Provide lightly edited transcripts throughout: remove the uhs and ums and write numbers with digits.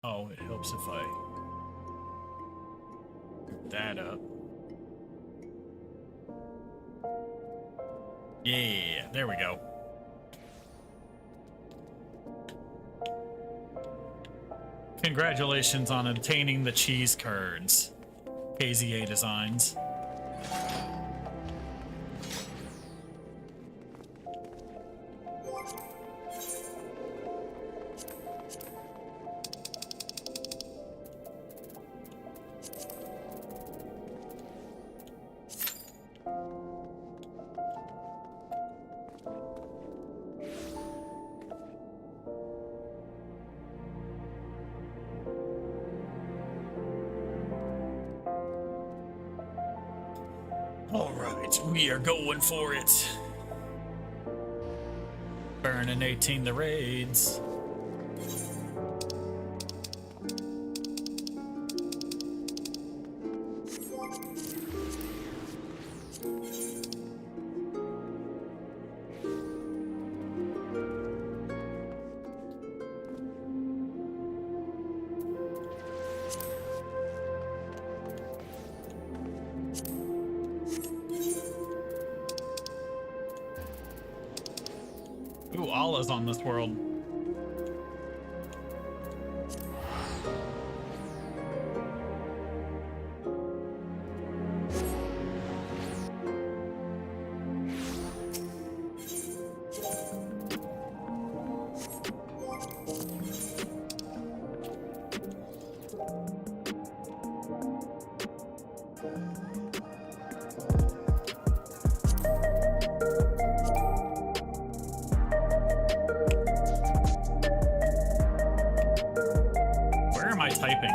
Oh, it helps if I group that up. Yeah, there we go. Congratulations on obtaining the cheese curds, KZA Designs. All right, we are going for it. Burning 18 the raids. Ooh, Allah's on this world. Where am I typing?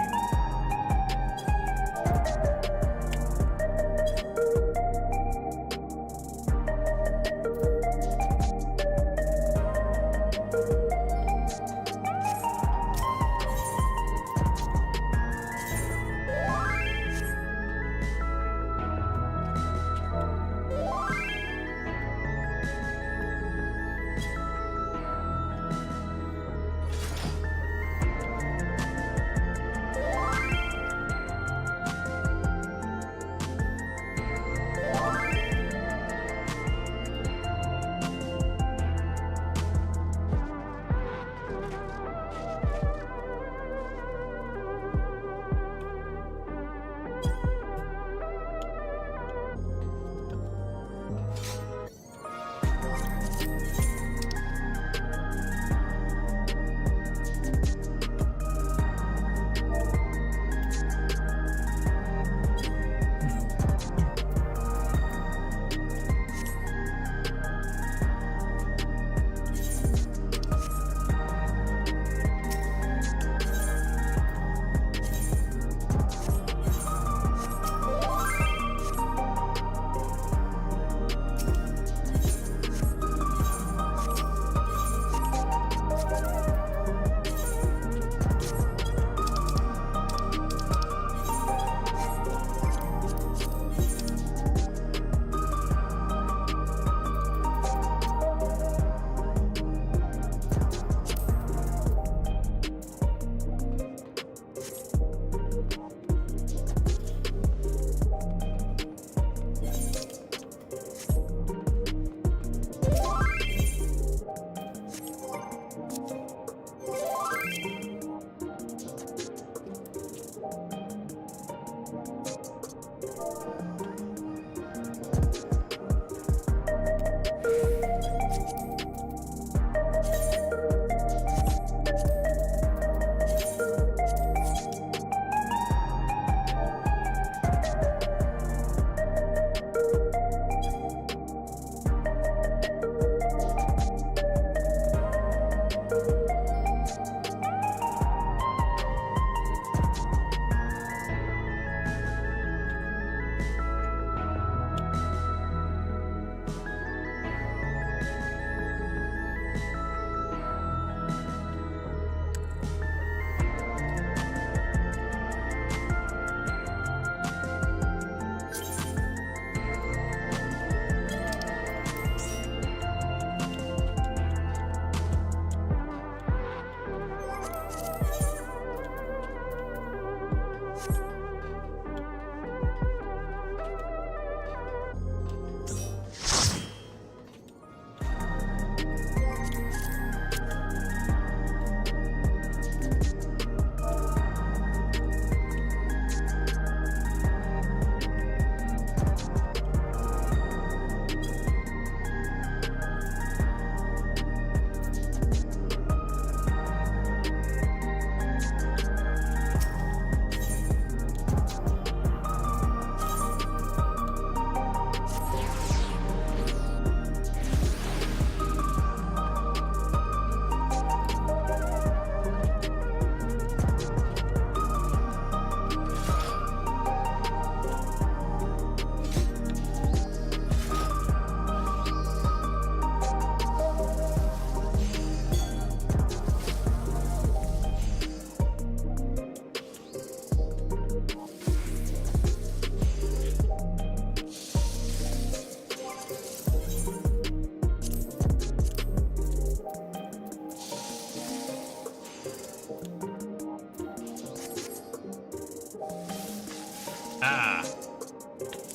Ah.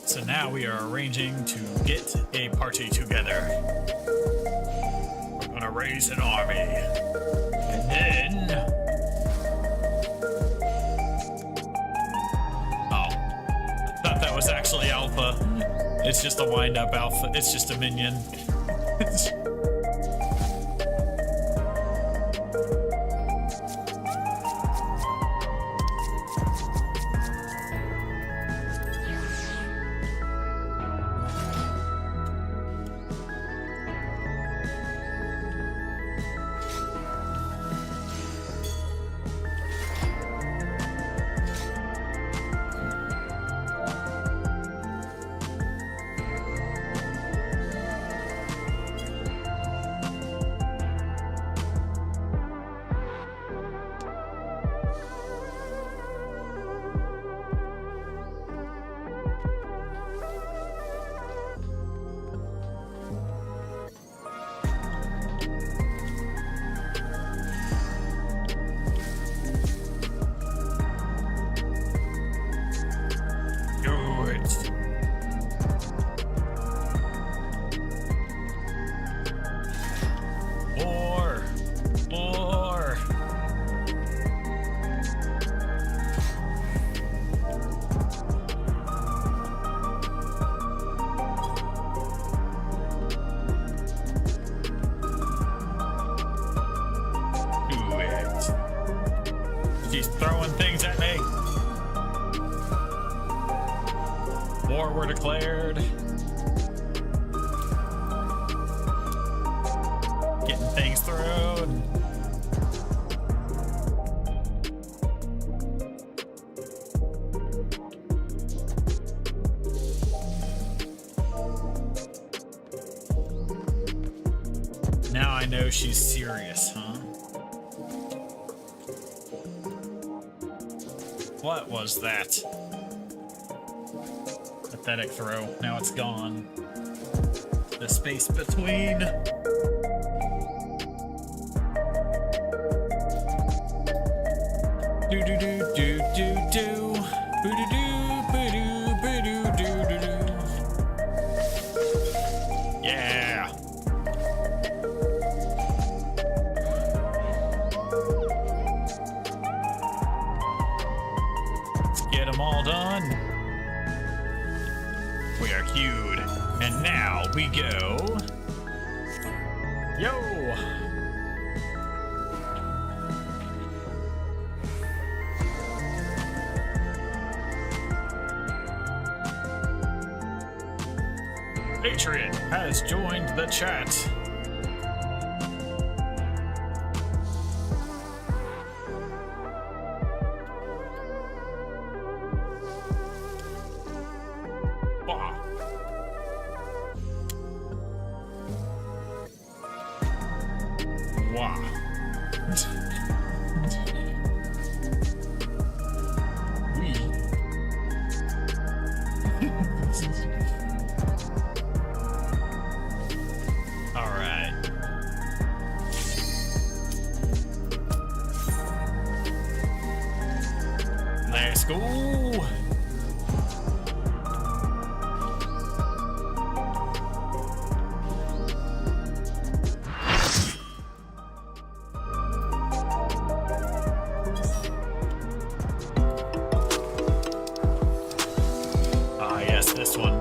So now we are arranging to get a party together. We're gonna raise an army. And then... Oh. I thought that was actually Alpha. It's just a wind-up Alpha. It's just a minion. She's throwing things at me. War were declared. Getting things thrown. Now I know she's serious, huh? What was that? Pathetic throw. Now it's gone. The space between. Do do do do do do. Boo doo doo boo doo boo doo doo doo doo. Yeah. Get them all done. We are queued. And now we go. Yo! Patriot has joined the chat. Wow. All right. Let's go. This one.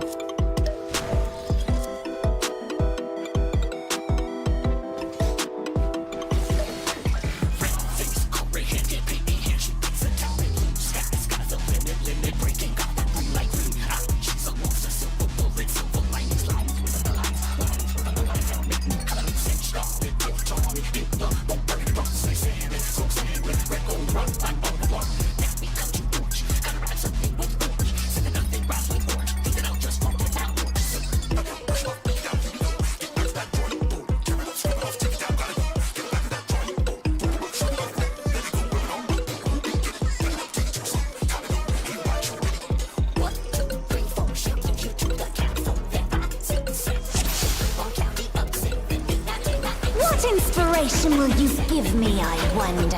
What inspiration will you give me, I wonder?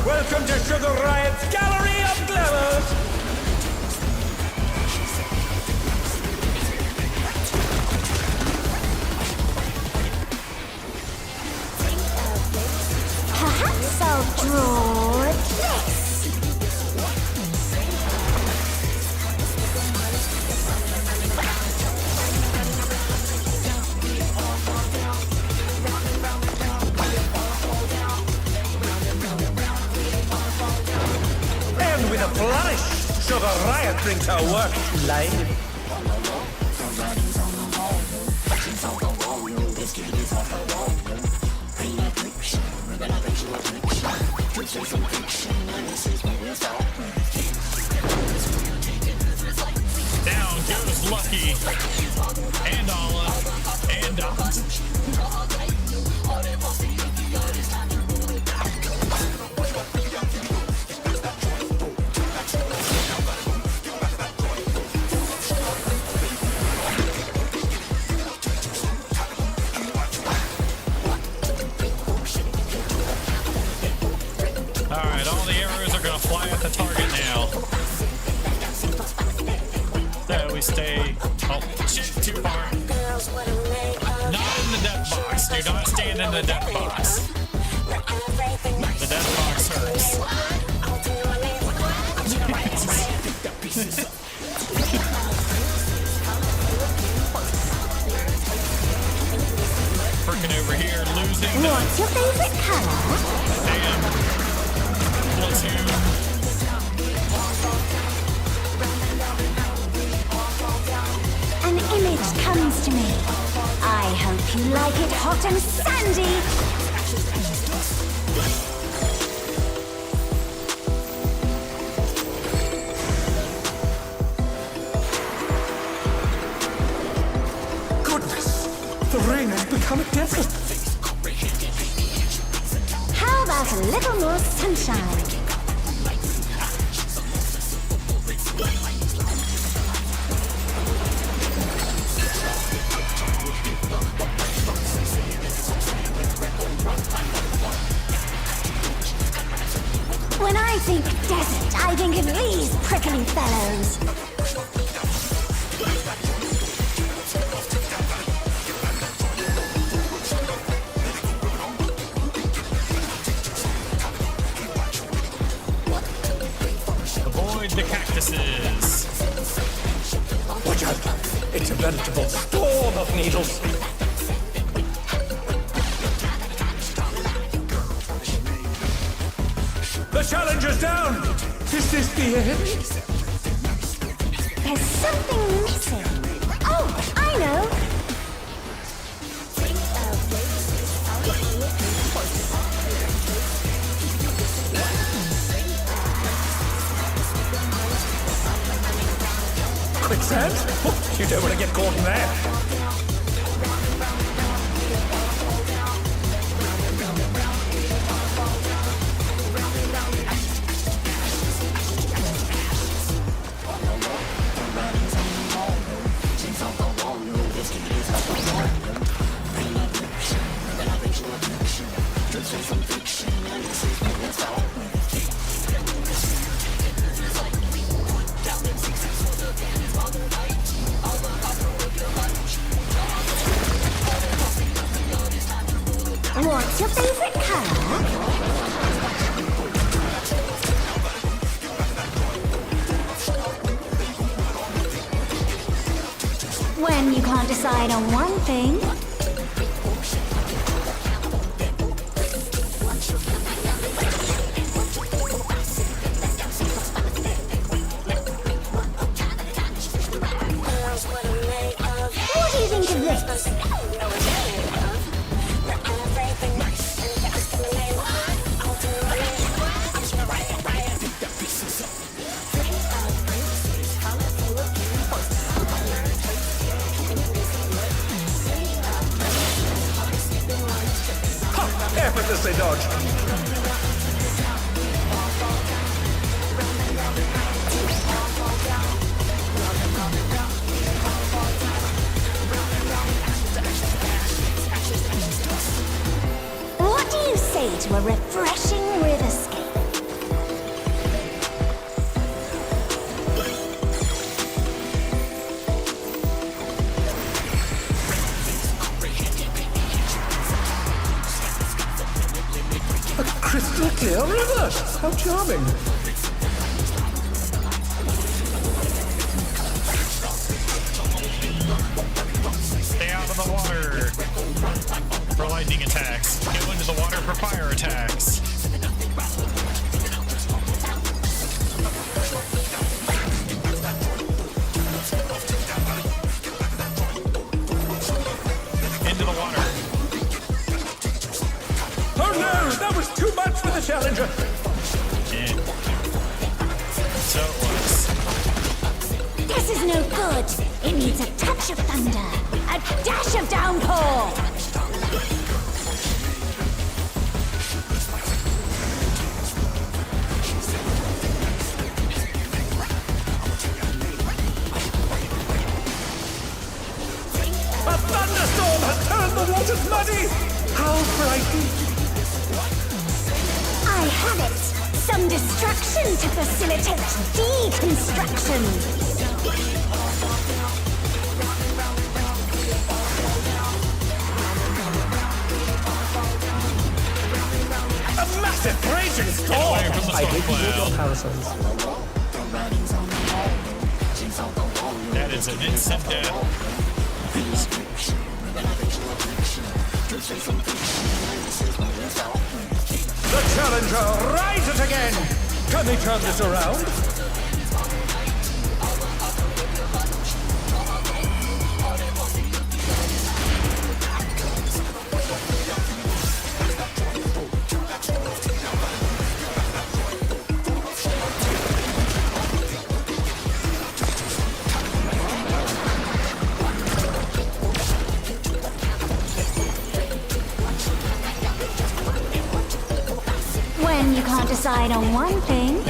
Welcome to Sugar Riot's Gallery of Glamours! better work, lame. Down goes Lucky and Olive and Dot. Alright, all the arrows are gonna fly at the target now. So we stay. Oh, shit, too far. Not in the death box. Do not stand in the death box. The death box hurts. Freaking over here, losing. What's your favorite color? Damn. Platoon. An image comes to me. I hope you like it hot and sandy. Goodness, the rain has become a desert. How about a little more sunshine? When I think desert, I think of these prickly fellows. Avoid the cactuses. Watch out, it's a veritable storm of needles. The challenger's down! Is this the end? There's something missing. Oh, I know. Quicksand? Oh, you don't want to get caught in there. What's your favorite color? When you can't decide on one thing. What do you think of this? Effortlessly dodged. What do you say to a refreshing riverscape? Crystal clear river! How charming! Stay out of the water for lightning attacks. Go into the water for fire attacks. is no good. It needs a touch of thunder, a dash of downpour. A thunderstorm has turned the waters muddy! How frightening! I have it. Some destruction to facilitate deconstruction. A massive raging storm! away from the I hate storm to use your cloud. parasols. That is an instant death. The challenger rises again! Can they turn this around? When you can't decide on one thing.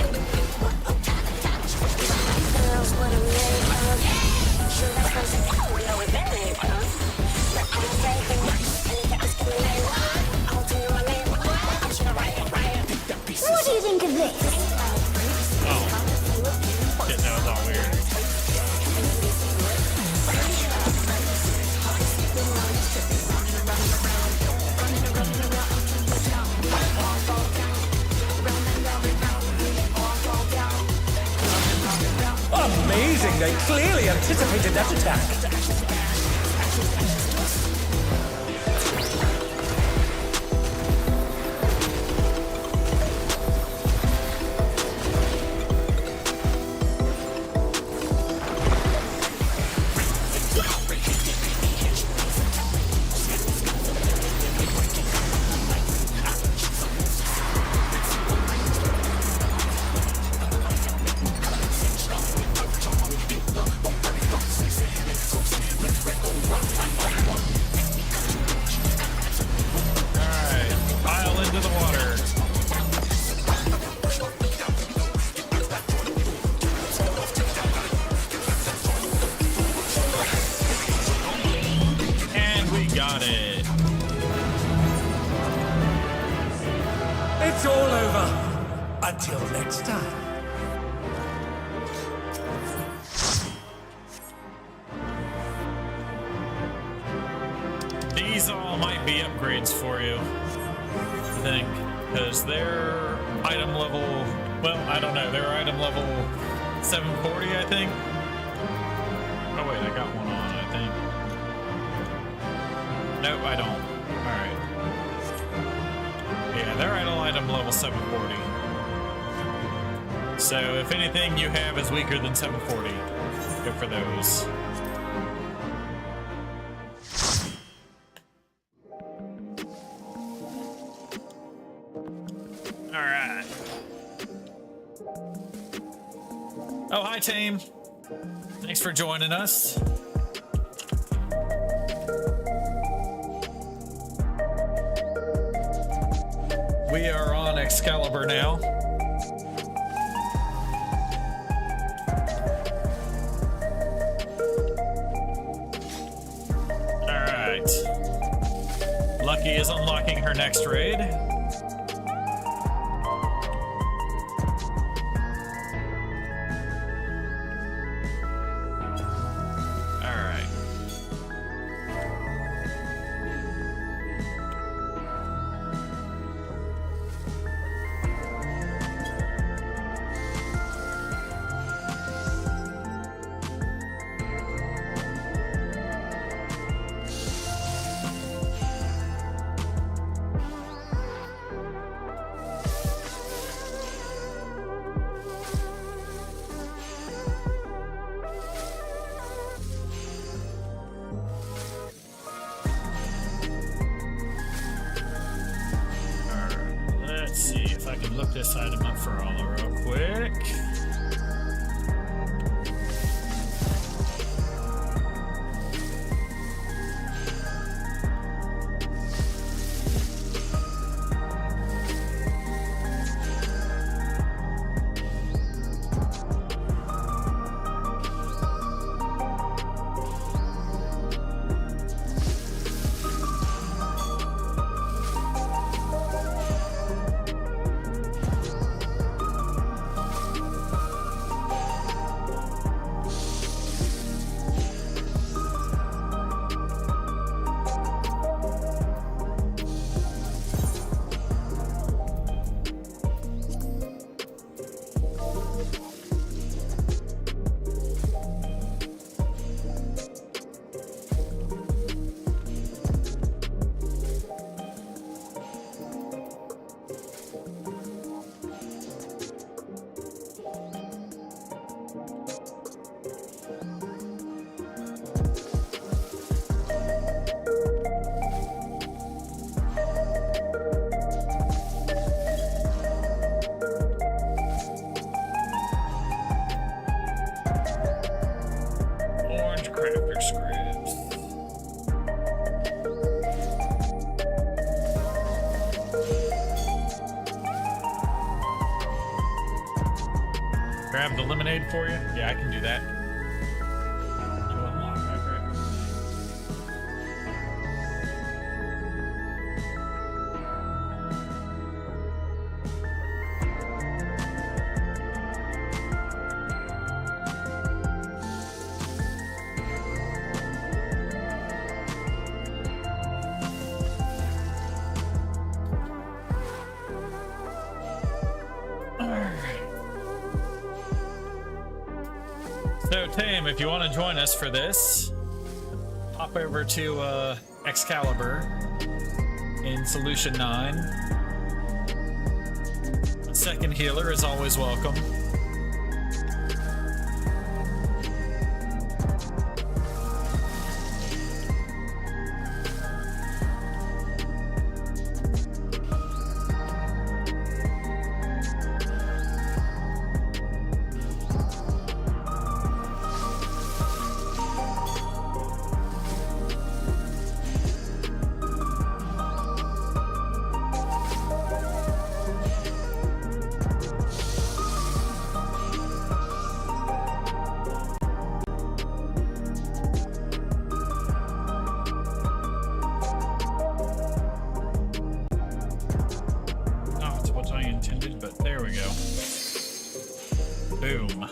What do you think of this? Oh. Shit, that was all weird. Amazing! They clearly anticipated that attack. Alright, pile into the water. And we got it. It's all over. Until next time. These all might be upgrades for you, I think, because they're item level, well, I don't know, they're item level 740, I think. Oh wait, I got one on, I think. Nope, I don't. Alright. Yeah, they're item level 740. So if anything you have is weaker than 740, go for those. Alright. Oh, hi, team. Thanks for joining us. We are on Excalibur now. Alright. Lucky is unlocking her next raid. Alright. Let's see if I can look this item up for Ola real quick. grab the lemonade for you? Yeah, I can do that. You unlock that, right? So, Tame, if you want to join us for this, hop over to Excalibur in Solution 9. A second healer is always welcome. Boom.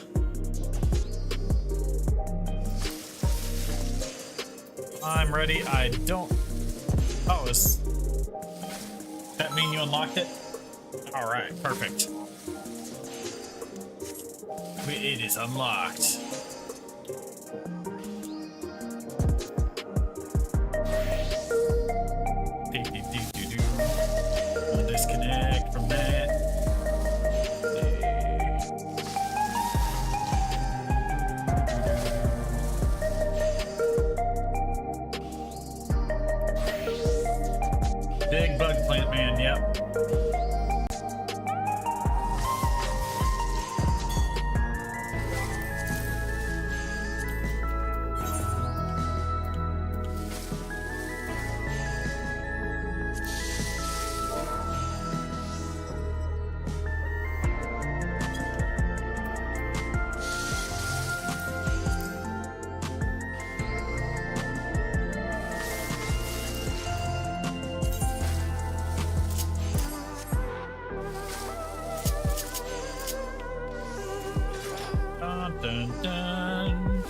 I'm ready. I don't... Oh, does that mean you unlocked it? Alright, perfect. It is unlocked. I'll disconnect from that. Big bug plant man, yep. Dun, dun.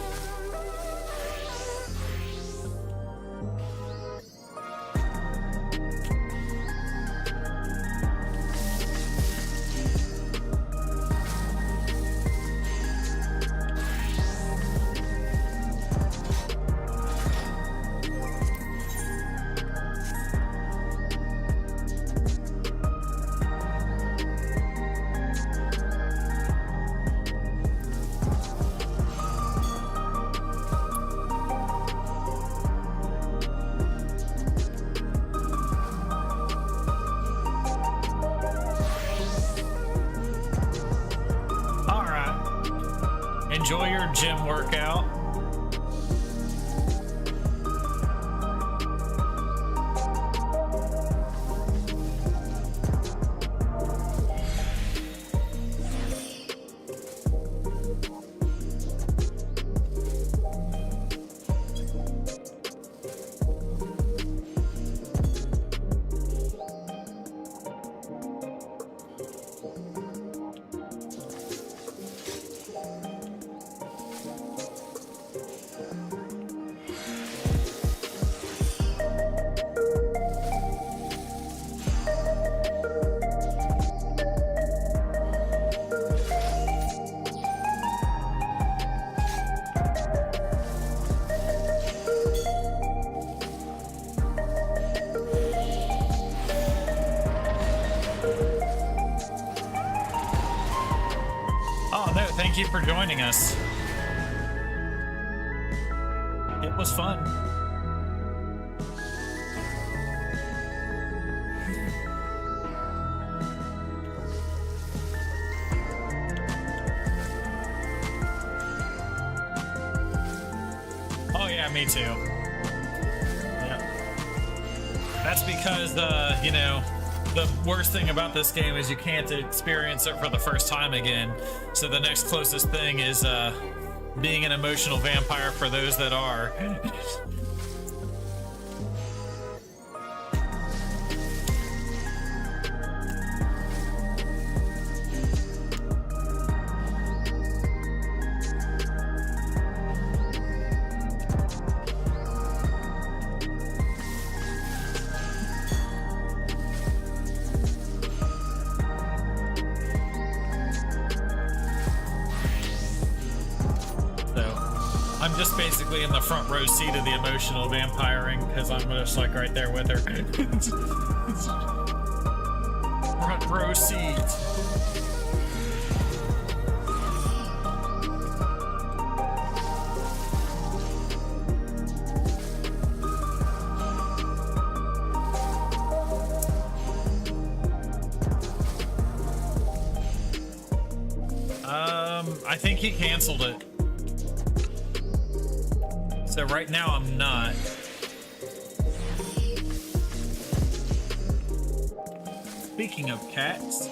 Enjoy your gym workout. Thank you for joining us. It was fun. Oh yeah, me too. Yeah. That's because, you know, the worst thing about this game is you can't experience it for the first time again. So the next closest thing is being an emotional vampire for those that are. I'm just basically in the front row seat of the emotional vampiring because I'm just like right there with her. Front row seat. I think he canceled it. So right now I'm not. Speaking of cats,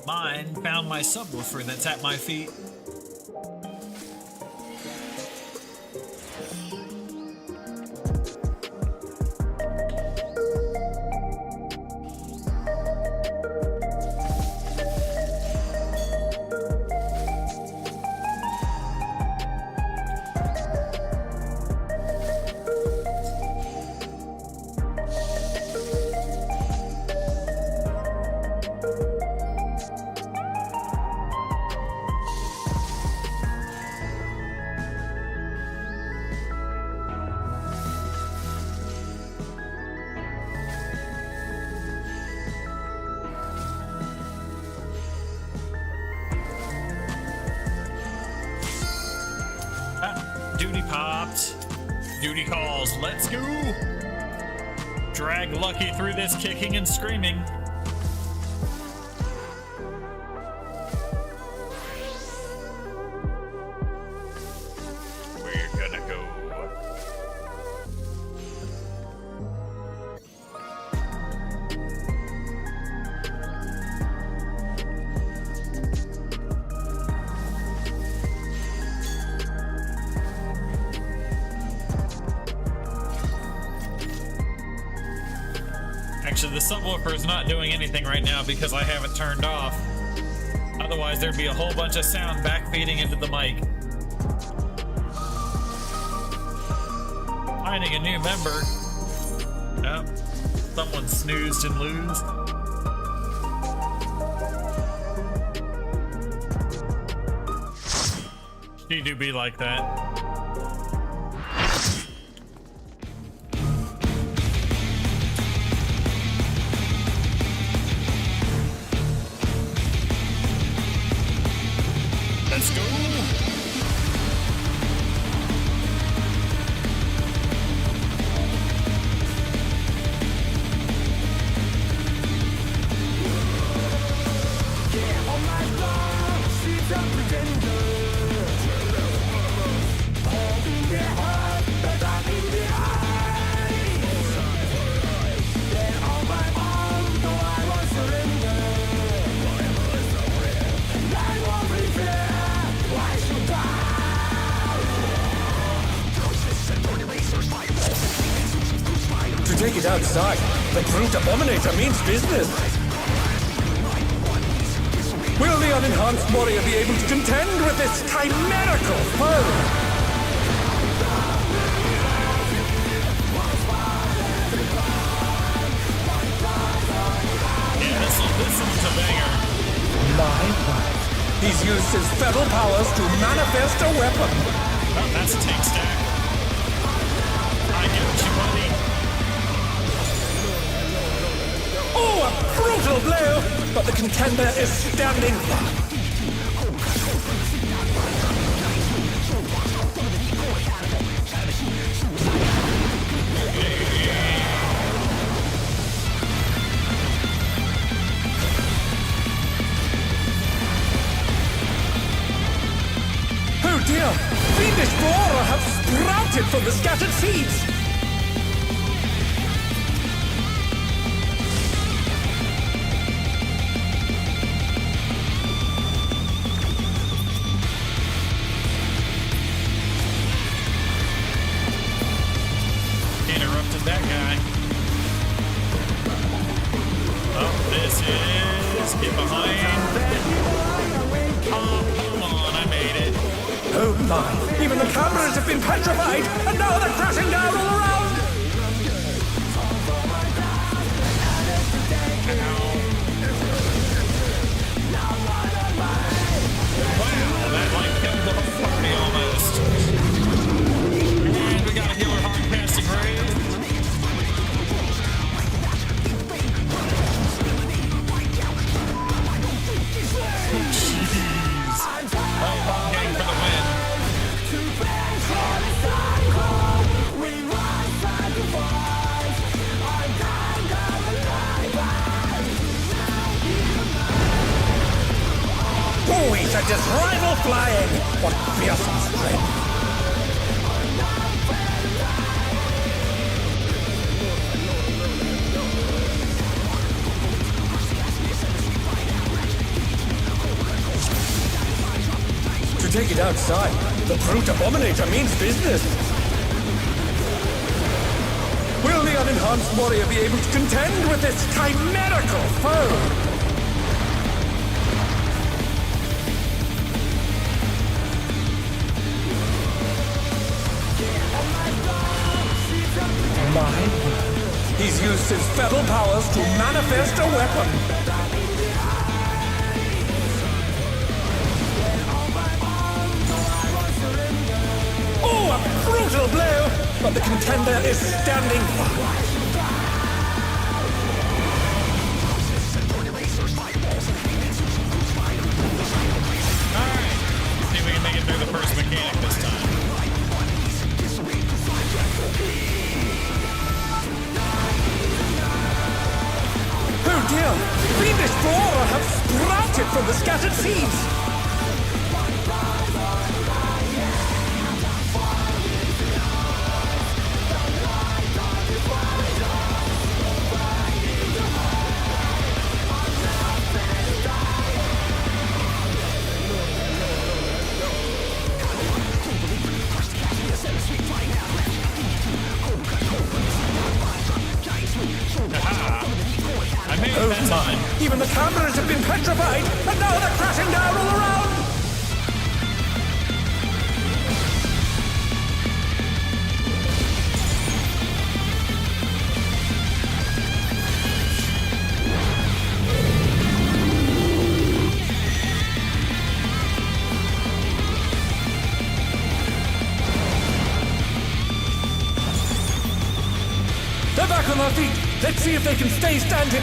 mine found my subwoofer that's at my feet. Duty popped. Duty calls. Let's go. Drag Lucky through this kicking and screaming. We're gonna go. Actually, the subwoofer is not doing anything right now because I have it turned off. Otherwise, there'd be a whole bunch of sound backfeeding into the mic. Finding a new member. Oh, someone snoozed and losed. She do be like that. Let's go! Take it outside. The brute abominator means business. Will the unenhanced warrior be able to contend with this chimerical foe? Yeah, this is a banger. My wife. He's used his feral powers to manifest a weapon. Oh, that's a tank stack. I get you, buddy. Oh, a brutal blow! But the contender is standing firm. Oh dear! Fiendish boar have sprouted from the scattered seeds! that guy. Oh, this is get behind that. Oh, come on, I made it. Oh my, even the cameras have been petrified, and now they're crashing down all around! Wow, that like killed the whole party almost. And we got a healer hard past the grave. Jeez. Oh, gang for the win. Oh, we should just rival flying! What fearsome strength! To take it outside, the brute abominator means business. Will the unenhanced warrior be able to contend with this chimerical foe? He's used his feral powers to manifest a weapon. Oh, a brutal blow! But the contender is standing fire. Alright, see if we can make it through the first mechanic this time. Oh dear! Fiendish flora have sprouted from the scattered seeds! I made it that time. Even the cameras have been petrified, and now they're crashing down all around! They're back on their feet! Let's see if they can stay standing!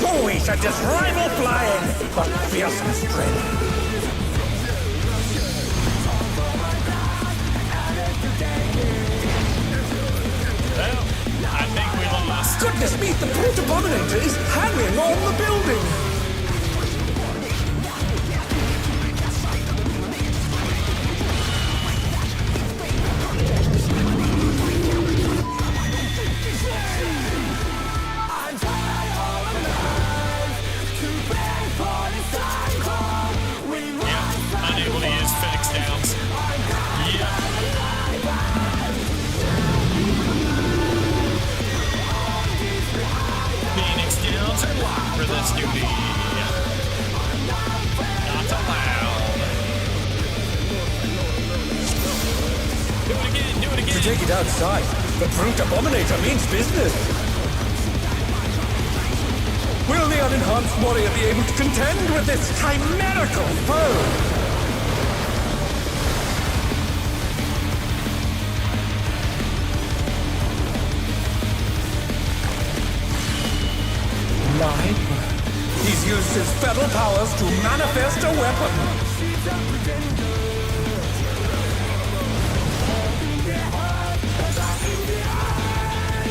Oh, we should just rival flying! What fearsome strength! Well, I think we lost. Goodness me, the brute abominator is hanging on the building! Yeah, unable to use Phoenix Downs. Yeah. Phoenix Downs are locked for this duty. Not allowed. Do it again, do it again. To take it outside, the brute abominator means business. Will the unenhanced warrior be able to contend with this chimerical foe? He's used his feral powers to manifest a weapon.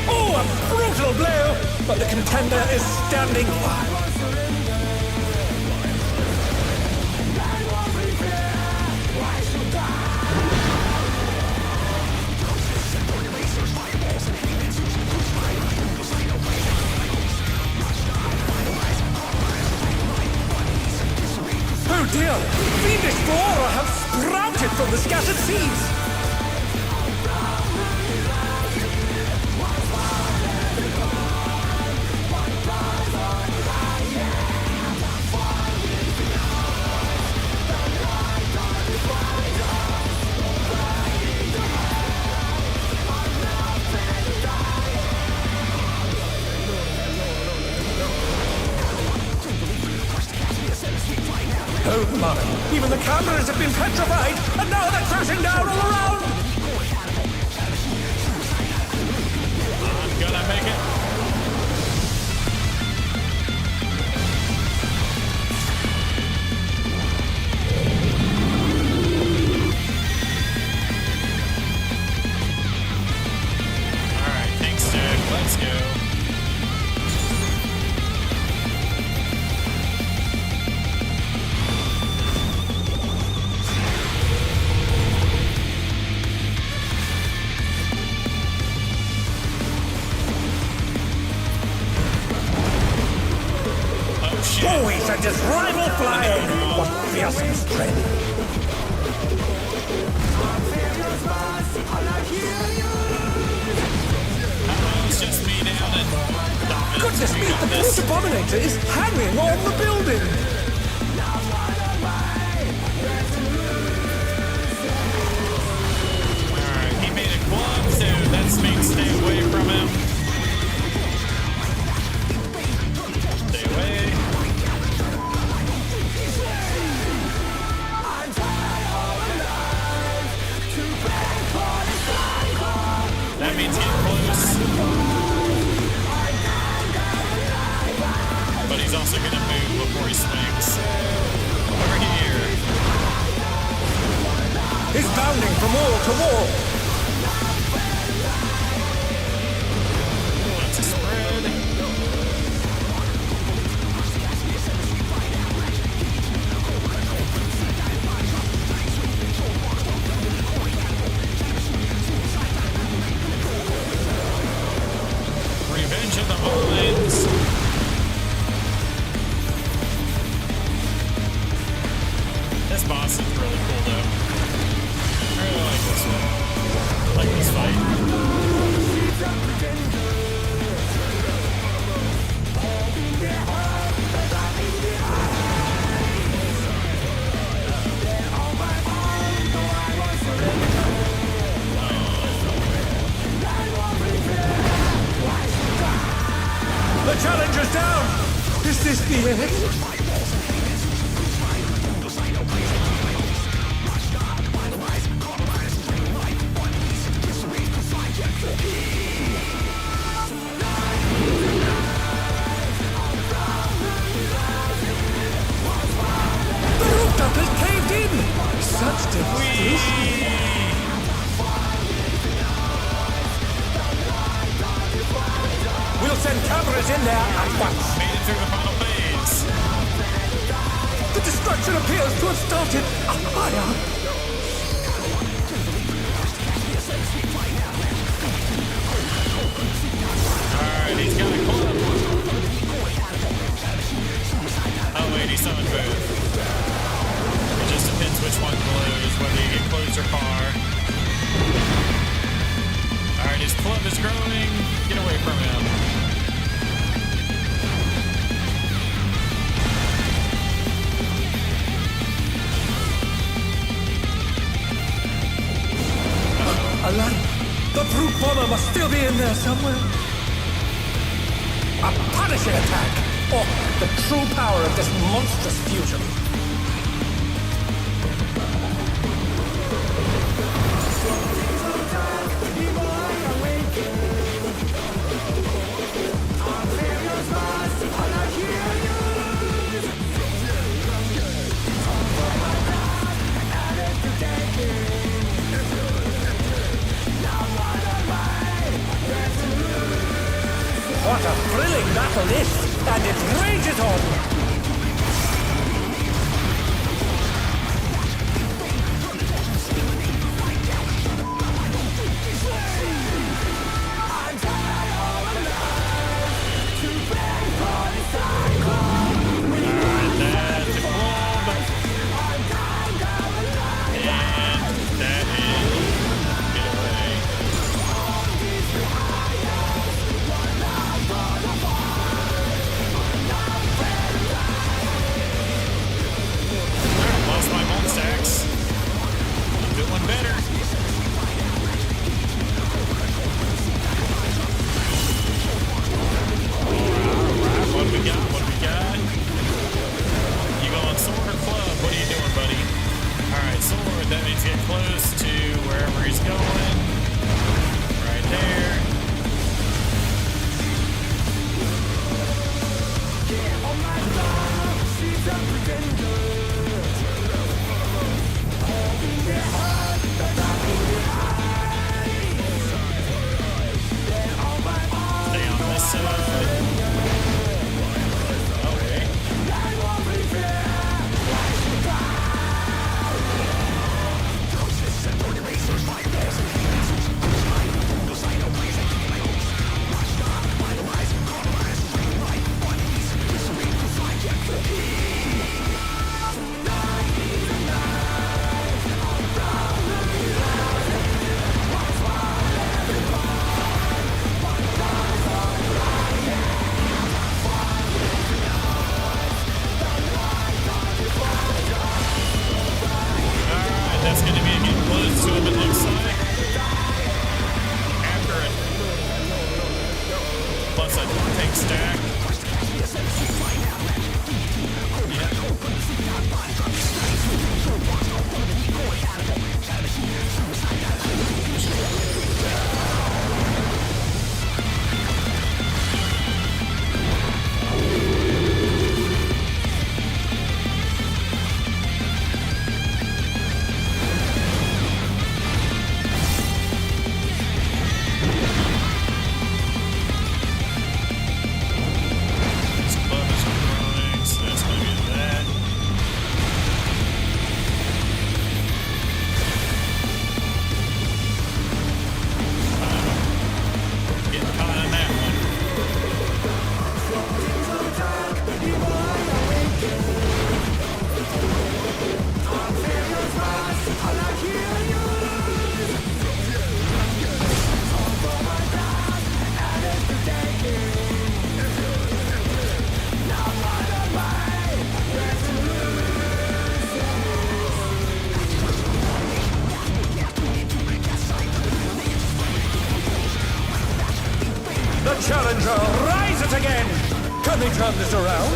Oh, a brutal blow! But the contender is standing fire. fiendish flora have sprouted from the scattered seeds. Oh my, even the cameras have been petrified, and now they're crashing down all around! I'm gonna make it. Alright, thanks, dude. Let's go. Always at his rival flying! What fearsome strength! It's just me down and Goodness me, the Brute Abominator is hanging on the building! Alright, he made a club, so that's me stay away from him. Stay away. That means get close. But he's also gonna move before he swings. Over here. He's bounding from wall to wall! That's a spread. Revenge of the Mines. This boss is really cool though. I really like this one. I like this fight. The challenger's down! Is this the end? The rooftop has caved in! Such devastation! We'll send cameras in there at once! Made it through the final phase. The destruction appears to have started higher! Alright, he's got a club. Oh wait, he's summoned both. It just depends which one glows, whether you get close or far. Alright, his club is growing. Get away from him. A light! The brute bomber must still be in there somewhere! A punishing attack! Oh, the true power of this monstrous fusion! What a thrilling battle this! And it rages on! this, okay. That's going to be a get close to him, it looks like. After it. Plus a tank stack. The challenger rises again! Can they turn this around?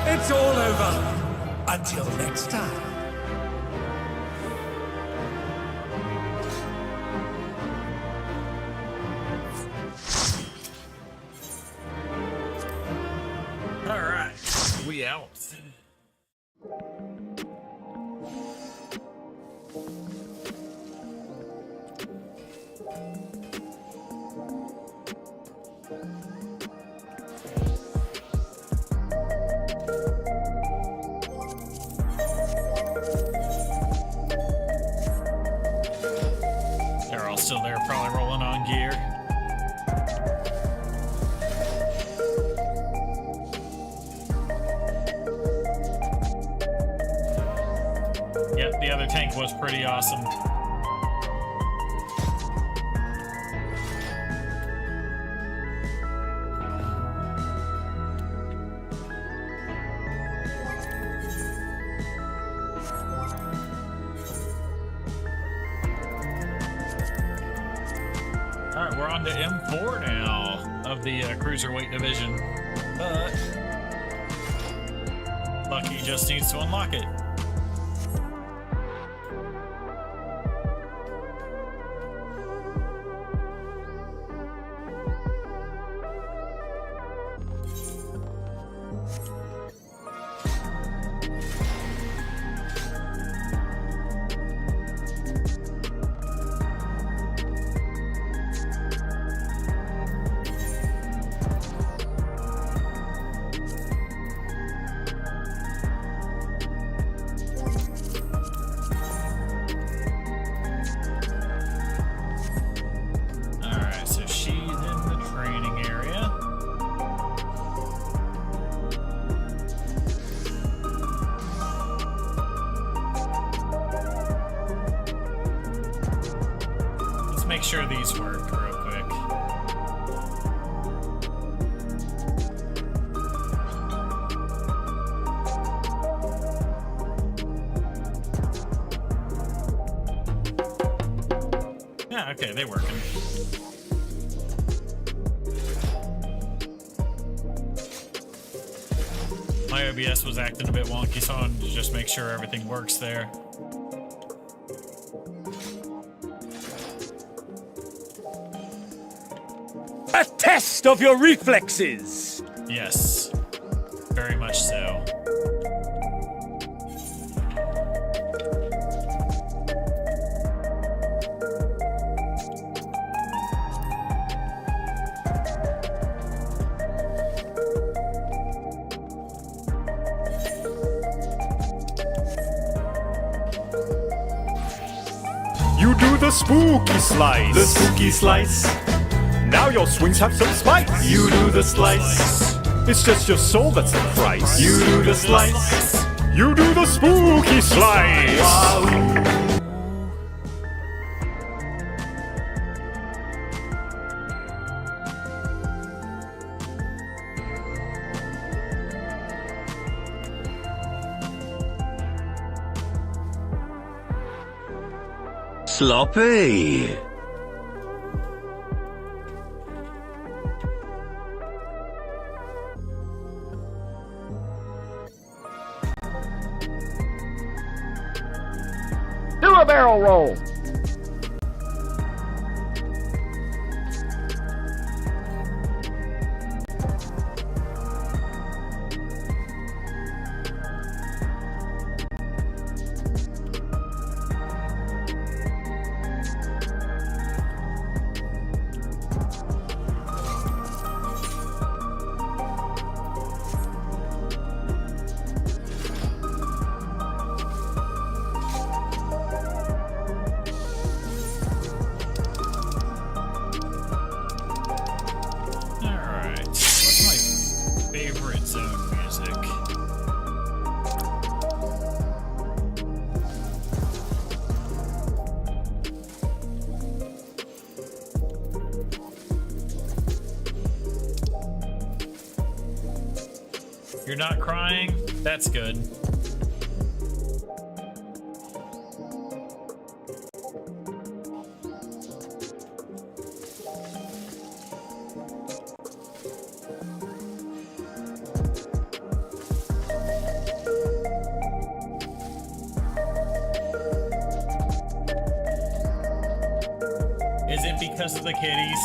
It's all over. Until next time. We out. They're all still there, probably rolling on gear. Yep, the other tank was pretty awesome. Alright, we're on to M4 now of the cruiserweight division. But Lucky just needs to unlock it. Make sure these work real quick. Yeah, okay, they working. My OBS was acting a bit wonky, so I wanted to just make sure everything works there. Attack! test of your reflexes. Yes. Very much so. You do the spooky slice. The spooky slice. Now your swings have some spice. You do the slice. It's just your soul that's the price. You do the slice. You do the spooky slice. Wahoo. Sloppy. Do a barrel roll. Alright. What's my favorite zone music? You're not crying? That's good. Is it because of the kitties?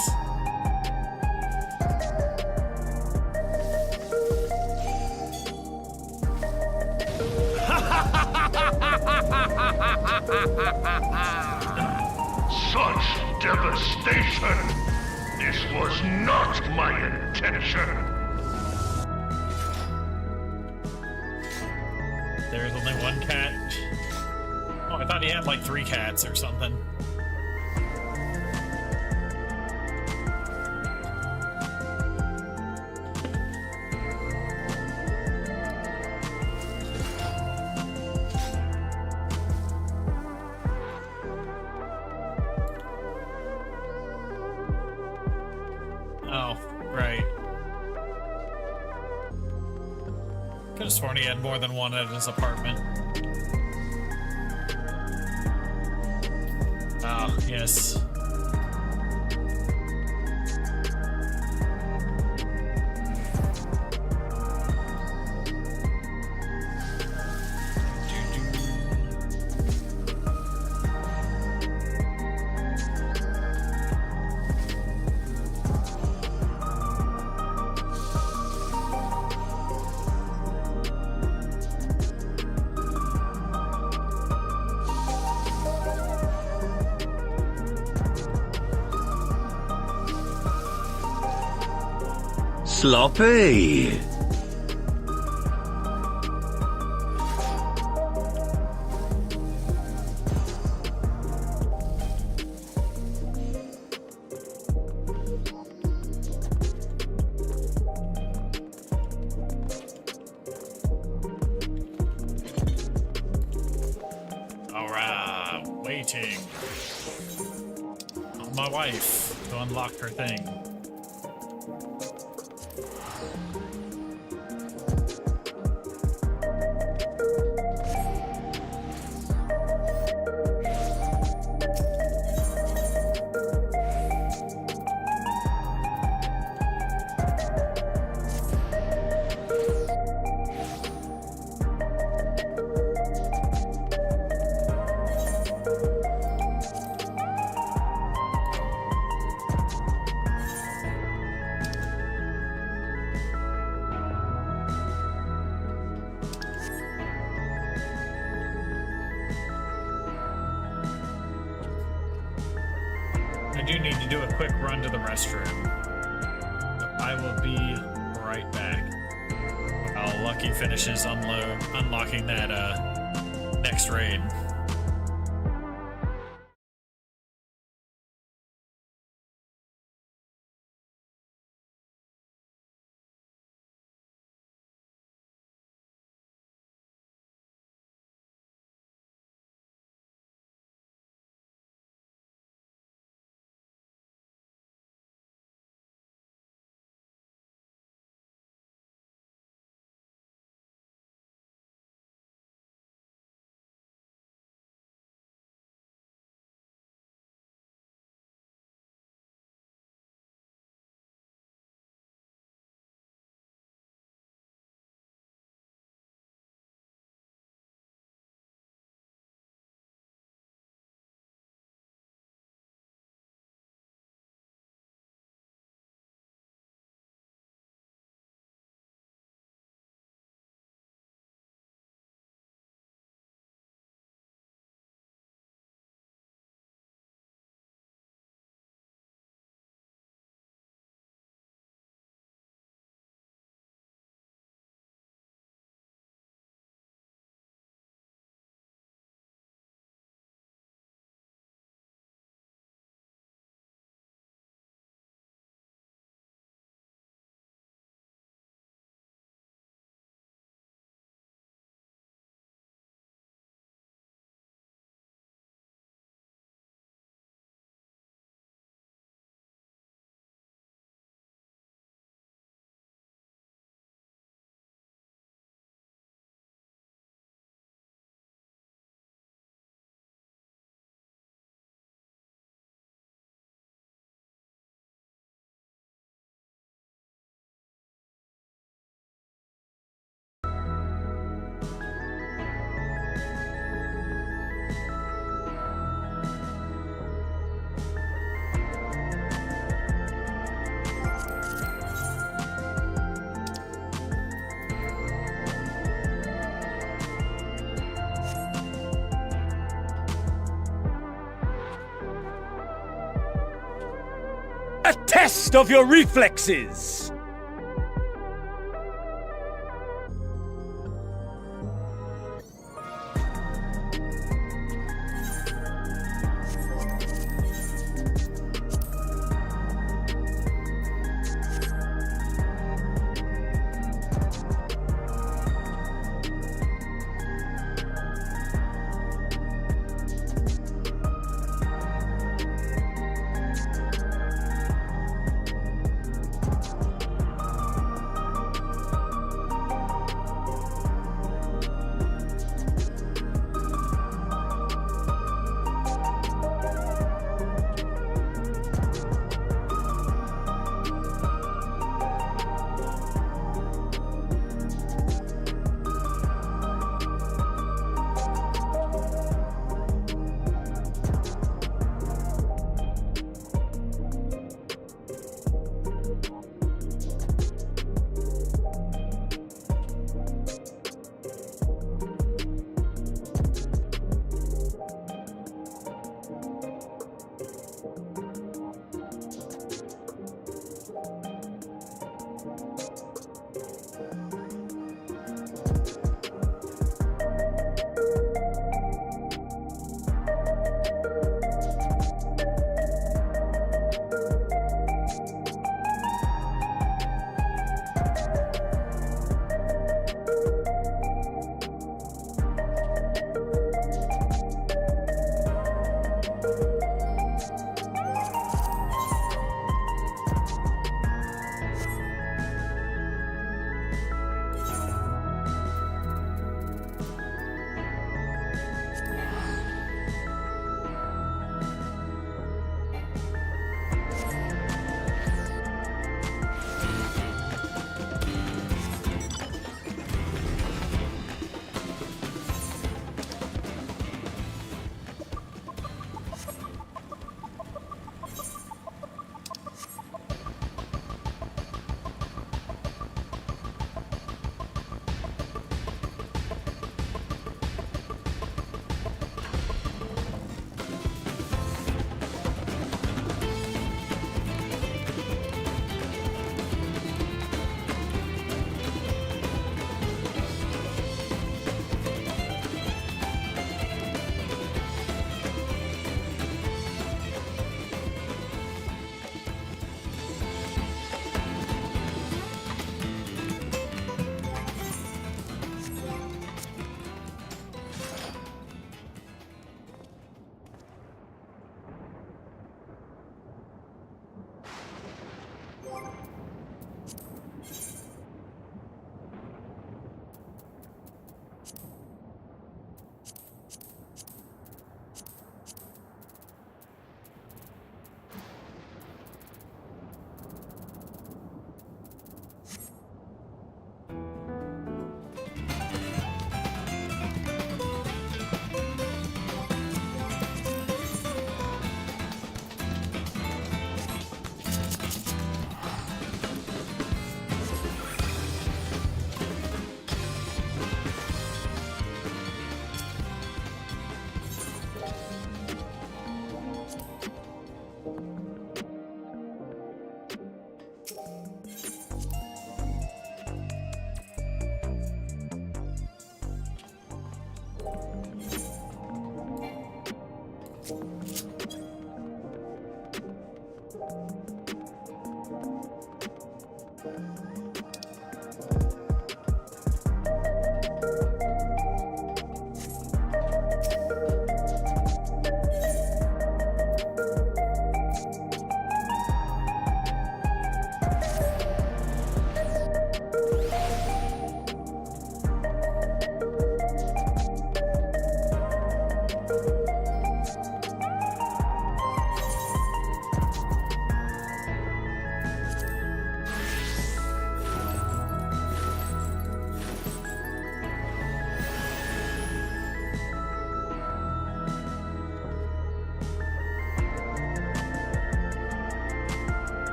Such devastation! This was not my intention! There's only one cat. Oh, I thought he had like 3 cats or something. Oh, right. Could have sworn he had more than one at his apartment. Ah, yes. Sloppy. Alright, waiting on my wife to unlock her thing. do need to do a quick run to the restroom. So I will be right back. While Lucky finishes unlocking that next raid. A test of your reflexes!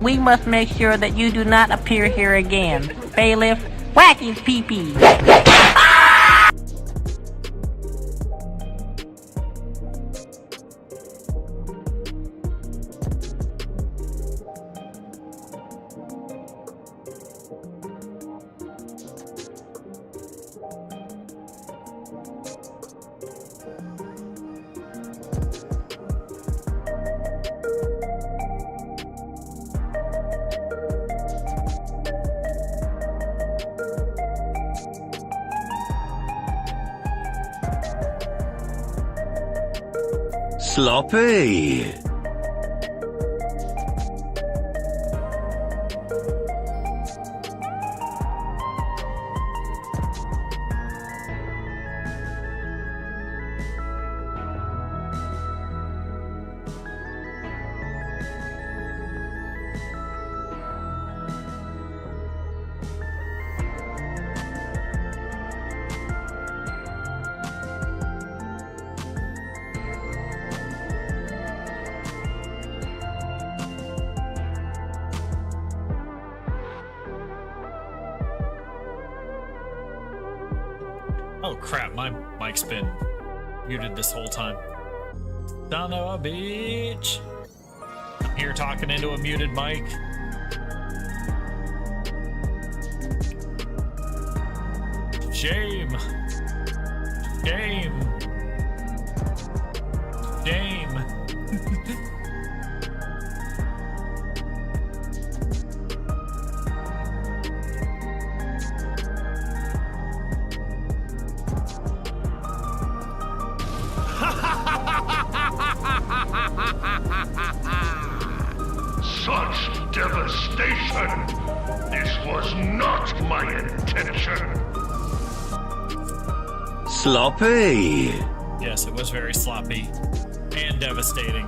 We must make sure that you do not appear here again. Bailiff, whack his pee-pee. Sloppy. Oh crap, my mic's been muted this whole time. Son of a bitch. I'm here talking into a muted mic. Shame. Shame. Shame. Such devastation! This was not my intention! Sloppy. Yes, it was very sloppy and devastating.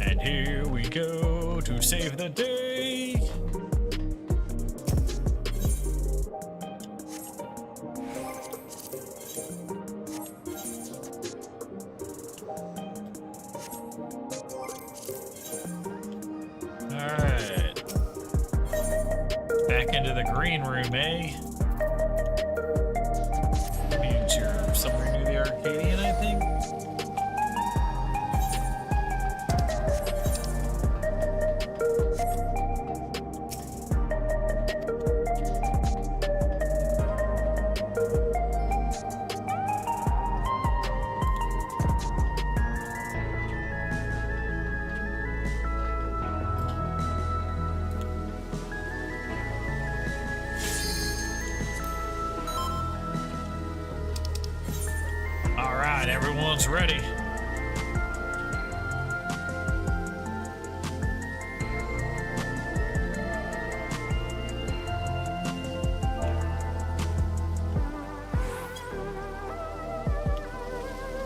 And here we go to save the day. Alright. Back into the green room, eh? Means you're somewhere near the Arcadian, I think. right, everyone's ready.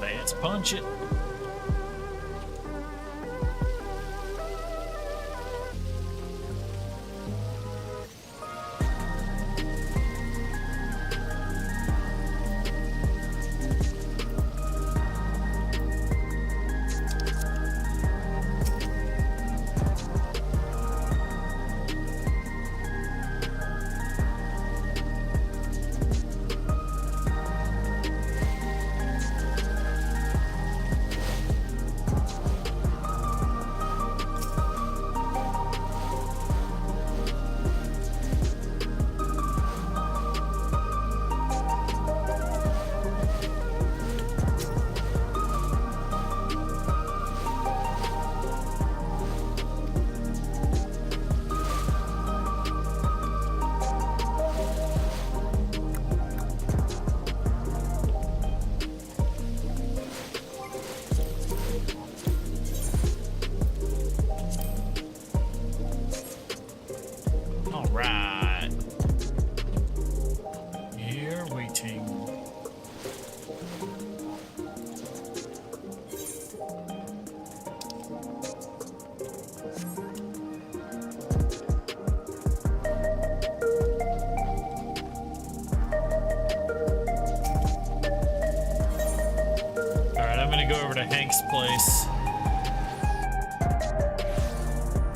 Let's punch it. All right. Here waiting. All right, I'm gonna go over to Hank's place.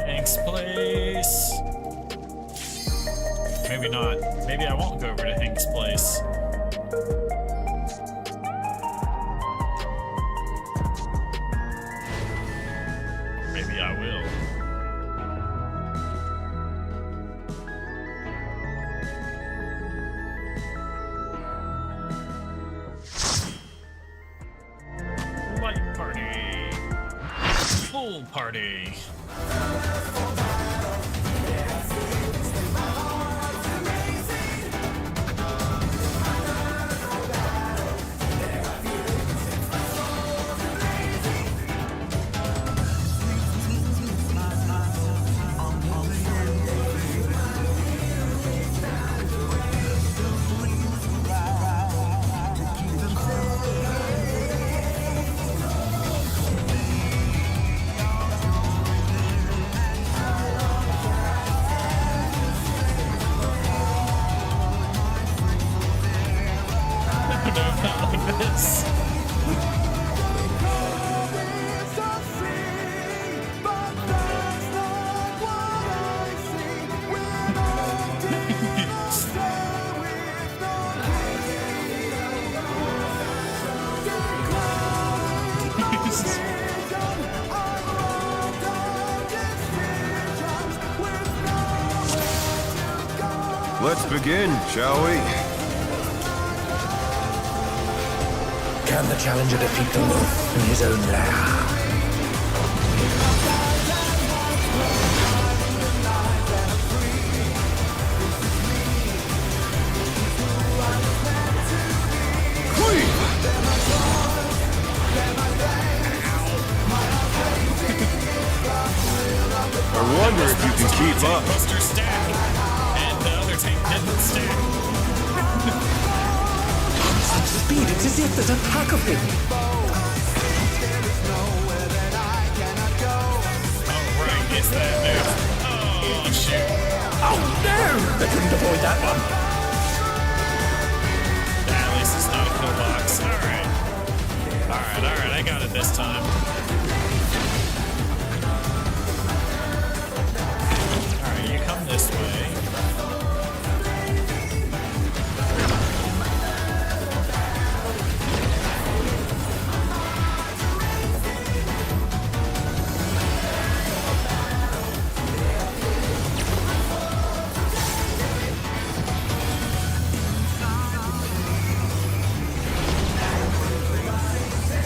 Hank's place. Maybe not. Maybe I won't go over to Hank's place. Maybe I will. Light party. Full party. This. Let's begin, shall we? Can the challenger defeat the wolf in his own lair? I wonder if you can keep up. Buster stack, and the other tank didn't stack. Such speed, it's as if there's a pack of him. Oh, right, it's that move. Oh, shoot. Oh no! They couldn't avoid that one. At least it's not a kill box. Alright. Alright, I got it this time. Alright, you come this way.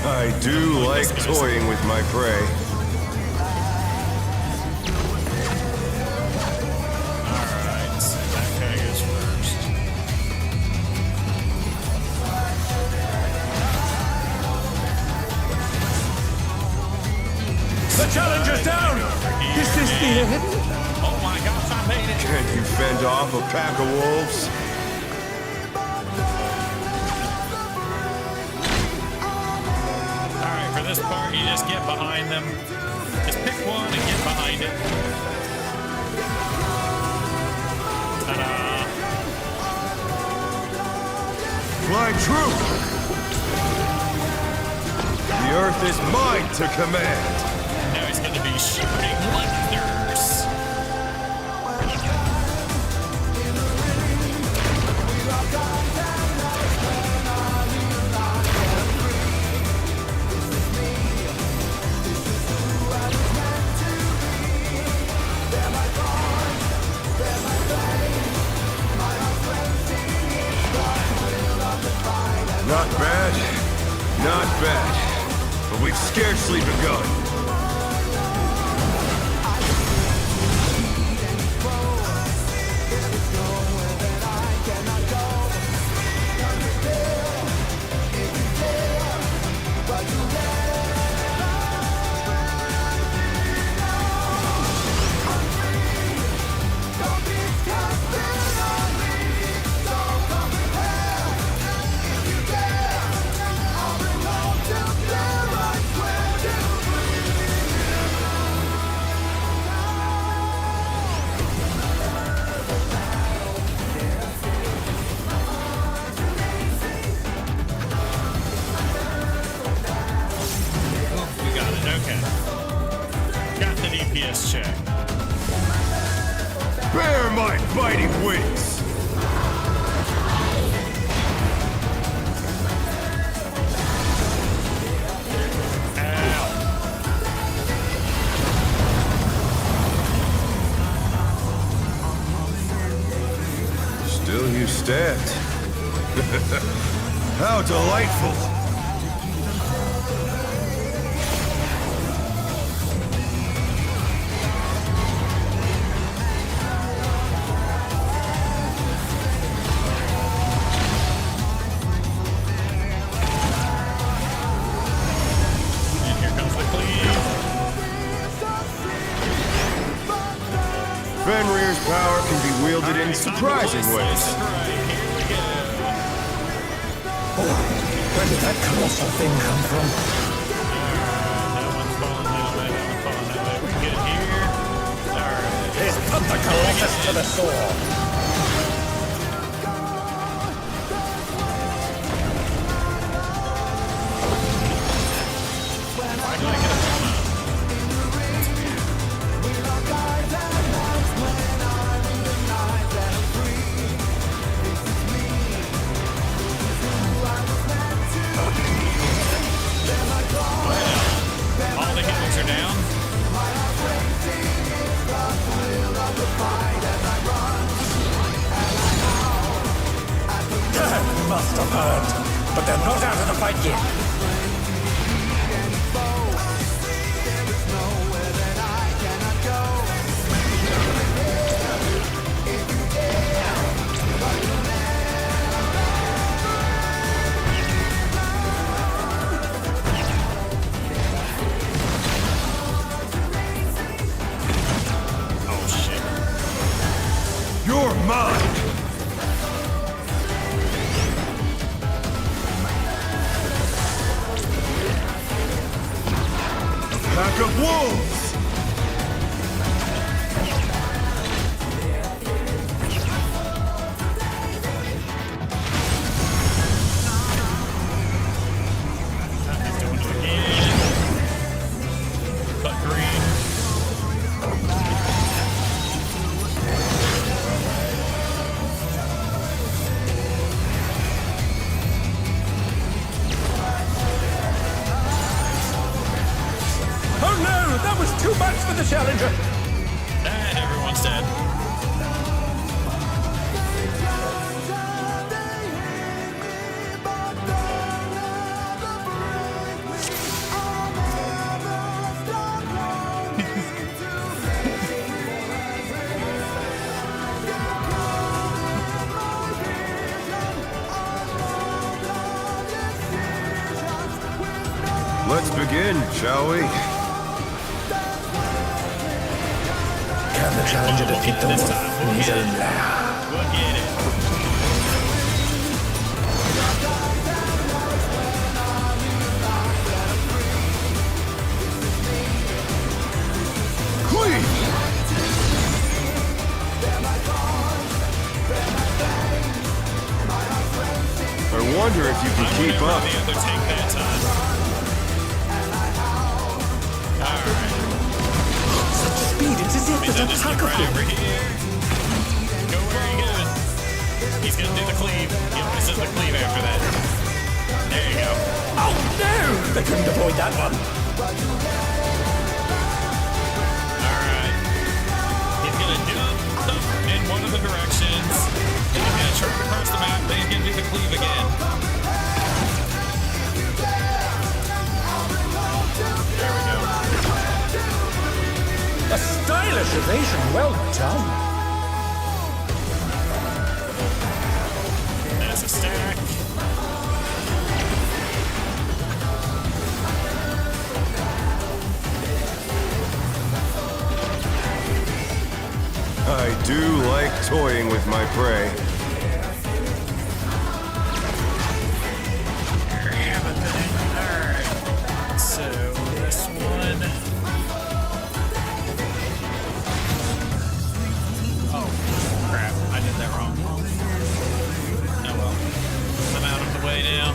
I do like toying with my prey. Alright, so that guy goes first. challenger's down! Is this the end? Oh my gosh, I made it! Can you fend off a pack of wolves? Alright, for this part, you just get behind them. Just pick one and get behind it. Ta-da! Fly true! The earth is mine to command! Now he's gonna be shooting lasers! Not bad, not bad. But we've scarcely begun. We got it, okay. Got the DPS check. Bear my biting wings! Still you stand. How delightful! And here comes the cleave. Fenrir's power can be wielded in surprising ways. Right, here we go. Where did that colossal thing come from? That one's falling that way, that one's falling that way. We good here. Alright. Let's put the colossus to the sword! Why did I get a phone up? All the healers are down. Must have hurt, but they're not out of the fight yet. Oh shit. You're mine! Pack of wolves! He's doing it again. But green. Oh no, that was too much for the challenger! And everyone's dead. Let's begin, shall we? Can the challenger defeat the This wolf time, in his own lair? We'll get it. Clean! I wonder if you can keep up. The other take that time. Alright. Speed, it is it Maybe that they'll just get attack of right over him. here. Go where are you going? He's gonna do the cleave. He always does the cleave after that. There you go. Oh no! They couldn't avoid that one. Alright. He's gonna jump in one of the directions. And he's gonna turn across the map, then he's gonna do the cleave again. There we go. A stylish evasion, well done. That's a stack. I do like toying with my prey. Alright. So this one. Oh, crap. I did that wrong. Oh well. I'm out of the way now.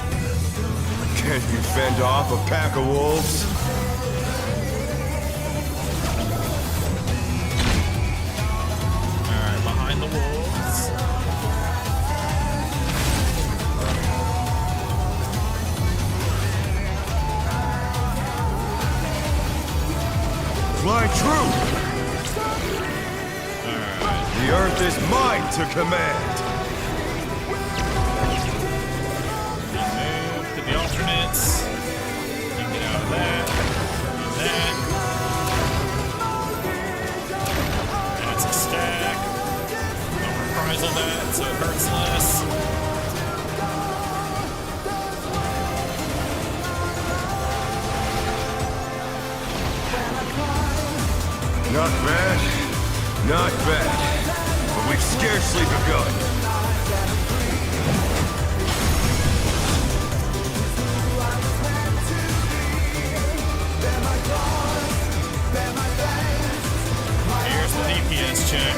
Can you fend off a pack of wolves? Alright, behind the wolves. Fly true! Alright. The earth is mine to command! Move to the alternates. You can get out of that. That. That's a stack. Don't reprisal that so it hurts less. Not bad, not bad. But we've scarcely begun. Here's the DPS check.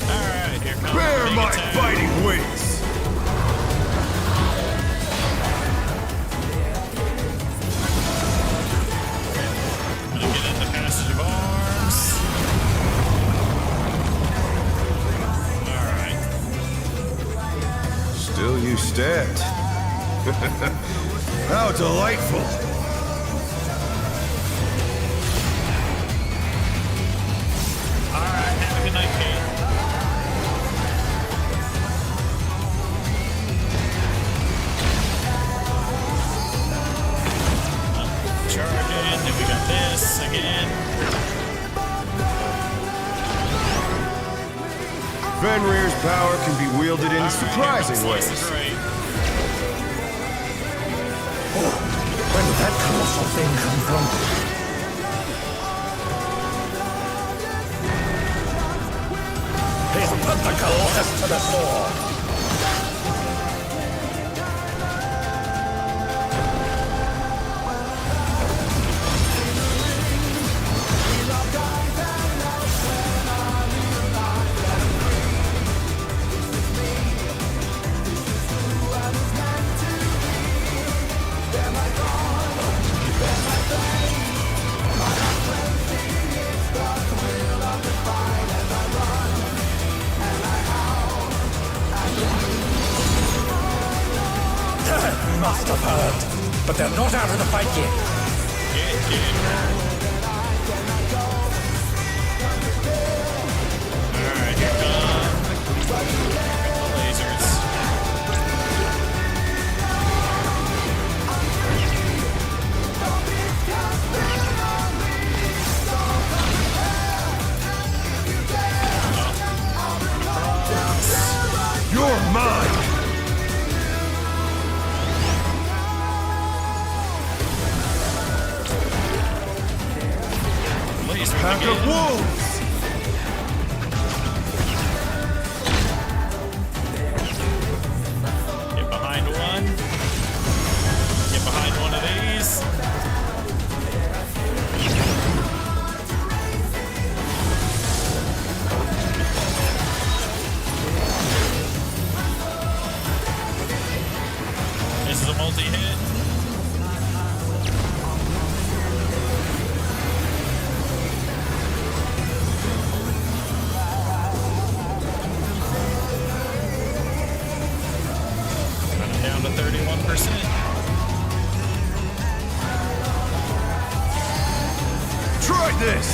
Alright, here comes Bear the big my attack. fighting wings! Gonna get in the passage of arms. Alright. Still you stand. How delightful! Alright, have a good night, Kate. Charging, then we got this again. Fenrir's power can be wielded in Alright, surprising here comes ways. Slice of Right. Where did that colossal thing come from? He's put the Colossus to the sword! must have heard, but they're not out of the fight yet. Alright, here come the lasers. You're mine! Laser Pack of again. wolves! Get behind one. Get behind one of these. This is a multi-hit. Running down to 31%. Try this!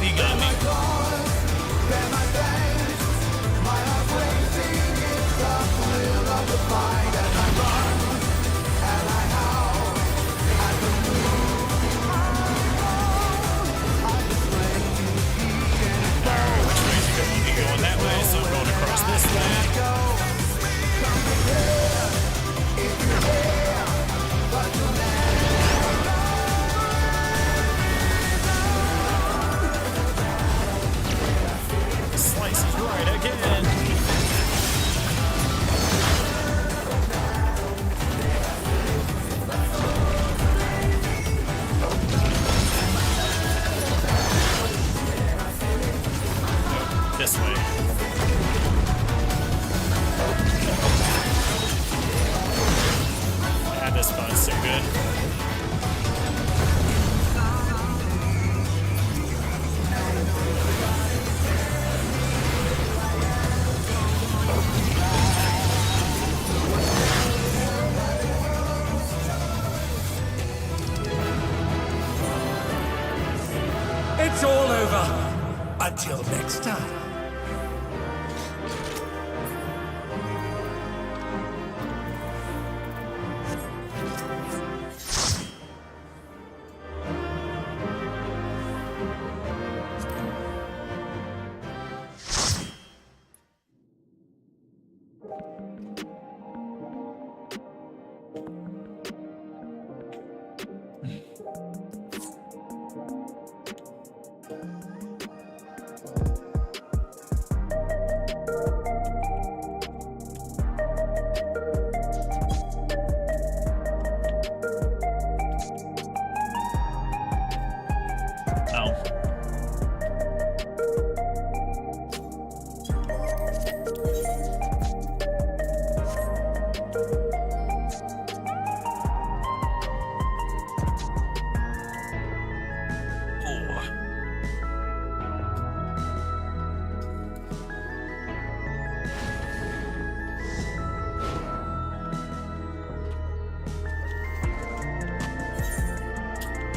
He got me. Alright, which way is he going? He going that way, so I'm going across this way. Slices right again. Nope, this way. Ah, this spot's so good. It's all over. Until next time.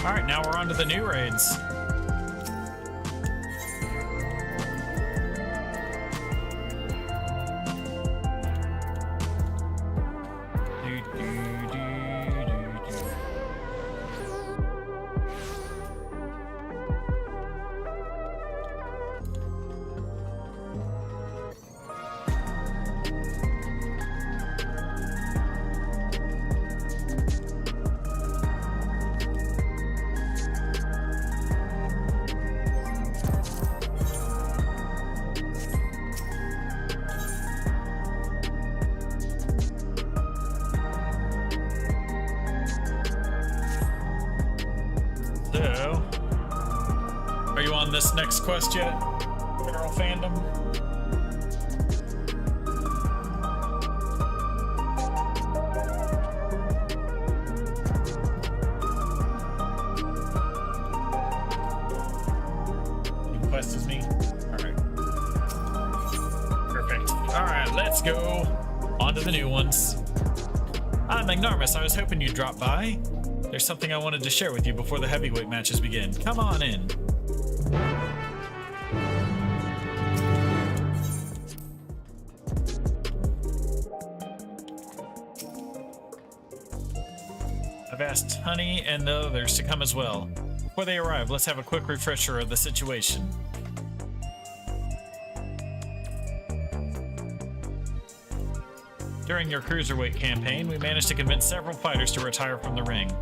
Alright, now we're on to the new raids. this next quest yet? Girl fandom? Same quest as me? Alright. Perfect. Alright, let's go. On to the new ones. I'm Magnarmus. I was hoping you'd drop by. There's something I wanted to share with you before the heavyweight matches begin. Come on in. I've asked Honey and the others to come as well. Before they arrive, let's have a quick refresher of the situation. During your cruiserweight campaign, we managed to convince several fighters to retire from the ring.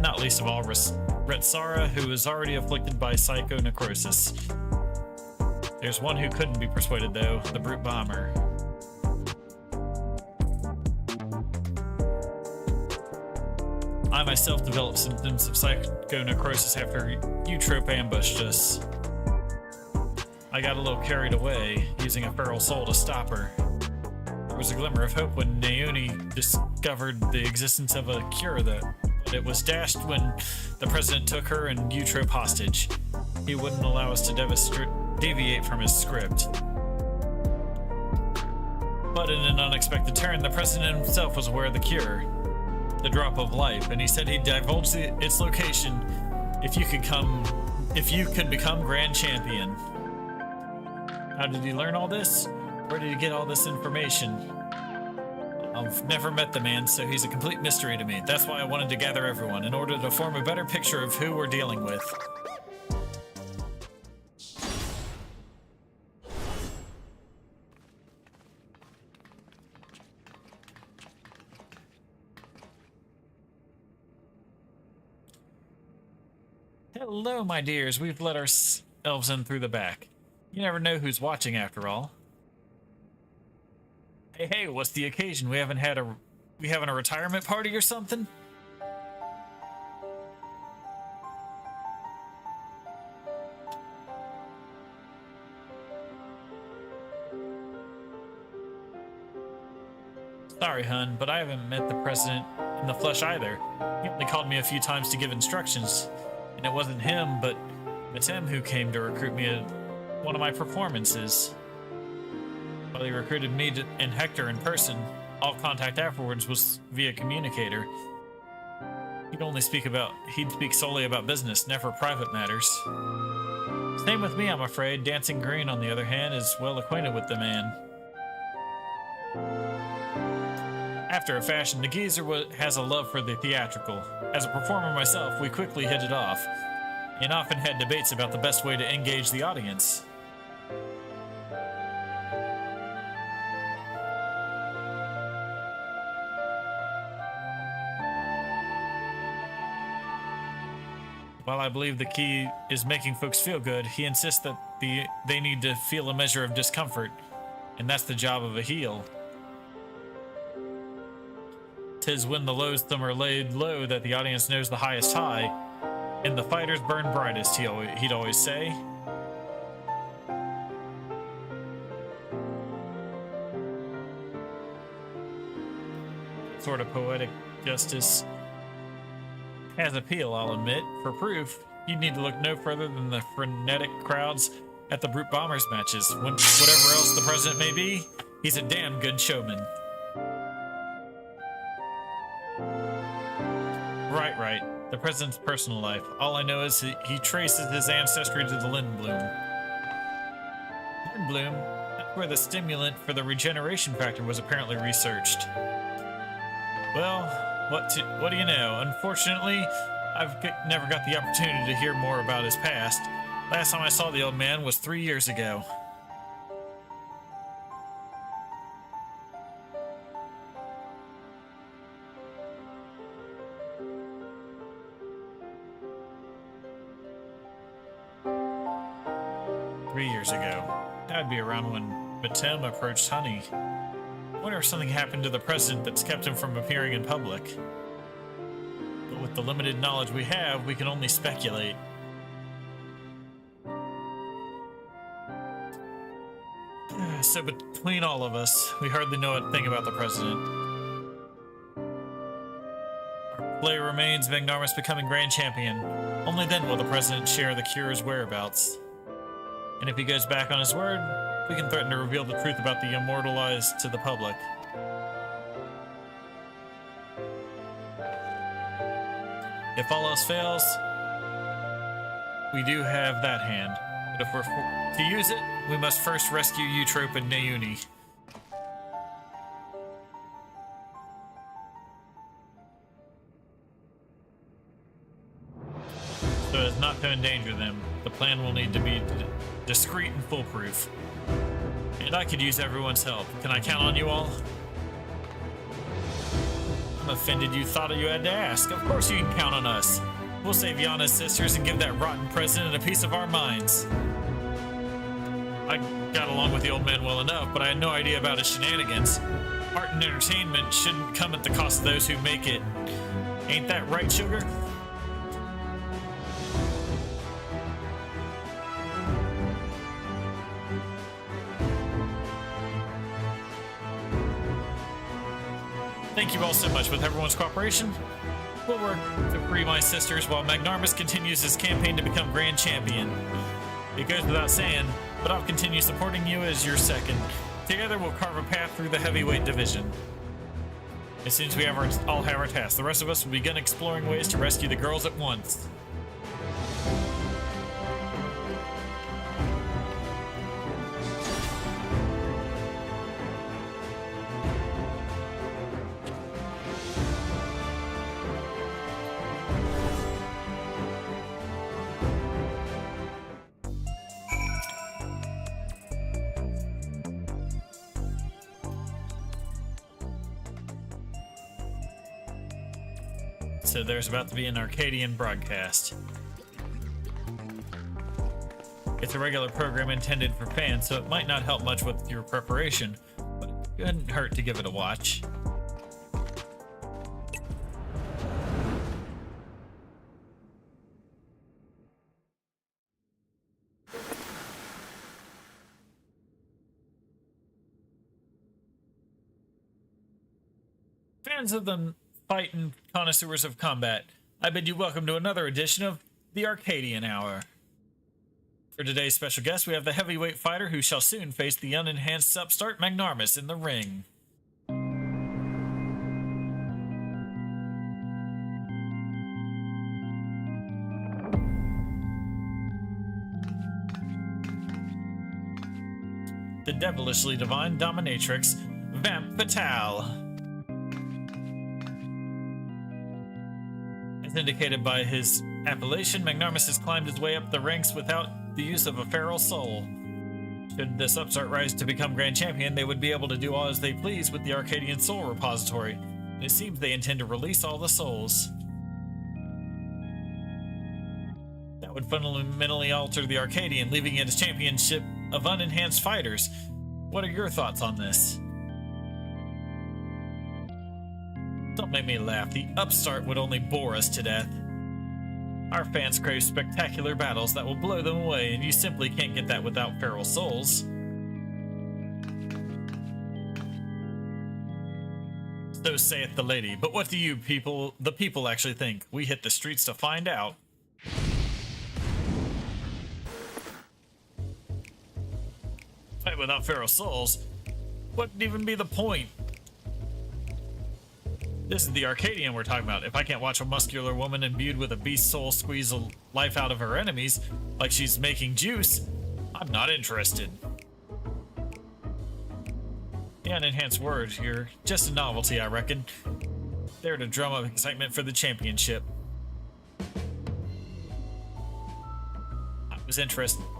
Not least of all, Retsara, who is already afflicted by psychonecrosis. There's one who couldn't be persuaded, though, the Brute Bomber. I myself developed symptoms of psychonecrosis after Eutrope ambushed us. I got a little carried away, using a feral soul to stop her. There was a glimmer of hope when Naomi discovered the existence of a cure, but it was dashed when the president took her and Eutrope hostage. He wouldn't allow us to deviate from his script. But in an unexpected turn, the president himself was aware of the cure, the drop of life, and he said he'd divulge its location if you could become grand champion. How did he learn all this? Where did he get all this information? I've never met the man, so he's a complete mystery to me. That's why I wanted to gather everyone, in order to form a better picture of who we're dealing with. Hello, my dears. We've let our elves in through the back. You never know who's watching after all. Hey, what's the occasion? We having a retirement party or something? Sorry, hun, but I haven't met the president in the flesh either. He only called me a few times to give instructions, and it wasn't him, but Matem who came to recruit me at one of my performances. While he recruited me and Hector in person, all contact afterwards was via communicator. He'd speak solely about business, never private matters. Same with me, I'm afraid. Dancing Green, on the other hand, is well acquainted with the man. After a fashion, the geezer has a love for the theatrical. As a performer myself, we quickly hit it off, and often had debates about the best way to engage the audience. While I believe the key is making folks feel good, he insists that they need to feel a measure of discomfort, and that's the job of a heel. 'Tis when the loathsome are laid low that the audience knows the highest high, and the fighters burn brightest, he'd always say. Sort of poetic justice has appeal, I'll admit. For proof, you'd need to look no further than the frenetic crowds at the Brute Bombers matches. Whatever else the president may be, he's a damn good showman. Right. The president's personal life. All I know is he traces his ancestry to the Lindblom. Lindblom? That's where the stimulant for the regeneration factor was apparently researched. Well, what do you know? Unfortunately, I've never got the opportunity to hear more about his past. Last time I saw the old man was 3 years ago. That'd be around when Matem approached Honey. I wonder if something happened to the president that's kept him from appearing in public. But with the limited knowledge we have, we can only speculate. So between all of us, we hardly know a thing about the president. Our play remains Magnarmus becoming grand champion. Only then will the president share the cure's whereabouts. And if he goes back on his word, we can threaten to reveal the truth about the immortalized to the public. If all else fails, we do have that hand. But if we're to use it, we must first rescue Eutrope and Nauni. So as not to endanger them, the plan will need to be discreet and foolproof. And I could use everyone's help. Can I count on you all? I'm offended you thought you had to ask. Of course you can count on us. We'll save Yana's sisters and give that rotten president a piece of our minds. I got along with the old man well enough, but I had no idea about his shenanigans. Art and entertainment shouldn't come at the cost of those who make it. Ain't that right, Sugar? Thank you all so much. With everyone's cooperation, we'll work to free my sisters while Magnarmus continues his campaign to become grand champion. It goes without saying, but I'll continue supporting you as your second. Together we'll carve a path through the heavyweight division. As soon as we all have our tasks, the rest of us will begin exploring ways to rescue the girls at once. So there's about to be an Arcadian broadcast. It's a regular program intended for fans, so it might not help much with your preparation, but it couldn't hurt to give it a watch. Fans of the fight and connoisseurs of combat, I bid you welcome to another edition of the Arcadian Hour. For today's special guest, we have the heavyweight fighter who shall soon face the unenhanced upstart Magnarmus in the ring. The devilishly divine dominatrix, Vamp Fatale. As indicated by his appellation, Magnarmus has climbed his way up the ranks without the use of a feral soul. Should this upstart rise to become grand champion, they would be able to do all as they please with the Arcadian Soul Repository, and it seems they intend to release all the souls. That would fundamentally alter the Arcadian, leaving it a championship of unenhanced fighters. What are your thoughts on this? Don't make me laugh. The upstart would only bore us to death. Our fans crave spectacular battles that will blow them away, and you simply can't get that without feral souls. So saith the lady. But what do you people, the people, actually think? We hit the streets to find out. Fight without feral souls? Wouldn't even be the point. This is the Arcadian we're talking about. If I can't watch a muscular woman imbued with a beast soul squeeze the life out of her enemies like she's making juice, I'm not interested. The unenhanced words here, just a novelty, I reckon. There to drum up excitement for the championship.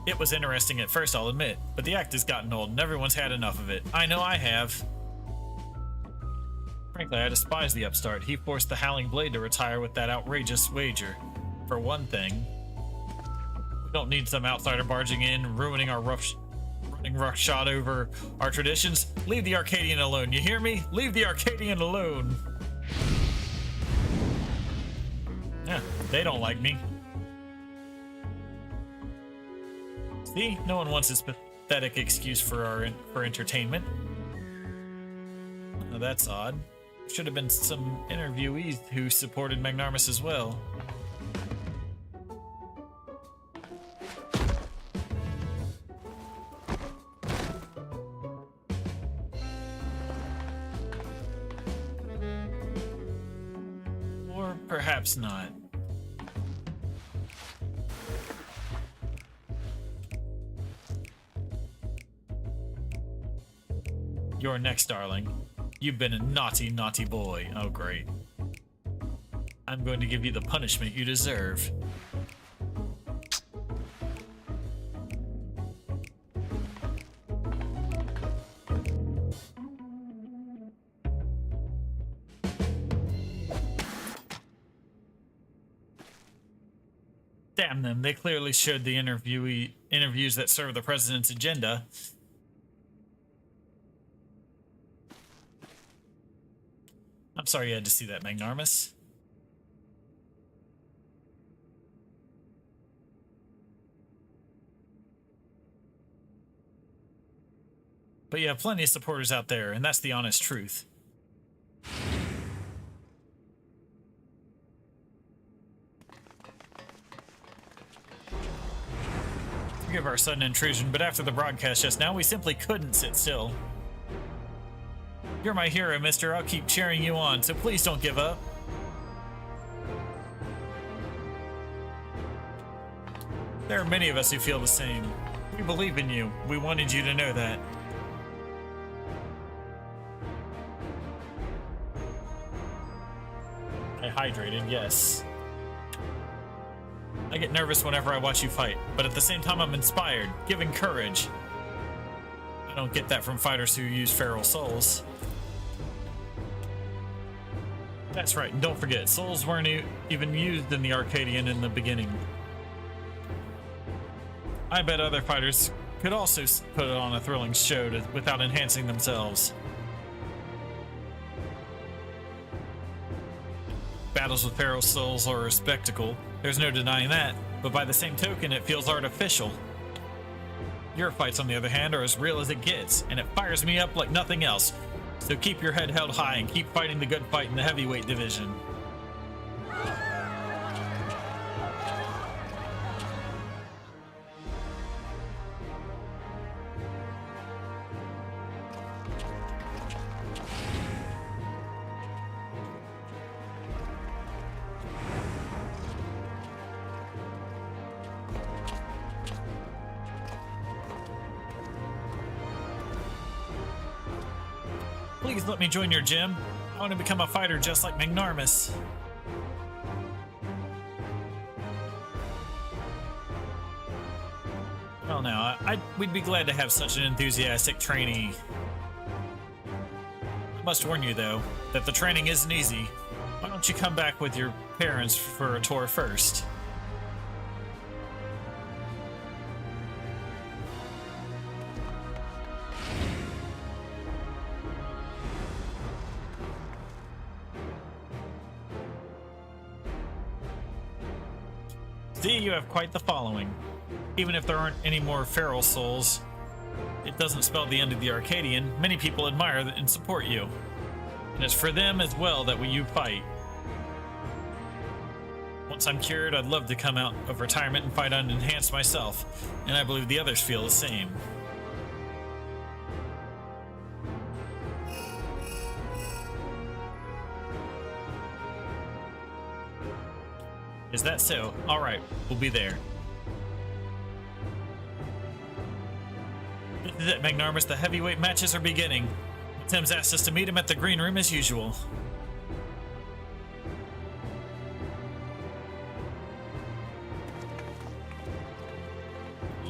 It was interesting at first, I'll admit, but the act has gotten old and everyone's had enough of it. I know I have. Frankly, I despise the upstart. He forced the Howling Blade to retire with that outrageous wager. For one thing, we don't need some outsider barging in, ruining our running roughshod over our traditions. Leave the Arcadian alone, you hear me? Leave the Arcadian alone. Yeah, they don't like me. See? No one wants his pathetic excuse for entertainment. Oh, that's odd. Should have been some interviewees who supported Magnarmus as well. Or perhaps not. You're next, darling. You've been a naughty, naughty boy. Oh, great. I'm going to give you the punishment you deserve. Damn them, they clearly showed the interviews that serve the president's agenda. I'm sorry you had to see that, Magnarmus. But you have plenty of supporters out there, and that's the honest truth. Forgive our sudden intrusion, but after the broadcast just now, we simply couldn't sit still. You're my hero, mister. I'll keep cheering you on, so please don't give up. There are many of us who feel the same. We believe in you. We wanted you to know that. I hydrated, yes. I get nervous whenever I watch you fight, but at the same time I'm inspired, giving courage. I don't get that from fighters who use feral souls. That's right, and don't forget, souls weren't even used in the Arcadian in the beginning. I bet other fighters could also put on a thrilling show without enhancing themselves. Battles with feral souls are a spectacle, there's no denying that, but by the same token, it feels artificial. Your fights, on the other hand, are as real as it gets, and it fires me up like nothing else. So keep your head held high and keep fighting the good fight in the heavyweight division. Please let me join your gym. I want to become a fighter just like Magnarmus. Well now, we'd be glad to have such an enthusiastic trainee. I must warn you though, that the training isn't easy. Why don't you come back with your parents for a tour first? See, you have quite the following. Even if there aren't any more feral souls, it doesn't spell the end of the Arcadian. Many people admire and support you. And it's for them as well that you fight. Once I'm cured, I'd love to come out of retirement and fight unenhanced myself, and I believe the others feel the same. Is that so? Alright, we'll be there. This is it, Magnarmus. The heavyweight matches are beginning. Tim's asked us to meet him at the green room as usual.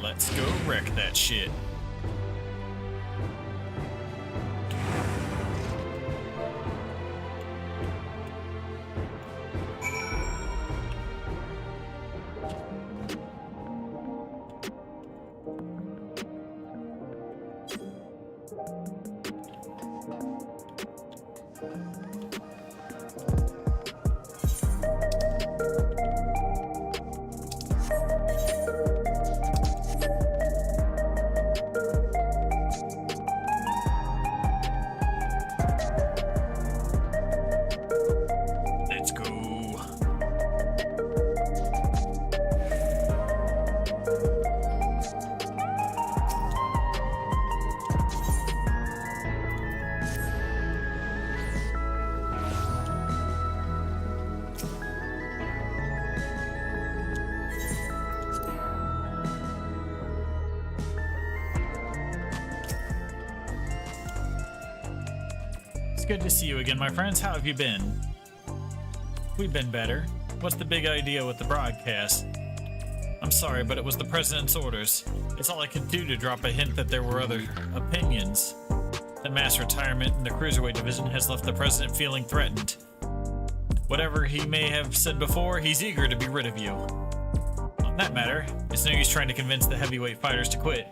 Let's go wreck that shit. It's good to see you again, my friends. How have you been? We've been better. What's the big idea with the broadcast? I'm sorry, but it was the President's orders. It's all I could do to drop a hint that there were other opinions. The mass retirement in the Cruiserweight division has left the President feeling threatened. Whatever he may have said before, he's eager to be rid of you. On that matter, it's no use trying to convince the heavyweight fighters to quit.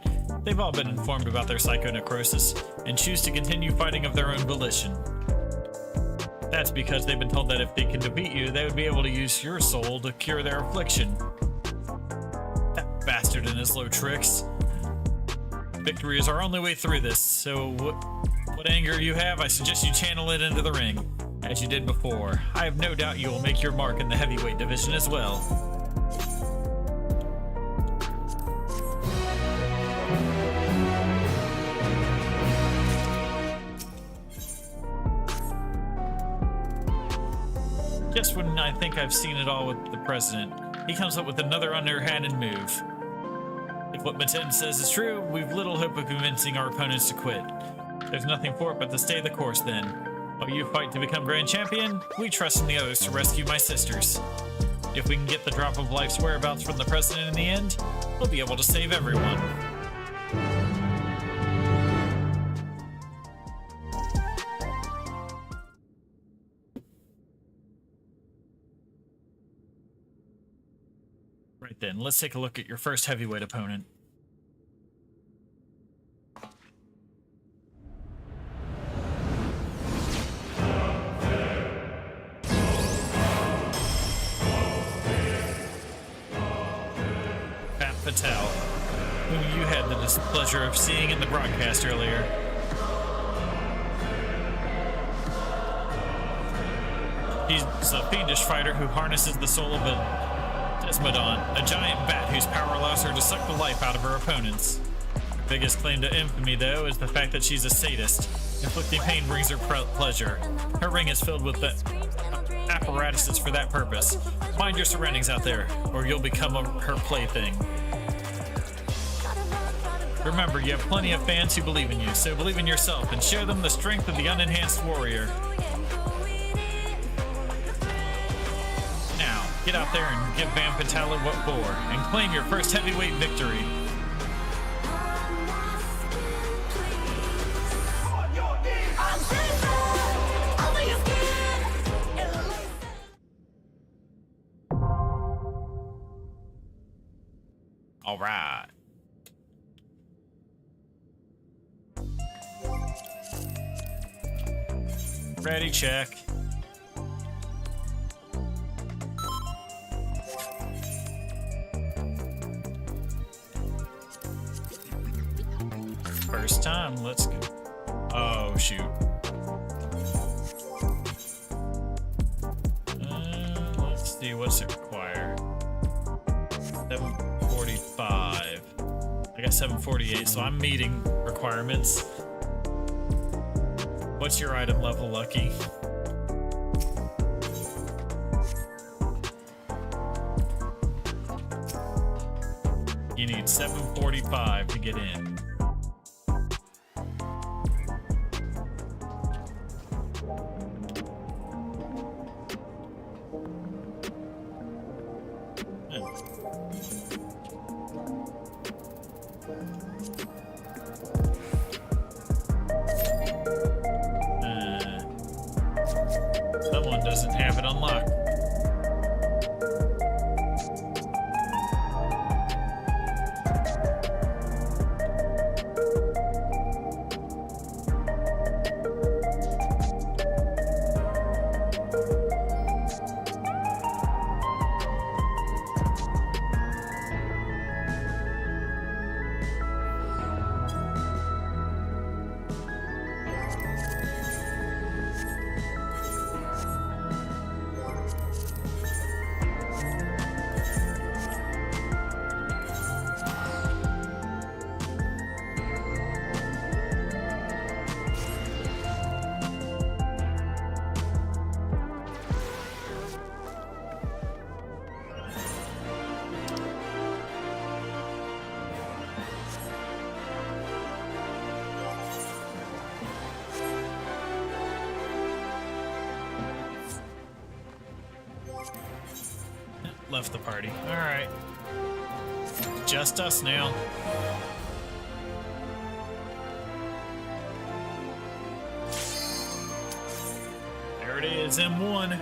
They've all been informed about their psychonecrosis and choose to continue fighting of their own volition. That's because they've been told that if they can defeat you, they would be able to use your soul to cure their affliction. That bastard and his low tricks. Victory is our only way through this, so what anger you have, I suggest you channel it into the ring, as you did before. I have no doubt you will make your mark in the heavyweight division as well. Just when I think I've seen it all with the President, he comes up with another underhanded move. If what Meten says is true, we've little hope of convincing our opponents to quit. There's nothing for it but to stay the course then. While you fight to become Grand Champion, we trust in the others to rescue my sisters. If we can get the drop of life's whereabouts from the President in the end, we'll be able to save everyone. Right then, let's take a look at your first heavyweight opponent. Patel, whom you had the displeasure of seeing in the broadcast earlier. He's a fiendish fighter who harnesses the soul of a Desmodon, a giant bat whose power allows her to suck the life out of her opponents. Her biggest claim to infamy, though, is the fact that she's a sadist. Inflicting pain brings her pleasure. Her ring is filled with the apparatuses for that purpose. Mind your surroundings out there, or you'll become her plaything. Remember, you have plenty of fans who believe in you, so believe in yourself and show them the strength of the unenhanced warrior. Now, get out there and give Van Patala what for, and claim your first heavyweight victory. All right. Ready, check. First time, let's go. Oh, shoot. Let's see, what's it require? 745. I got 748, so I'm meeting requirements. What's your item level, Lucky? You need 745 to get in. Someone doesn't have it unlocked. left the party. All right. Just us now. There it is, M1.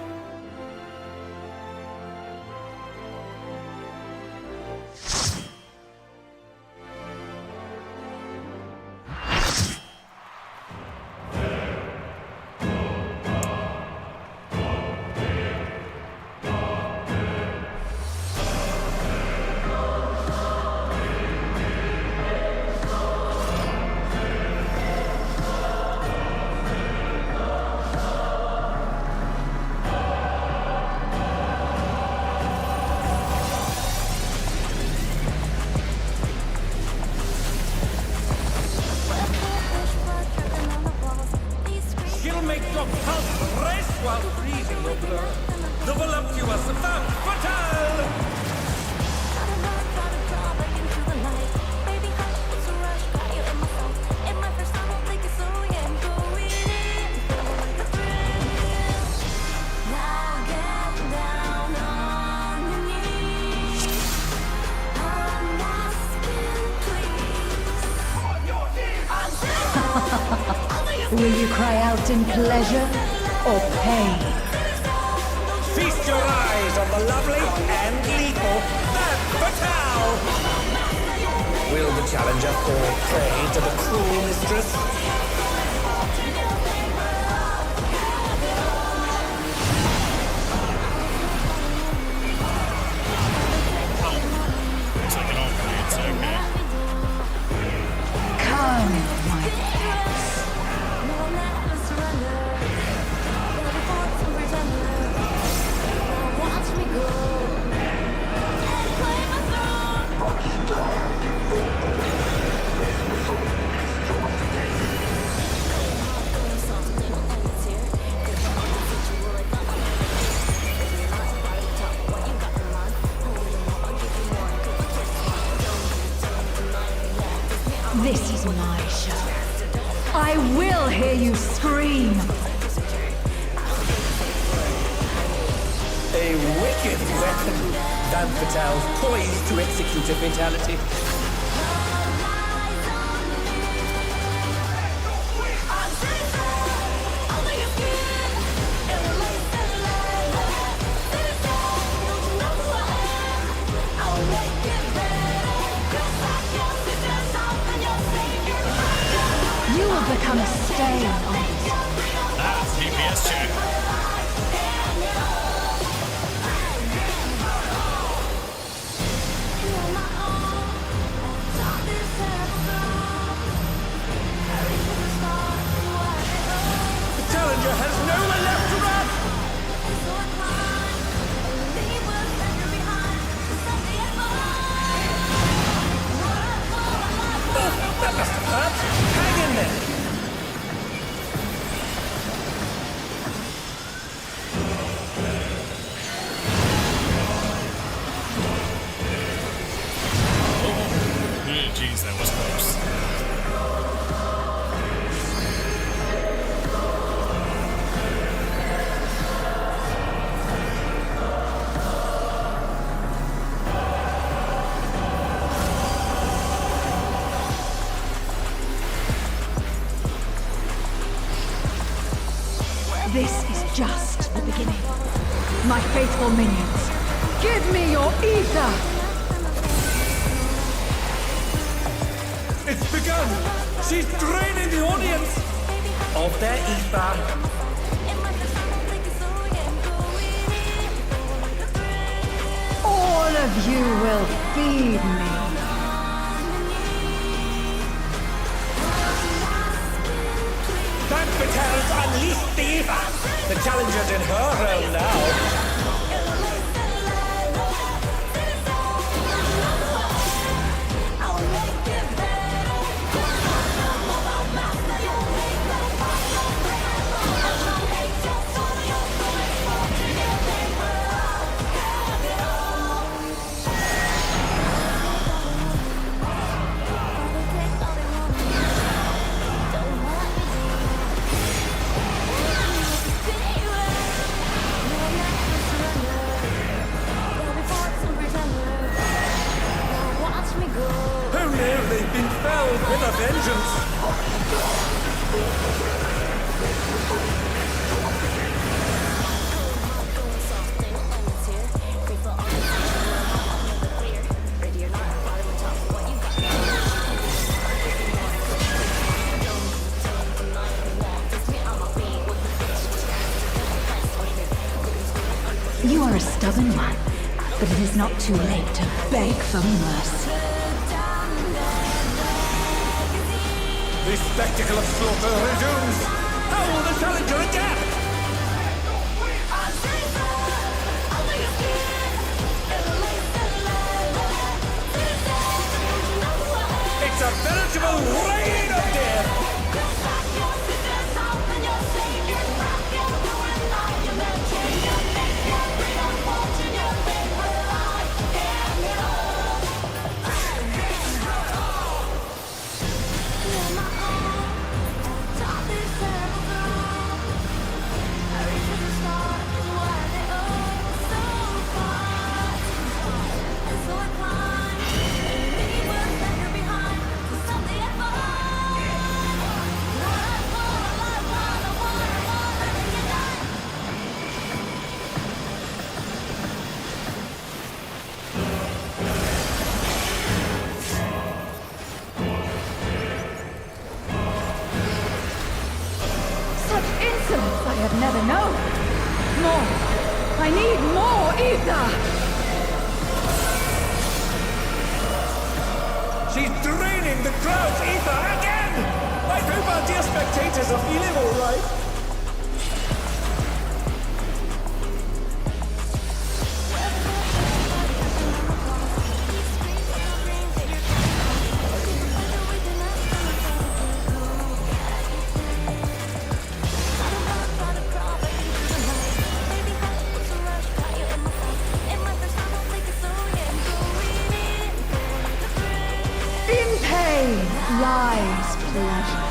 She'll make your pulse race while freezing your blood. The voluptuous femme fatale! Will you cry out in pleasure or pain? Feast your eyes on the lovely and lethal femme fatale! Will the challenger fall prey to the cruel mistress? Looks like it all bleeds, okay. Come, my pets. This is my show. I will hear you scream. A wicked weapon. Femme fatale poised to execute a fatality. You will become a stain on this. Ah, DPS check. The challenger has nowhere left to run! That must have hurt. Hang in there. Jeez, that was close. This is just the beginning. My faithful minions, give me your ether! It's begun! She's draining the audience of their ether. All of you will feed me. Femme fatale's unleashed the ether! The challenger's in her realm now. a stubborn one, but it is not too late to beg for mercy. The spectacle of slaughter resumes. How will the challenger adapt? It's a veritable rain of death! I have never known. More. I need more ether. She's draining the crowd's ether again! I hope our dear spectators are feeling all right. Lies pleasure.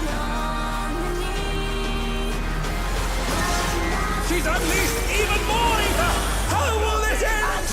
She's unleashed even more ether! How will this end?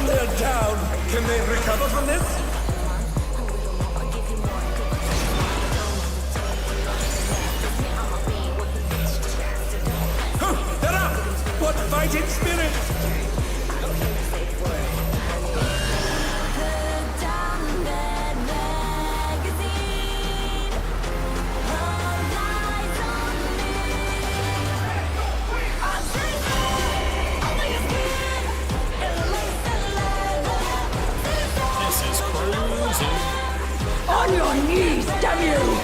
They're down. Can they recover from this? They're up! What fighting spirit! On your knees, damn you!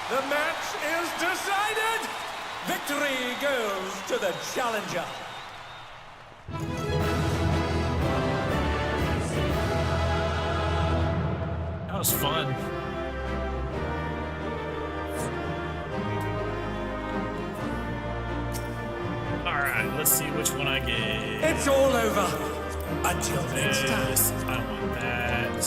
The match is decided! Victory goes to the challenger! That was fun. let's see which one I get. It's all over. Until next time. This, I want that.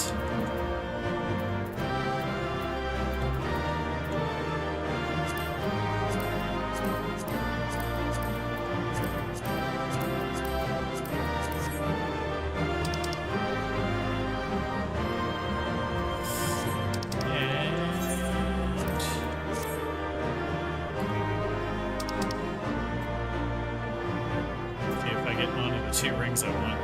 See if I get one of the 2 rings I want.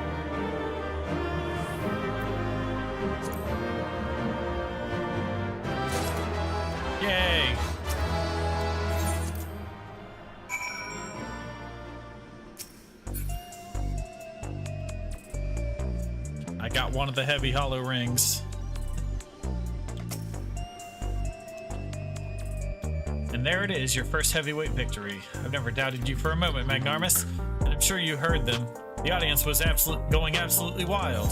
Yay! I got one of the heavy hollow rings. And there it is, your first heavyweight victory. I've never doubted you for a moment, Magnarmus, and I'm sure you heard them. The audience was going absolutely wild.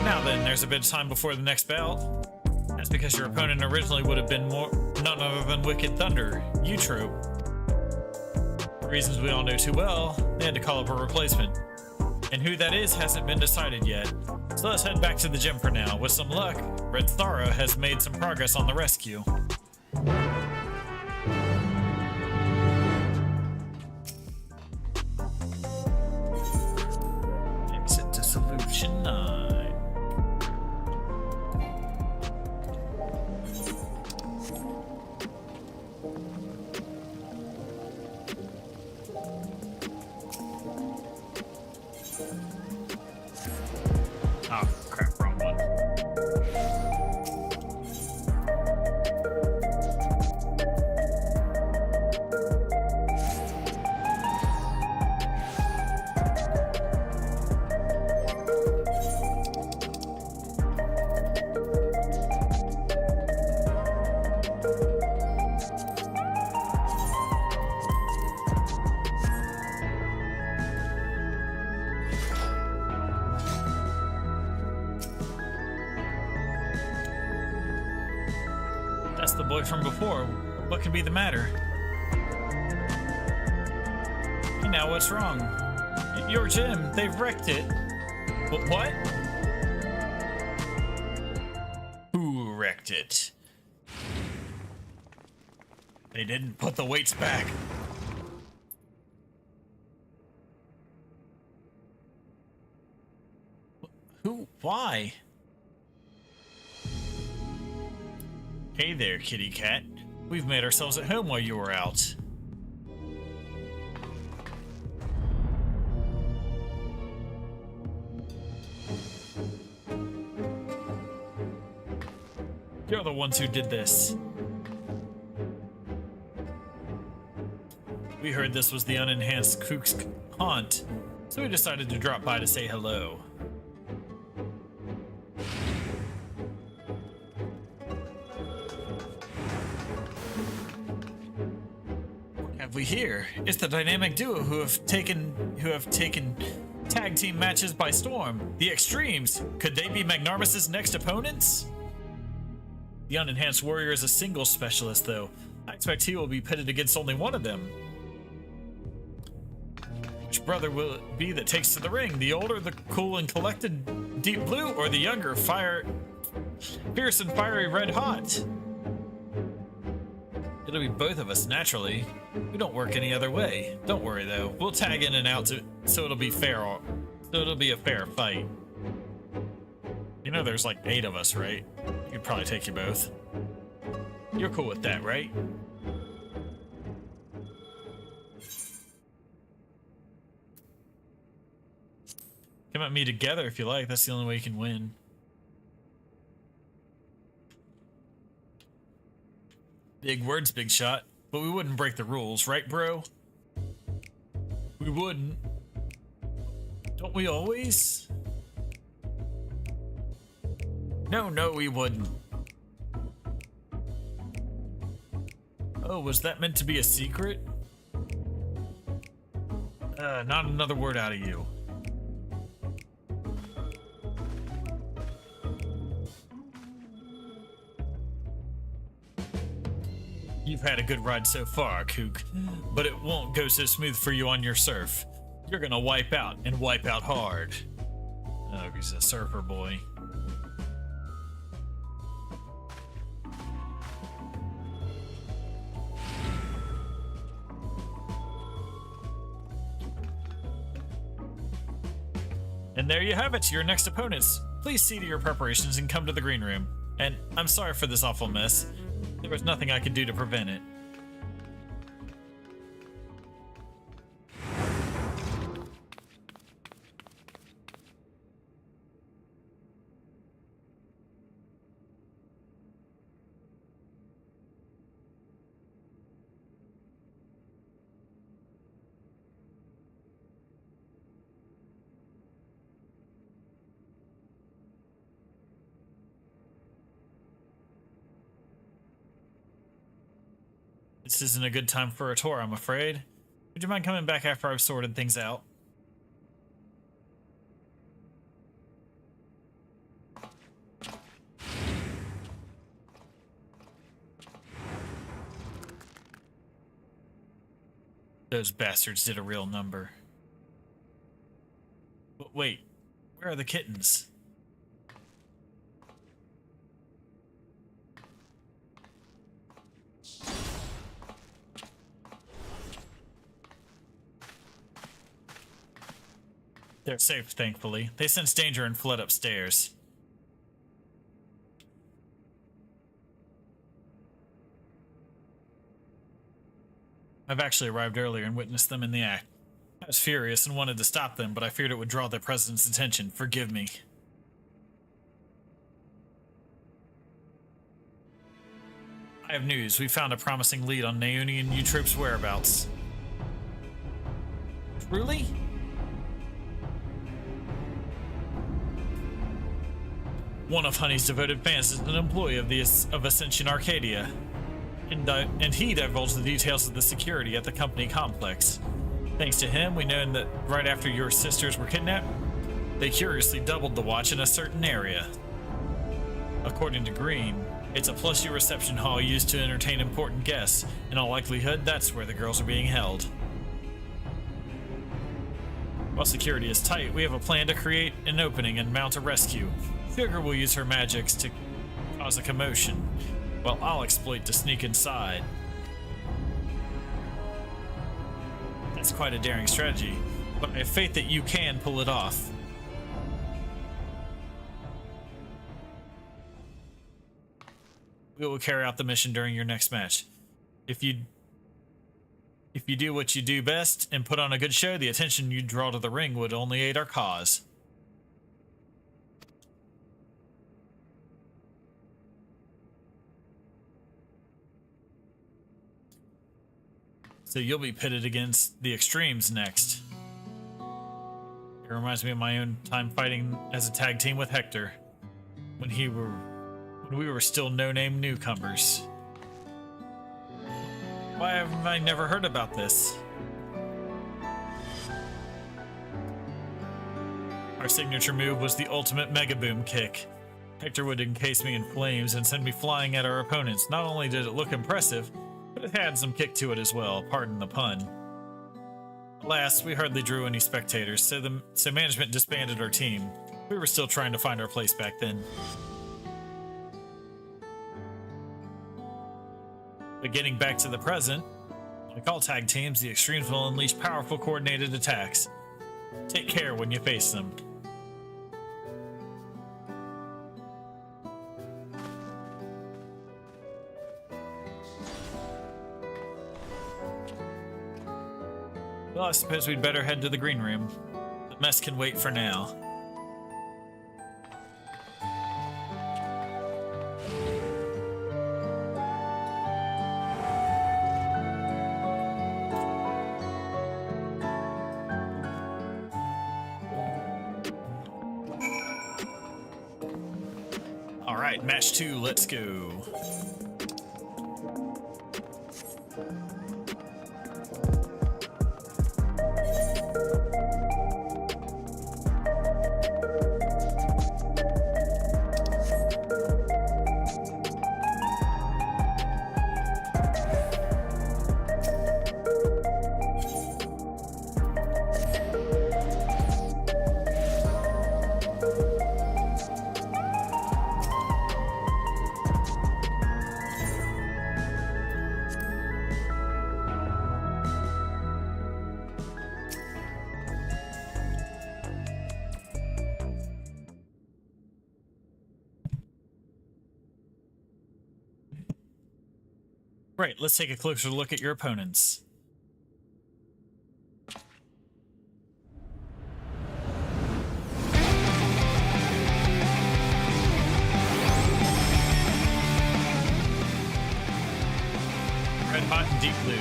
Now then, there's a bit of time before the next bout. That's because your opponent originally would have been none other than Wicked Thunder, Utro. For reasons we all know too well, they had to call up a replacement. And who that is hasn't been decided yet. So let's head back to the gym for now. With some luck, Red Thara has made some progress on the rescue. Exit to Solution 9. Oh, crap, wrong one. That's the boy from before. What could be the matter? Hey, now what's wrong? Your gym, they've wrecked it. What? Who wrecked it? They didn't put the weights back. Who? Why? Hey there, kitty cat. We've made ourselves at home while you were out. You're the ones who did this. We heard this was the unenhanced Kook's haunt, so we decided to drop by to say hello. We here. It's the dynamic duo who have taken tag team matches by storm. The Extremes. Could they be Magnarmus's next opponents? The unenhanced warrior is a singles specialist, though. I expect he will be pitted against only one of them. Which brother will it be that takes to the ring? The older, the cool and collected Deep Blue, or the younger, fierce and fiery Red Hot? It'll be both of us, naturally. We don't work any other way. Don't worry, though. We'll tag in and out so it'll be fair. So it'll be a fair fight. You know there's like 8 of us, right? We could probably take you both. You're cool with that, right? Come at me together if you like. That's the only way you can win. Big words, big shot. But we wouldn't break the rules, right, bro? We wouldn't. Don't we always? No, we wouldn't. Oh, was that meant to be a secret? Not another word out of you. You've had a good ride so far, Kook, but it won't go so smooth for you on your surf. You're gonna wipe out, and wipe out hard. Oh, he's a surfer boy. And there you have it, your next opponents. Please see to your preparations and come to the green room. And I'm sorry for this awful mess. There was nothing I could do to prevent it. This isn't a good time for a tour, I'm afraid. Would you mind coming back after I've sorted things out? Those bastards did a real number. But wait, where are the kittens? They're safe, thankfully. They sensed danger and fled upstairs. I've actually arrived earlier and witnessed them in the act. I was furious and wanted to stop them, but I feared it would draw the president's attention. Forgive me. I have news. We found a promising lead on Naomi and Eutrope's whereabouts. Truly? One of Honey's devoted fans is an employee of Ascension Arcadia, and he divulged the details of the security at the company complex. Thanks to him, we know that right after your sisters were kidnapped, they curiously doubled the watch in a certain area. According to Green, it's a plushy reception hall used to entertain important guests. In all likelihood, that's where the girls are being held. While security is tight, we have a plan to create an opening and mount a rescue. Sugar will use her magics to cause a commotion, while I'll exploit to sneak inside. That's quite a daring strategy, but I have faith that you can pull it off. We will carry out the mission during your next match. If you do what you do best and put on a good show, the attention you draw to the ring would only aid our cause. So you'll be pitted against the Extremes next. It reminds me of my own time fighting as a tag team with Hector when we were still no-name newcomers. Why have I never heard about this? Our signature move was the ultimate Mega Boom kick. Hector would encase me in flames and send me flying at our opponents. Not only did it look impressive, but it had some kick to it as well, pardon the pun. Alas, we hardly drew any spectators, so management disbanded our team. We were still trying to find our place back then. But getting back to the present, like all tag teams, the Extremes will unleash powerful coordinated attacks. Take care when you face them. Well, I suppose we'd better head to the green room. The mess can wait for now. All right, match 2, let's go. Great, let's take a closer look at your opponents. Red Hot and Deep Blue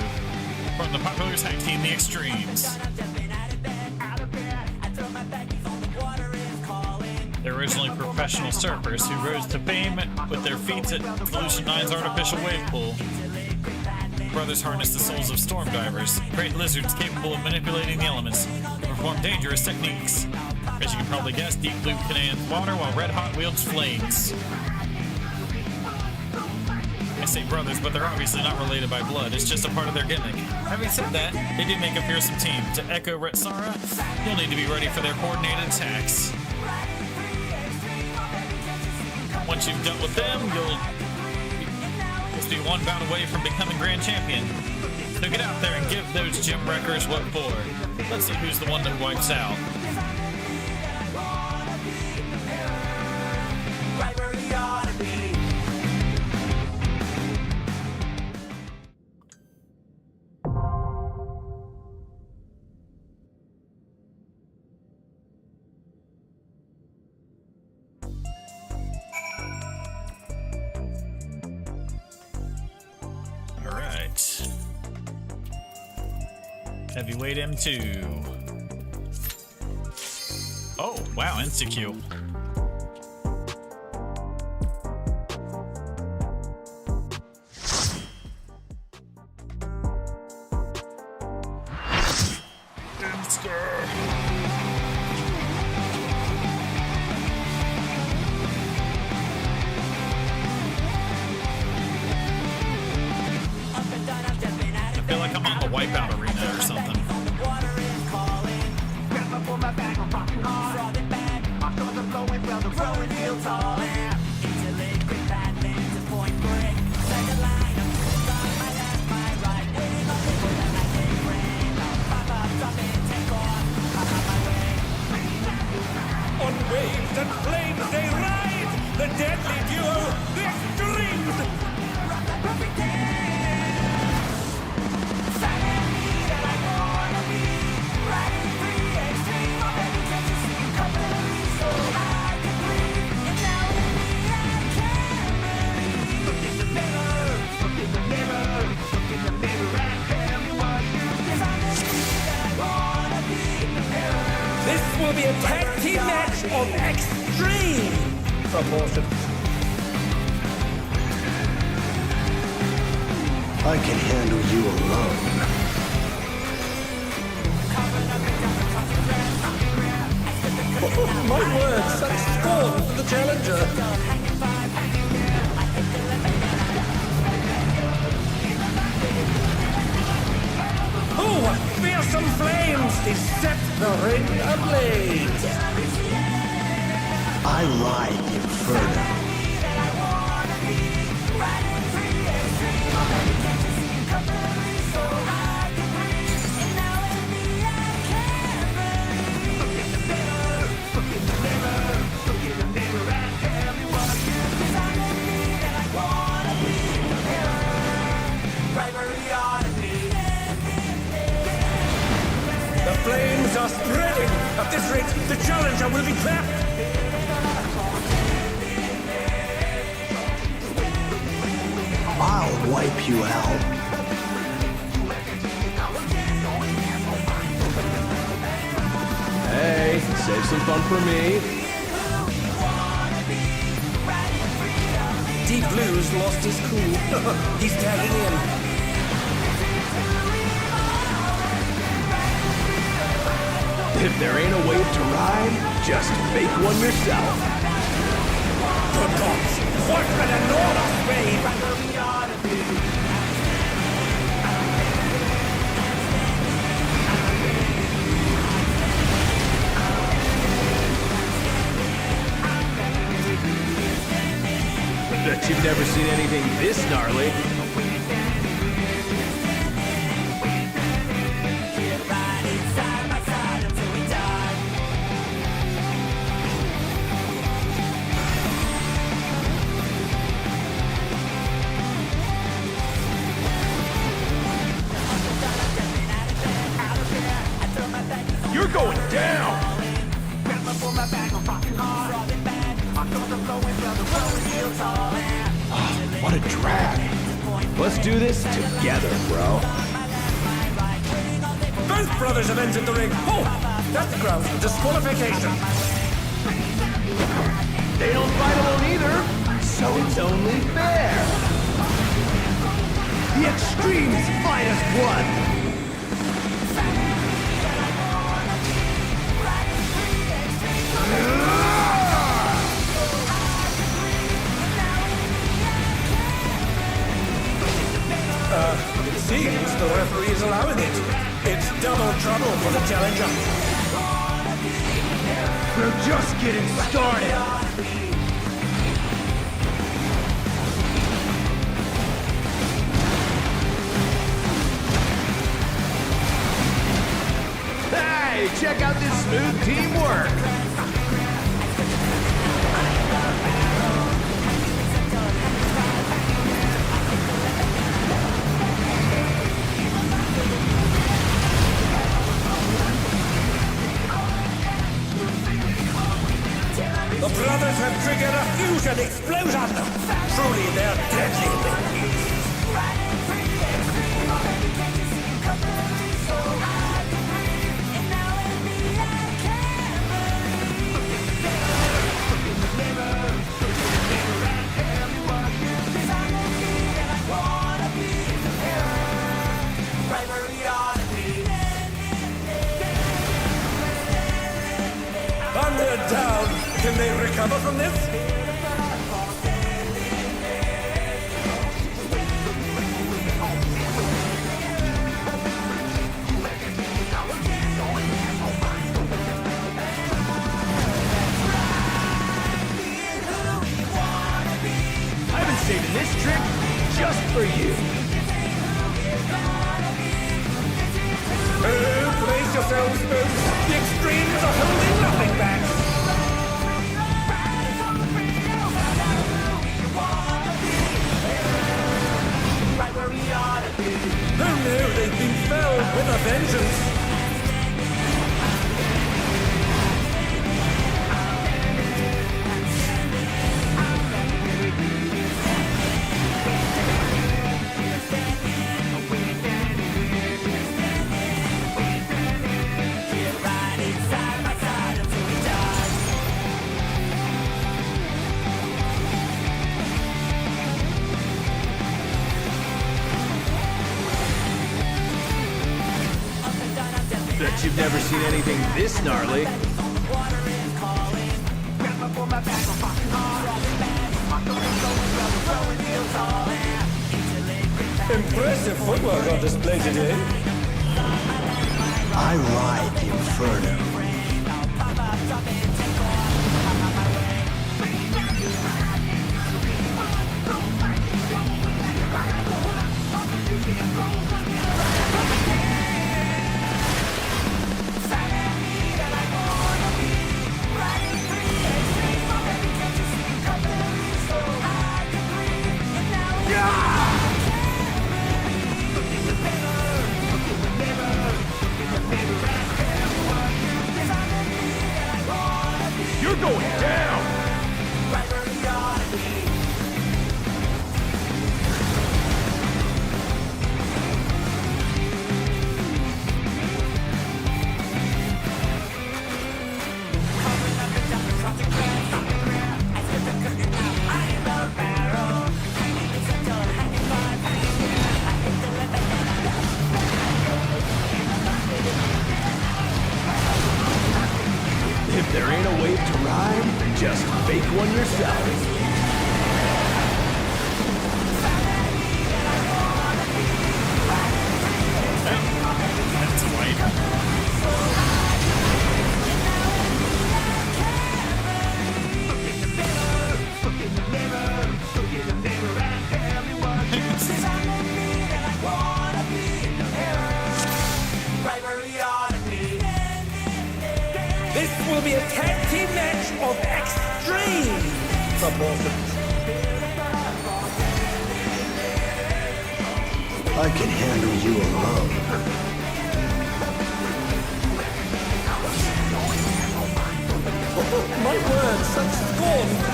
from the popular tag team The Extremes. They're originally professional surfers who rose to fame with their feats at Evolution 9's artificial wave pool. Brothers harness the souls of storm divers, great lizards capable of manipulating the elements, and perform dangerous techniques. As you can probably guess, Deep Blue commands water while Red Hot wields flames. I say brothers, but they're obviously not related by blood. It's just a part of their gimmick. Having said that, they do make a fearsome team. To echo Retsara, you'll need to be ready for their coordinated attacks. Once you've dealt with them, you'll just be one bout away from becoming grand champion. So get out there and give those gym wreckers what for. Let's see who's the one that wipes out. Heavyweight M2. Oh, wow, Insta-Q. I feel like I'm on the Wipeout arena or something. On waves and flames they ride, the deadly duo, the Extremes! This will be a tag team match of extreme proportions. I can handle you alone. Oh, my word, such scorn for the challenger. Oh, what fearsome flames! They set the ring ablaze! I ride the inferno. The flames are spreading! At this rate, the challenger will be trapped! I'll wipe you out. Hey, save some fun for me. Deep Blue's lost his cool. He's tagging in. If there ain't a wave to ride, just make one yourself. Good gods! What an enormous wave! Bet you've never seen anything this gnarly. You're going down! What a drag. Let's do this together, bro. Both brothers have entered the ring. Oh, that's the grounds for disqualification. They don't fight alone either, so it's only fair. The Extreme's finest blood. It seems the referee is allowing it. It's double trouble for the challenger. We're just getting started. Hey, check out this smooth teamwork. The brothers have triggered a fusion explosion! Truly, they're deadly. And they're down. Can they recover from this? I've been saving this trick just for you. Oh, brace yourselves, folks. The Extremes are holding nothing back. Oh no, they've been felled with a vengeance. Bet you've never seen anything this gnarly. Impressive footwork on display today. I ride the Inferno. You're going down! If there ain't a wave to ride, just fake one yourself. That's white. This will be a tag team match of extreme proportions. I can handle you alone.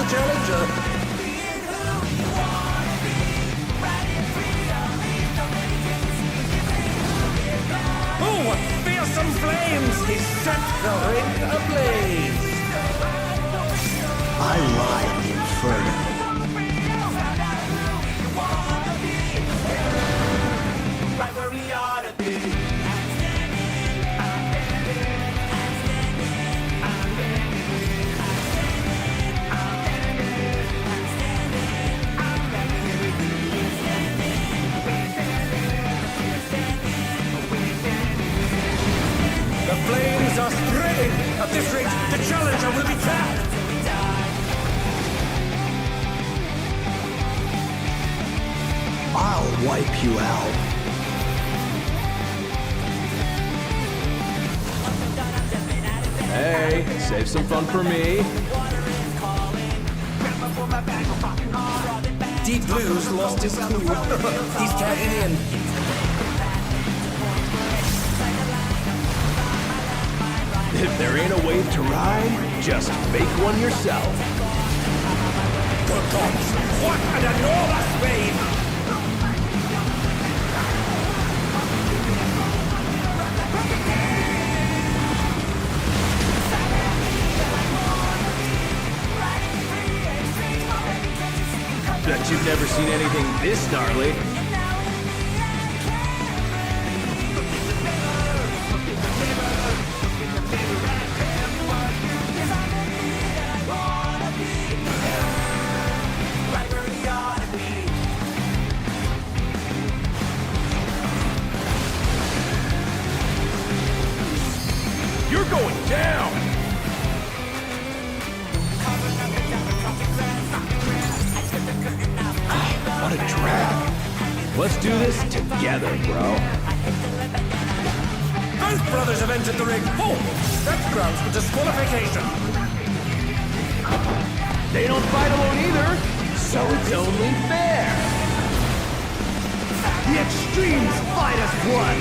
the challenger. Oh, what fearsome flames! He set the ring ablaze! I ride the inferno. The flames are spreading! At this rate, the challenger will be trapped! I'll wipe you out. Hey, save some fun for me. Deep Blue's lost his cool. He's tagging in. If there ain't a wave to ride, just make one yourself. Good gods! What an enormous wave! Bet you've never seen anything this gnarly. You're going down! What a drag. Let's do this together, bro. Both brothers have entered the ring. Oh, that's grounds for disqualification. They don't fight alone either, so it's only fair. The extremes fight as one.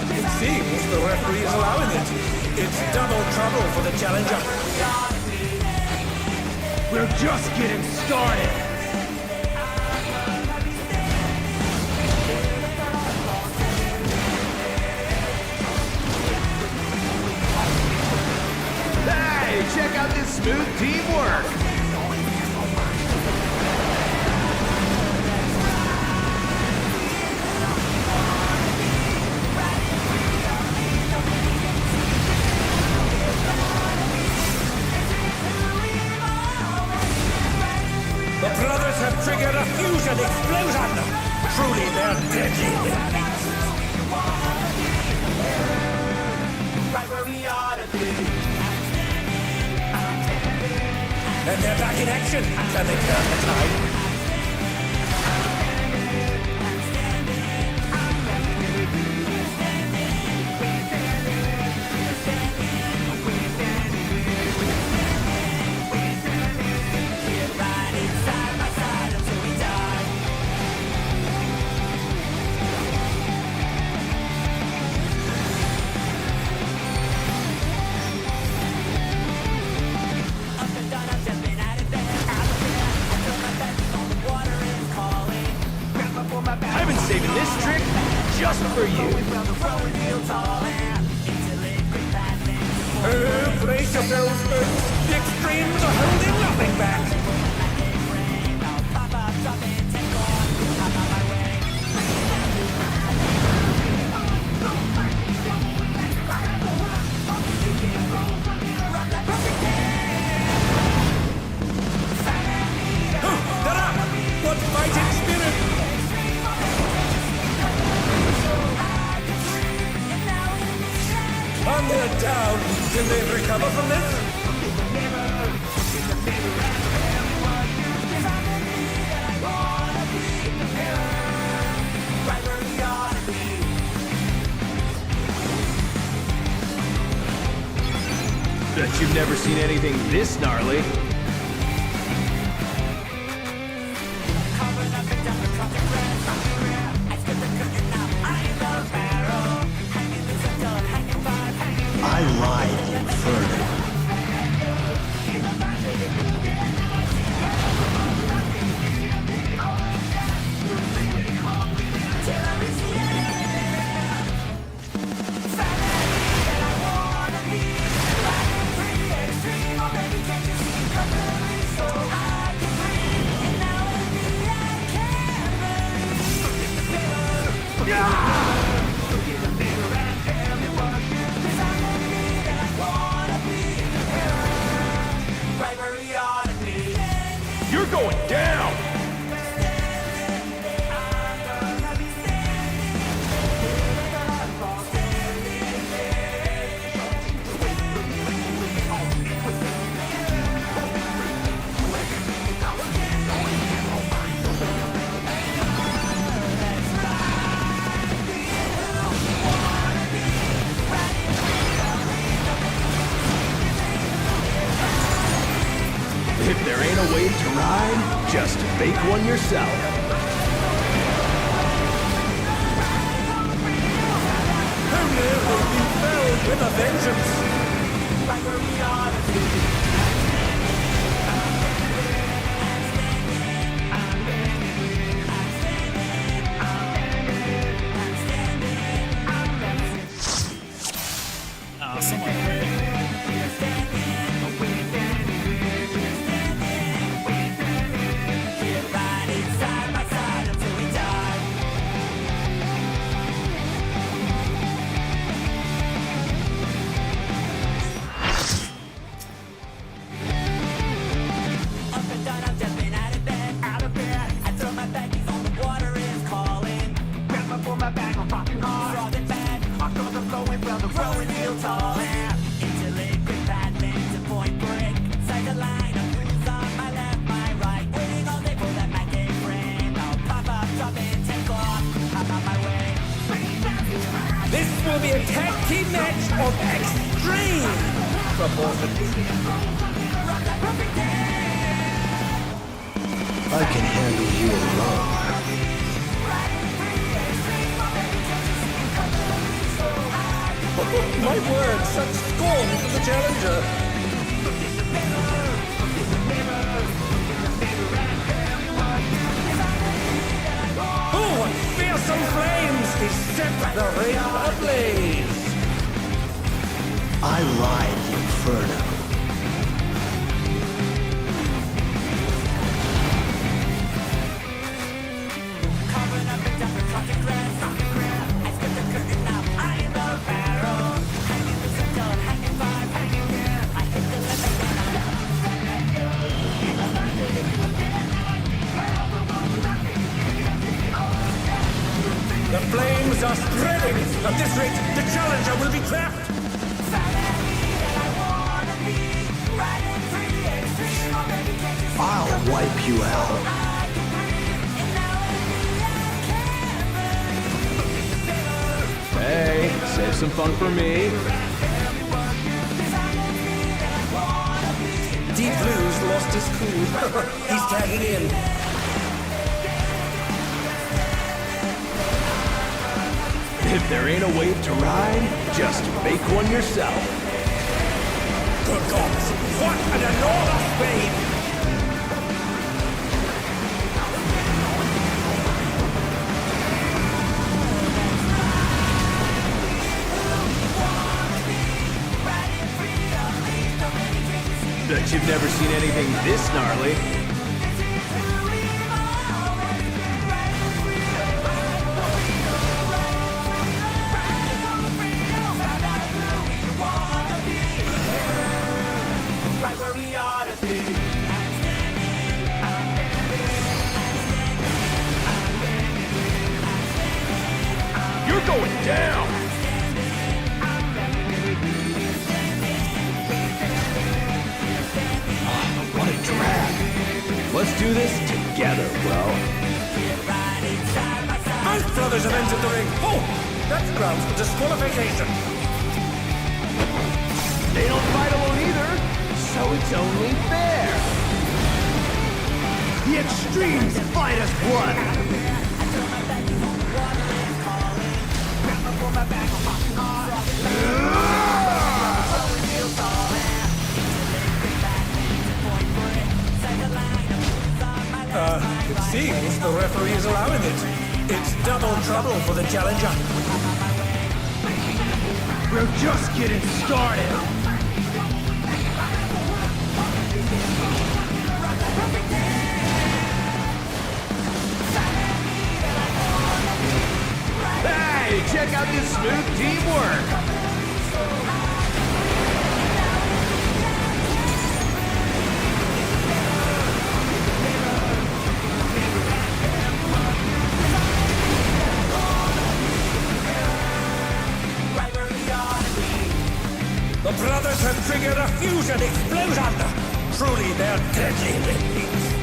It seems the referee is allowing it. It's double trouble for the challenger. We're just getting started. Hey, check out this smooth teamwork. The brothers have triggered a fusion explosion! Truly, they're deadly. Right where we ought to be. And they're back in action. Can they turn the tide? I've been saving this trick just for you. Brace yourselves, folks. The extremes are holding nothing back. They're up! What fighting spirit! And they're down. Can they recover from this? Bet you've never seen anything this gnarly. going down! If there ain't a wave to ride, just make one yourself. Hymnir will be felled with a vengeance. Ah, someone quit. This will be a tag team match of extreme proportions. I can handle you alone. My word, such scorn for the challenger. Oh, what fearsome flames! He set the ring ablaze! I ride the inferno. The flames are spreading! At this rate, the challenger will be trapped! I'll wipe you out. Hey, save some fun for me. Deep Blue's lost his cool. He's tagging in. If there ain't a wave to ride, just make one yourself. Good gods! What an enormous wave! Bet you've never seen anything this gnarly. You're going down! What a drag. Let's do this together, bro. Both brothers have entered the ring. Oh, that's grounds for disqualification. They don't fight alone either, so it's only fair. The extremes fight as one. It seems the referee is allowing it. It's double trouble for the challenger. We're just getting started. Hey, check out this smooth teamwork. fusion explosion! Truly, they're deadly beasts.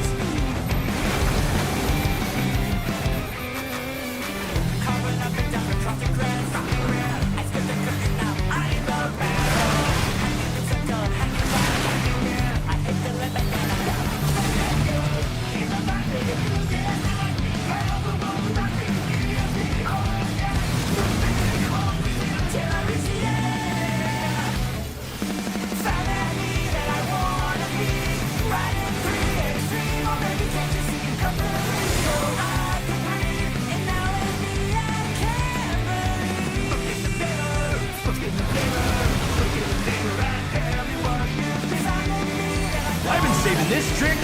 I've been saving this trick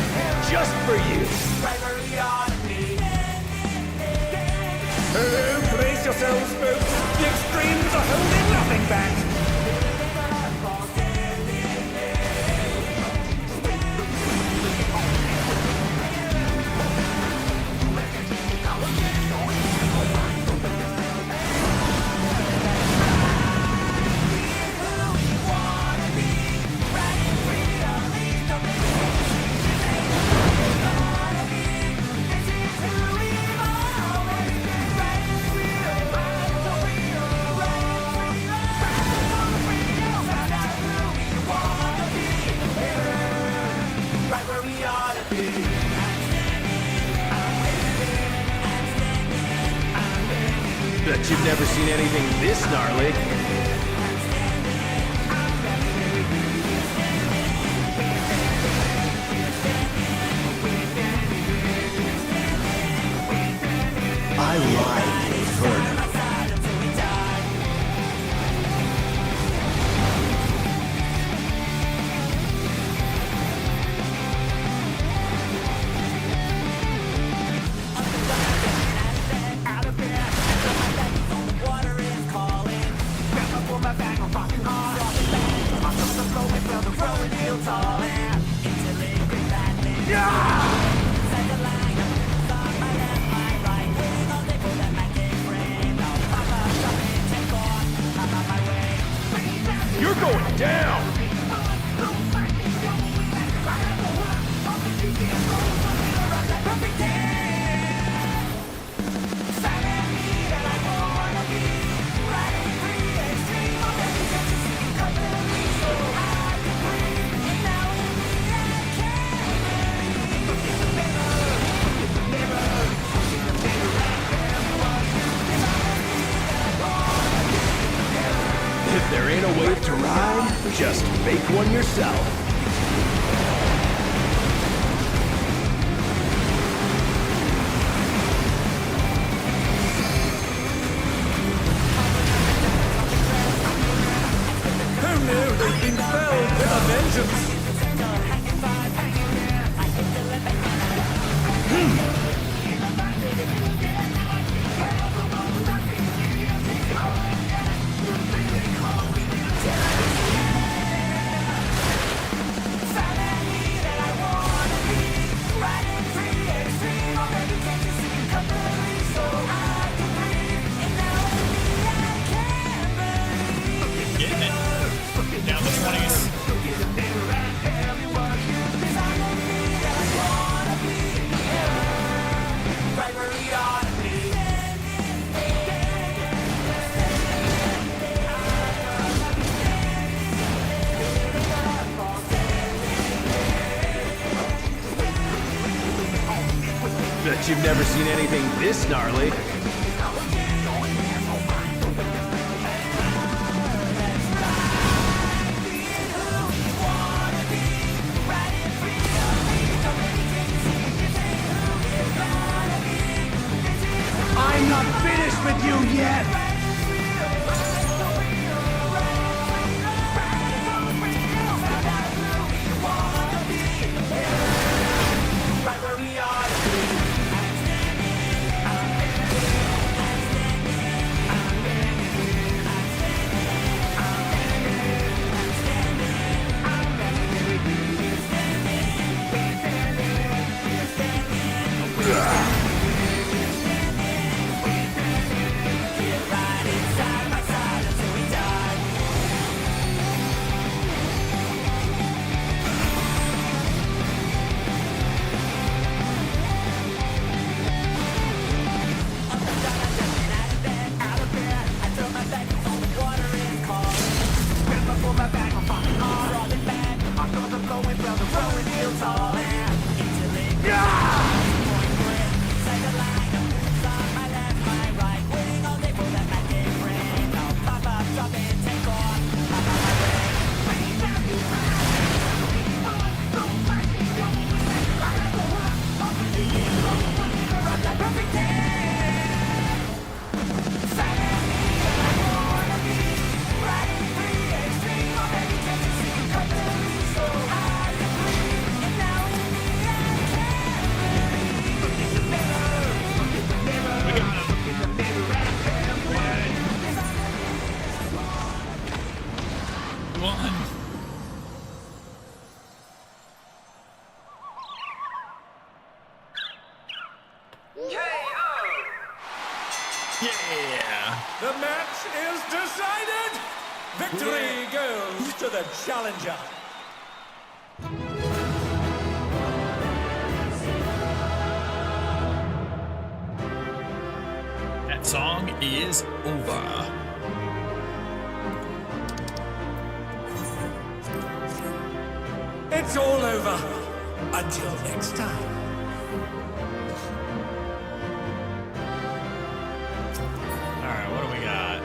just for you. Oh, brace yourselves, folks. The extremes are holding nothing back. Bet you've never seen anything this gnarly. I like Inferno. You're going down! If there ain't a wave to ride, just make one yourself. Oh no, they've been felled with a vengeance. Getting it. Down the 20s. Bet you've never seen anything this gnarly. I'm not finished with you yet! Yeah! The match is decided! Victory goes to the challenger. That song is over. It's all over. Until next time. Alright, what do we got?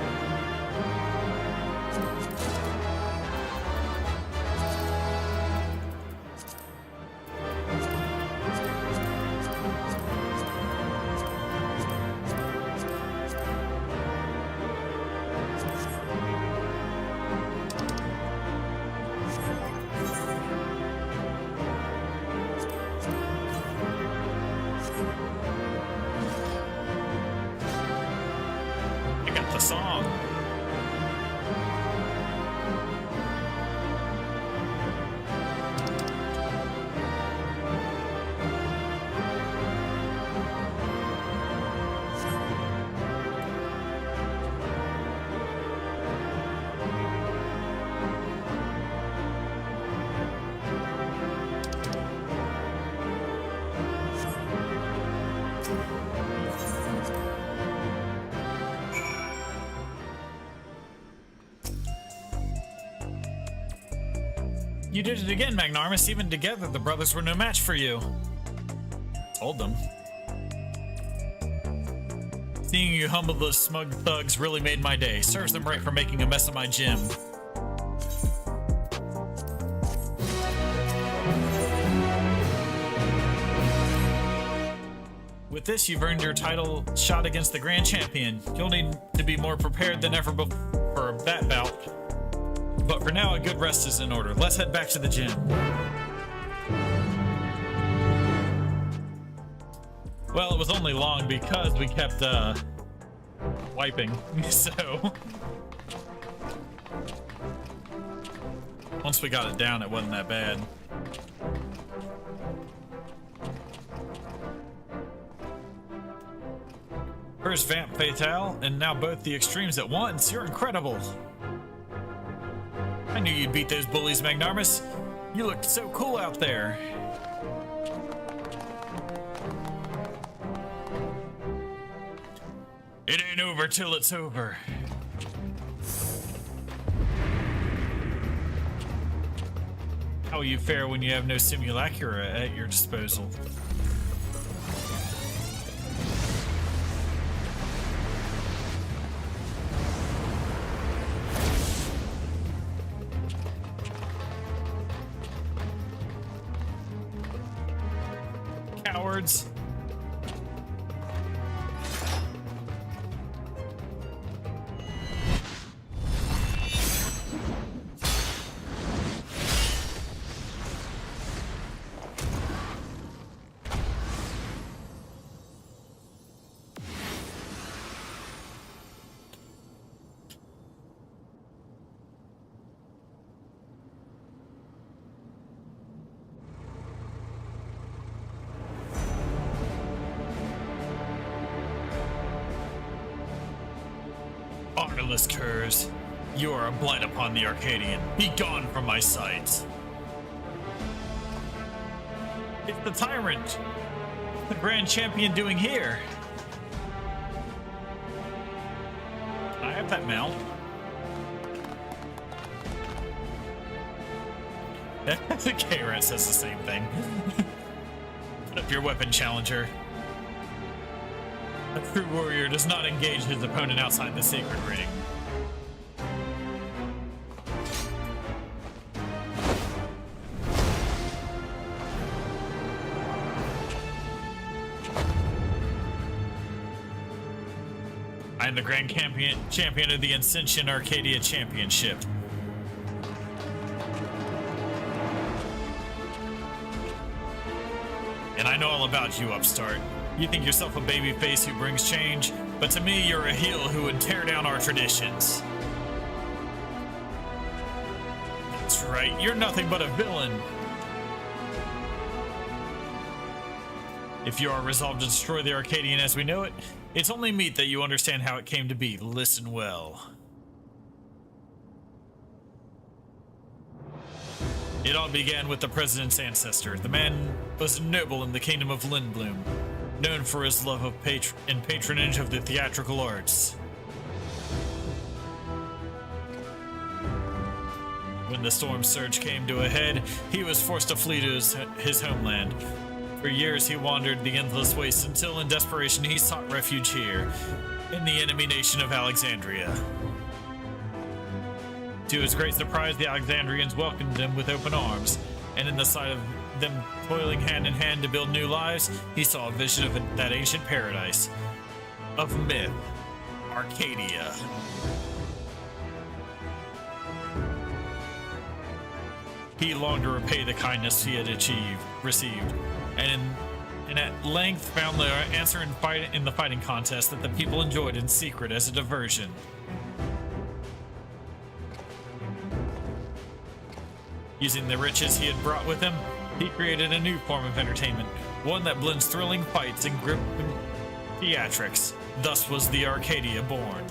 I got the song. You did it again, Magnarmus. Even together, the brothers were no match for you. Told them. Seeing you humble those smug thugs really made my day. Serves them right for making a mess of my gym. With this, you've earned your title shot against the Grand Champion. You'll need to be more prepared than ever for that bout. But for now, a good rest is in order. Let's head back to the gym. Well, it was only long because we kept, wiping, so... Once we got it down, it wasn't that bad. First Vamp Fatale, and now both the extremes at once. You're incredible! I knew you'd beat those bullies, Magnarmus. You looked so cool out there. It ain't over till it's over. How will you fare when you have no simulacra at your disposal? Cowards. Honorless curs, you are a blight upon the Arcadian. Be gone from my sight. It's the tyrant. What's the Grand Champion doing here? I have that mount. The K-Rat says the same thing. Put up your weapon, challenger. A true warrior does not engage his opponent outside the sacred ring. I am the Grand Champion of the Ascension Arcadia Championship. And I know all about you, upstart. You think yourself a babyface who brings change, but to me, you're a heel who would tear down our traditions. That's right, you're nothing but a villain. If you are resolved to destroy the Arcadian as we know it, It's only meet that you understand how it came to be. Listen well. It all began with the president's ancestor. The man was a noble in the kingdom of Lindblum, known for his love of patronage of the theatrical arts. When the storm surge came to a head, he was forced to flee to his homeland. For years he wandered the endless wastes until in desperation he sought refuge here, in the enemy nation of Alexandria. To his great surprise, the Alexandrians welcomed him with open arms, and in the sight of them toiling hand in hand to build new lives, he saw a vision of that ancient paradise, of myth, Arcadia. He longed to repay the kindness he had received, and at length found the answer in the fighting contest that the people enjoyed in secret as a diversion. Using the riches he had brought with him, he created a new form of entertainment, one that blends thrilling fights and gripping theatrics. Thus was the Arcadia born.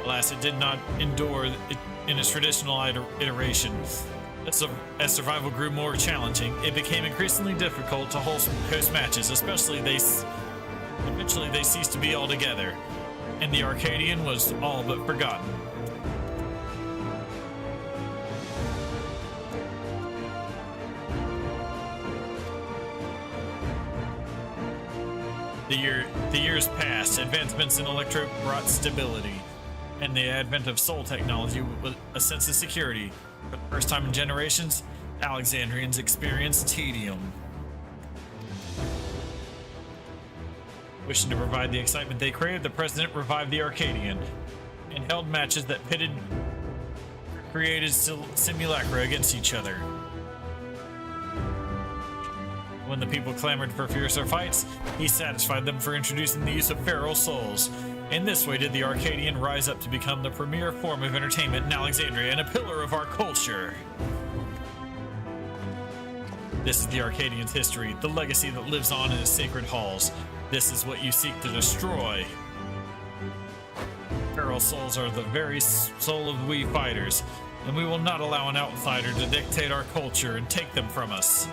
Alas, it did not endure in its traditional iteration. As survival grew more challenging, it became increasingly difficult to host matches, eventually they ceased to be all together, and the Arcadian was all but forgotten. The years passed, advancements in electro brought stability, and the advent of soul technology was a sense of security. For the first time in generations, Alexandrians experienced tedium. Wishing to provide the excitement they craved, the president revived the Arcadian and held matches that created simulacra against each other. When the people clamored for fiercer fights, he satisfied them for introducing the use of feral souls. In this way did the Arcadian rise up to become the premier form of entertainment in Alexandria and a pillar of our culture. This is the Arcadian's history, the legacy that lives on in its sacred halls. This is what you seek to destroy. Feral souls are the very soul of we fighters, and we will not allow an outsider to dictate our culture and take them from us.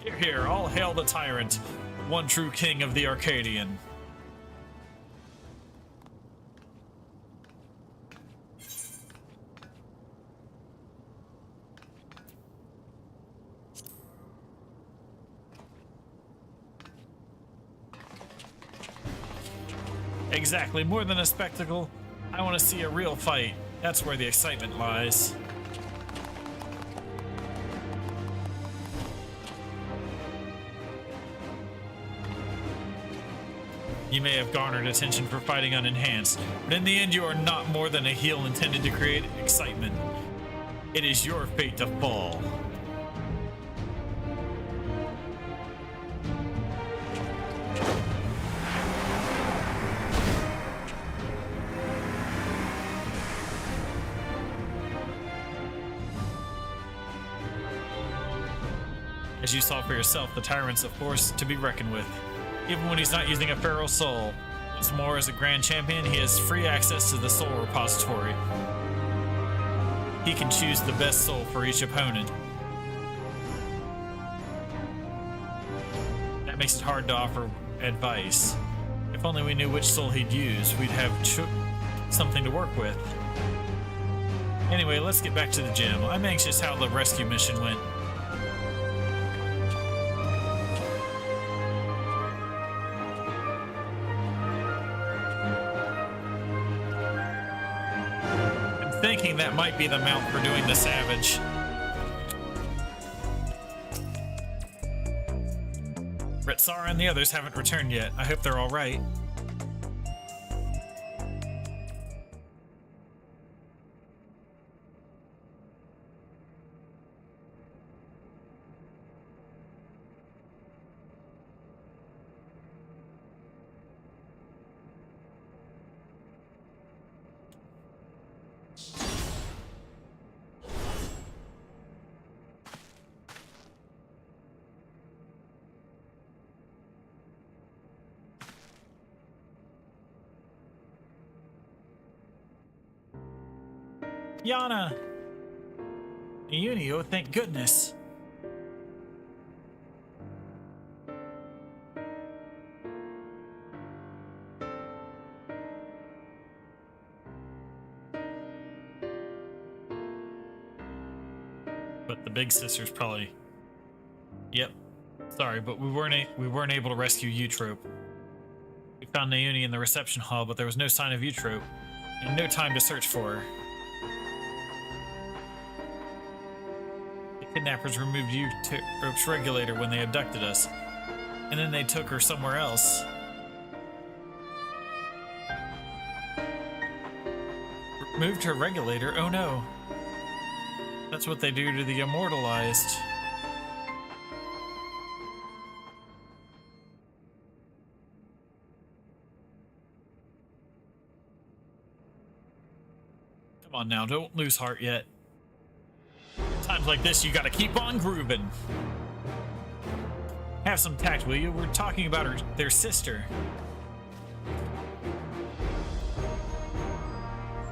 Hear, hear, all hail the tyrant, one true king of the Arcadian. Exactly, more than a spectacle. I want to see a real fight. That's where the excitement lies. You may have garnered attention for fighting unenhanced, but in the end you are not more than a heel intended to create excitement. It is your fate to fall. As you saw for yourself, the tyrant's a force to be reckoned with. Even when he's not using a feral soul. What's more, as a grand champion, he has free access to the soul repository. He can choose the best soul for each opponent. That makes it hard to offer advice. If only we knew which soul he'd use, we'd have something to work with. Anyway, let's get back to the gym. I'm anxious how the rescue mission went. Thinking that might be the mount for doing the savage. Retsara and the others haven't returned yet. I hope they're all right. Yana! Uni, oh thank goodness. But the big sister's probably... Yep. Sorry, but we weren't able to rescue Eutrope. We found Nauni in the reception hall, but there was no sign of Eutrope, and no time to search for her. The kidnappers removed Eutrope's regulator when they abducted us, and then they took her somewhere else. Removed her regulator? Oh no. That's what they do to the immortalized. Come on now, don't lose heart yet. Times like this, you gotta keep on grooving. Have some tact, will you? We're talking about their sister.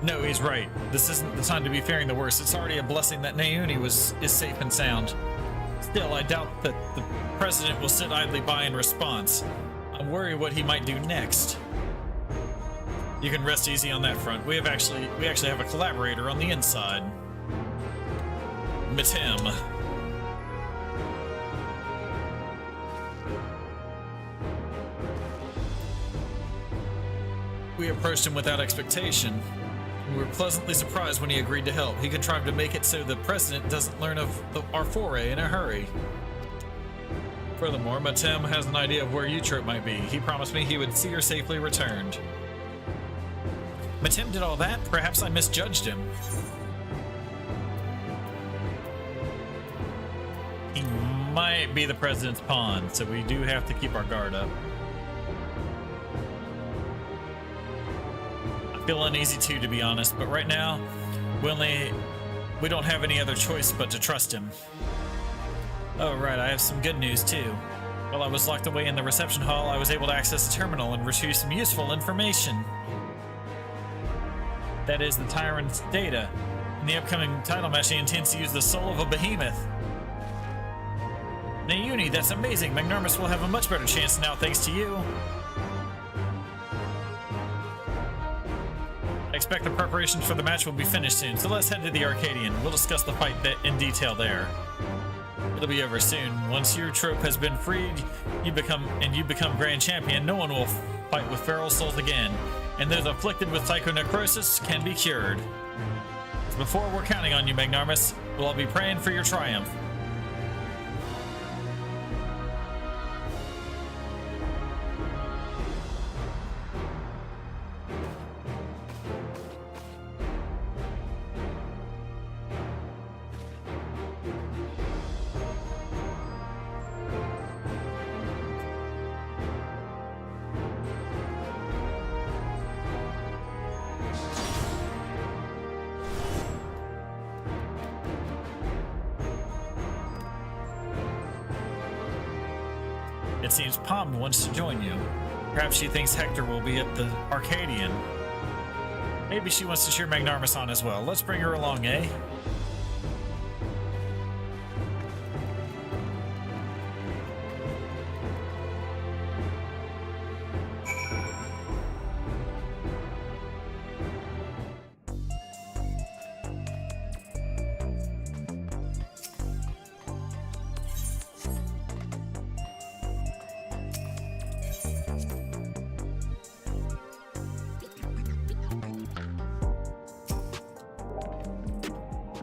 No, he's right. This isn't the time to be fearing the worst. It's already a blessing that Nauni is safe and sound. Still, I doubt that the president will sit idly by in response. I'm worried what he might do next. You can rest easy on that front. We actually have a collaborator on the inside. Matem. We approached him without expectation. We were pleasantly surprised when he agreed to help. He contrived to make it so the president doesn't learn of our foray in a hurry. Furthermore, Matem has an idea of where Eutrope might be. He promised me he would see her safely returned. Matem did all that? Perhaps I misjudged him. He might be the president's pawn, so we do have to keep our guard up. I feel uneasy too, to be honest, but right now, we don't have any other choice but to trust him. Oh right, I have some good news too. While I was locked away in the reception hall, I was able to access the terminal and retrieve some useful information. That is the Tyrant's data. In the upcoming title match, he intends to use the soul of a behemoth. Nauni, that's amazing. Magnarmus will have a much better chance now thanks to you. I expect the preparations for the match will be finished soon, so let's head to the Arcadian. We'll discuss the fight in detail there. It'll be over soon. Once your trope has been freed, you become Grand Champion, no one will fight with feral souls again, and those afflicted with psychonecrosis can be cured. Before we're counting on you, Magnarmus, we'll all be praying for your triumph. It seems Palm wants to join you. Perhaps she thinks Hector will be at the Arcadian. Maybe she wants to cheer Magnarmus on as well. Let's bring her along, eh?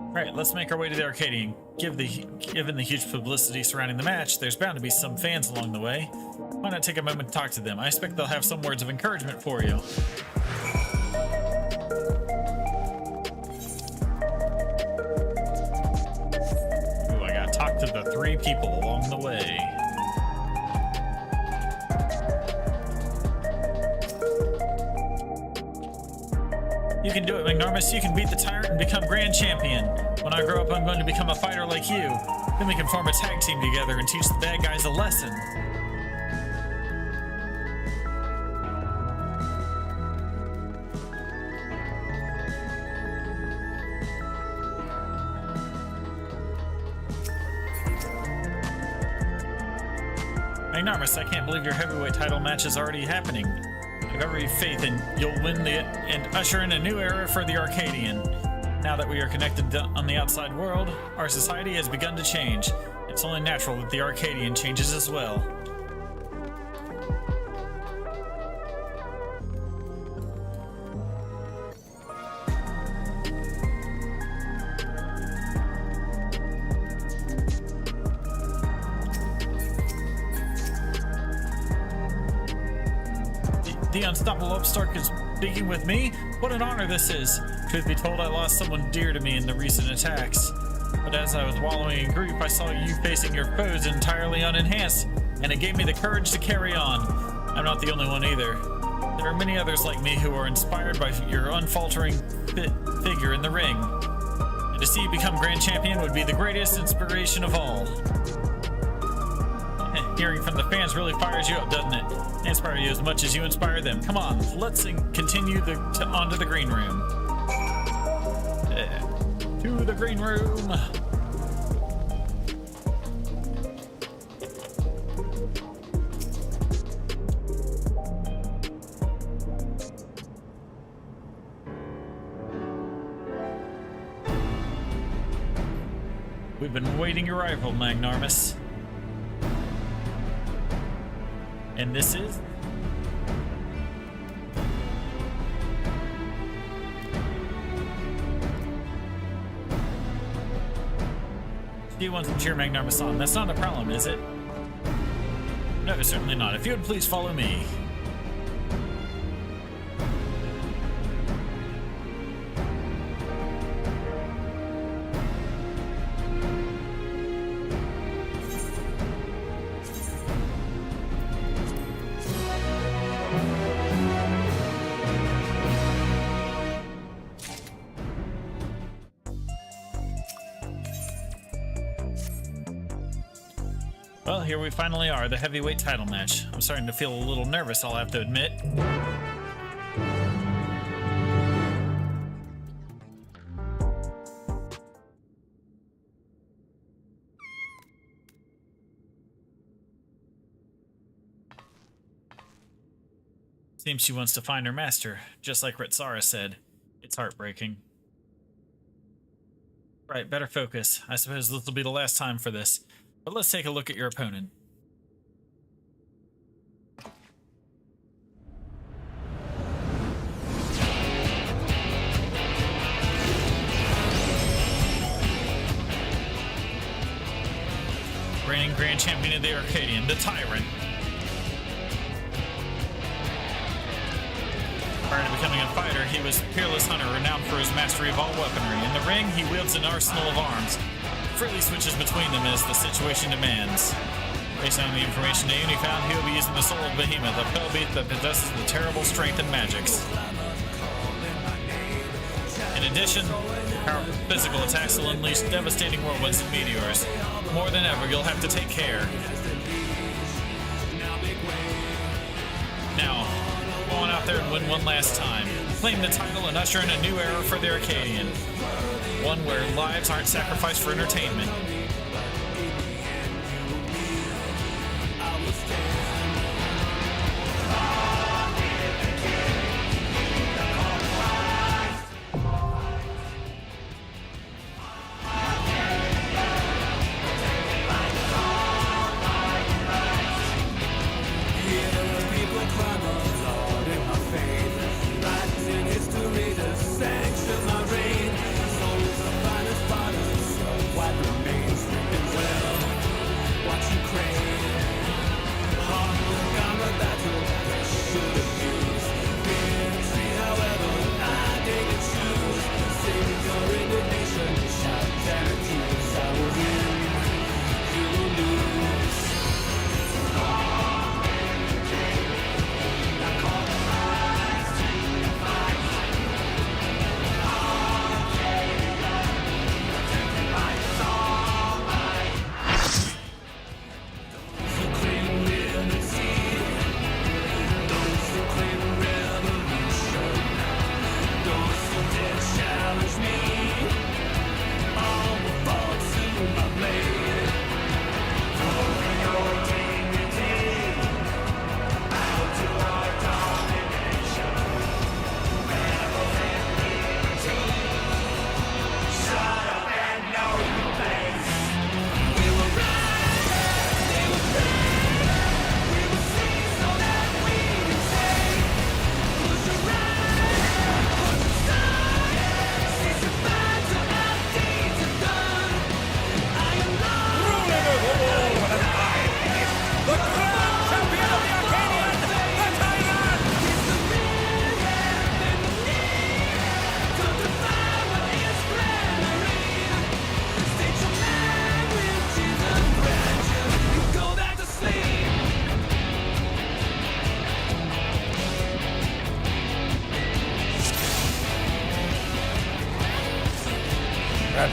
Alright, let's make our way to the Arcadian. Given the huge publicity surrounding the match, there's bound to be some fans along the way. Why not take a moment to talk to them? I expect they'll have some words of encouragement for you. Ooh, I gotta talk to the 3 people along the way. You can do it, Magnarmus. You can beat the tyrant and become Grand Champion. When I grow up, I'm going to become a fighter like you. Then we can form a tag team together and teach the bad guys a lesson. Magnarmus, I can't believe your heavyweight title match is already happening. I have every faith in you'll win and usher in a new era for the Arcadian. Now that we are connected on the outside world, our society has begun to change. It's only natural that the Arcadian changes as well. The unstoppable upstart is speaking with me? What an honor this is! Truth be told, I lost someone dear to me in the recent attacks. But as I was wallowing in grief, I saw you facing your foes entirely unenhanced, and it gave me the courage to carry on. I'm not the only one either. There are many others like me who are inspired by your unfaltering figure in the ring. And to see you become Grand Champion would be the greatest inspiration of all. Hearing from the fans really fires you up, doesn't it? They inspire you as much as you inspire them. Come on, let's continue onto the green room. To the green room. We've been awaiting your arrival, Magnarmus. And this is? Do you want to cheer Magnarmus on? That's not a problem, is it? No, certainly not. If you would please follow me. Well, here we finally are, the heavyweight title match. I'm starting to feel a little nervous, I'll have to admit. Seems she wants to find her master, just like Retsara said. It's heartbreaking. Right, better focus. I suppose this will be the last time for this. But let's take a look at your opponent. Reigning Grand Champion of the Arcadian, the Tyrant. Prior to becoming a fighter, he was a peerless hunter renowned for his mastery of all weaponry. In the ring, he wields an arsenal of arms. Freely switches between them as the situation demands. Based on the information Naomi found, he'll be using the soul of Behemoth, a pale beast that possesses the terrible strength and magics. In addition, powerful physical attacks will unleash devastating whirlwinds and meteors. More than ever, you'll have to take care. Now, go on out there and win one last time. Claim the title and usher in a new era for the Arcadian. One where lives aren't sacrificed for entertainment. What remains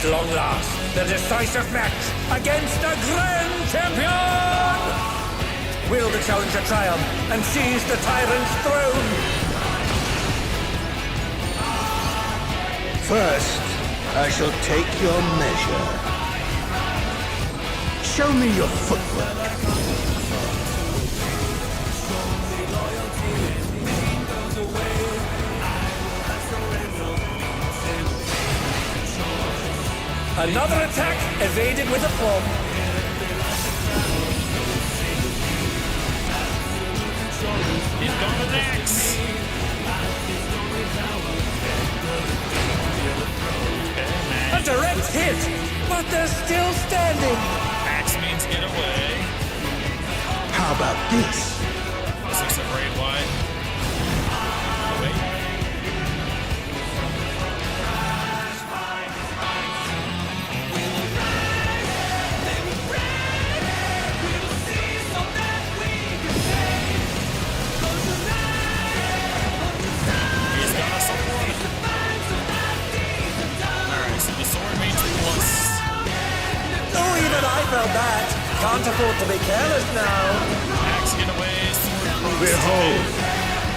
long last, the decisive match against the Grand Champion! Will the challenger triumph and seize the tyrant's throne? First, I shall take your measure. Show me your footwork. Another attack evaded with a plum. He's going with Axe. A direct hit, but they're still standing. Axe means get away. How about this? 6 of raid wide. Wait. Oh, even I felt that. Can't afford to be careless now. Axe get away, sword plus. Behold,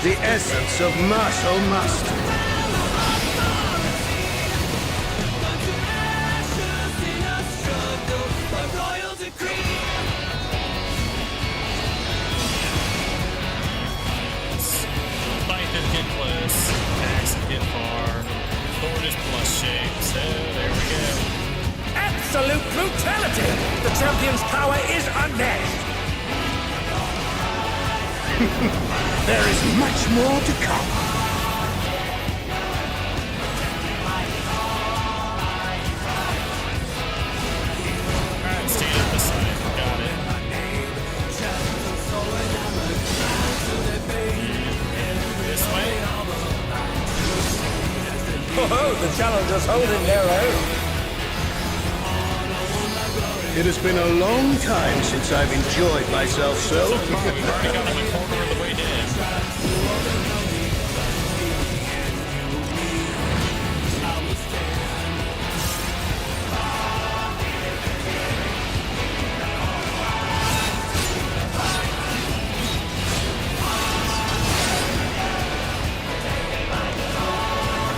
the essence of martial mastery. Scythe get close, Axe get far, sword is plus shape, so there we go. Absolute brutality! The champion's power is unmatched. There is much more to come. Alright, stand up beside, got it. This way? Oh, the challenger's holding their own. It has been a long time since I've enjoyed myself so. We've already got him a quarter of the way down.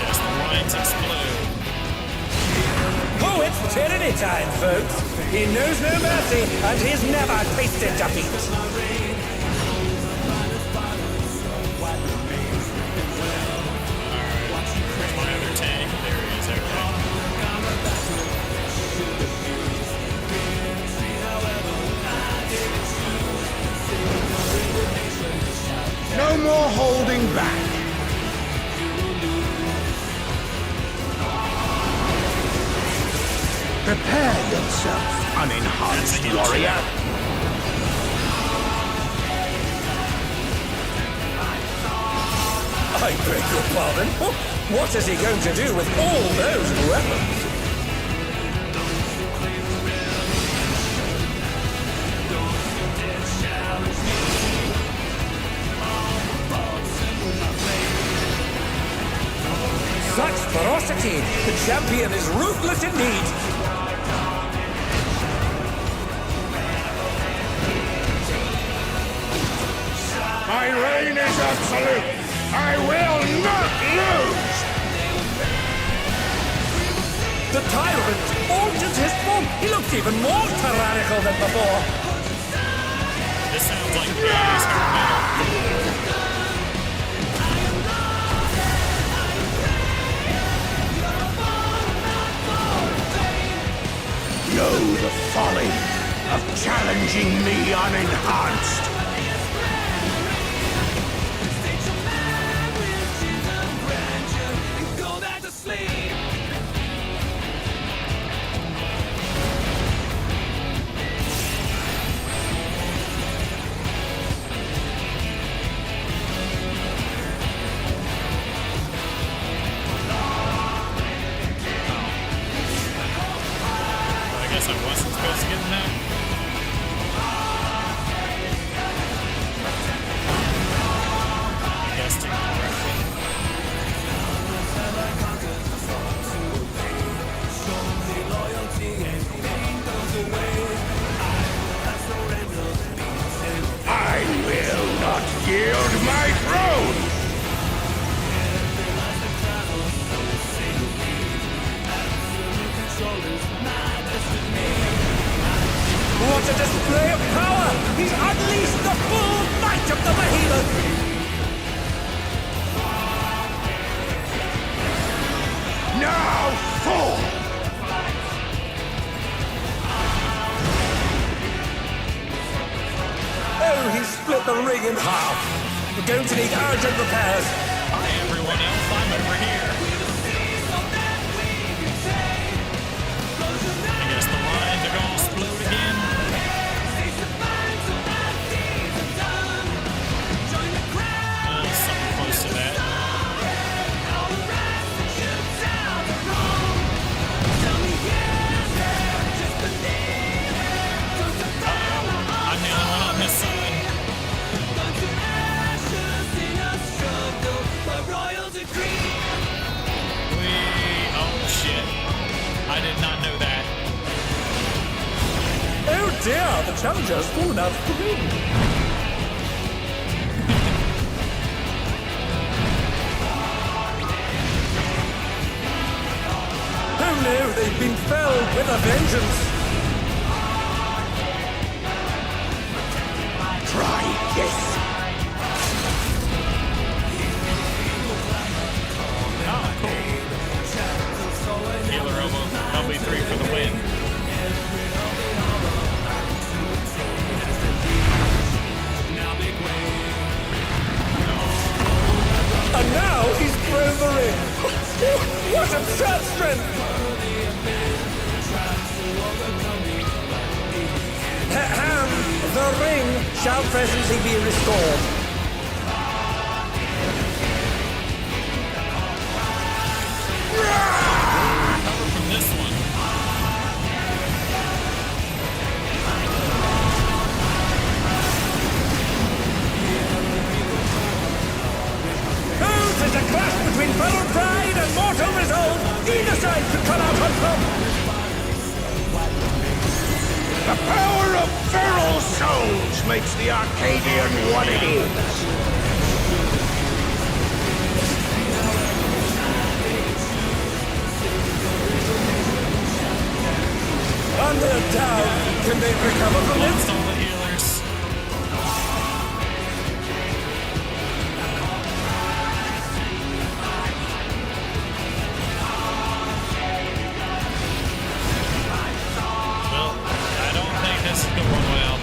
Yes, the lines explode. Oh, it's tyranny time, folks. He knows no mercy, and he's never tasted defeat. Where's my other tank? There he is, okay. No more holding back. Prepare yourself, unenhanced warrior. I beg your pardon? What is he going to do with all those weapons? Such ferocity! The champion is ruthless indeed! My reign is absolute. I will not lose. The tyrant altered his form. He looks even more tyrannical than before. This sounds like 80s hair metal. Know the folly of challenging me unenhanced. I guess I wasn't supposed to get in that. I guessed it correctly. Yield my throne! What a display of power! He's unleashed the full might of the behemoth! Now fall! Oh, he's split the ring in half. We're going to need urgent repairs. Hi, everyone else. I'm over here. I guess the lines are gonna explode again. Something close to that. I'm the only one on this side. Oh shit. I did not know that. Oh dear, the challenger's fallen out of the ring. Oh no, they've been felled with a vengeance. Try this! Oh, cool. Healer elbow. LB3 for the win. And now he's thrown the ring. What absurd strength! The ring shall presently be restored. Recover from this one. Oh, 'tis a clash between feral pride and mortal resolve. Either side could come out on top. The power of feral souls makes the Arcadian what it is. On their down, can they recover from Lost it? all the healers. Well, I don't think this is going well.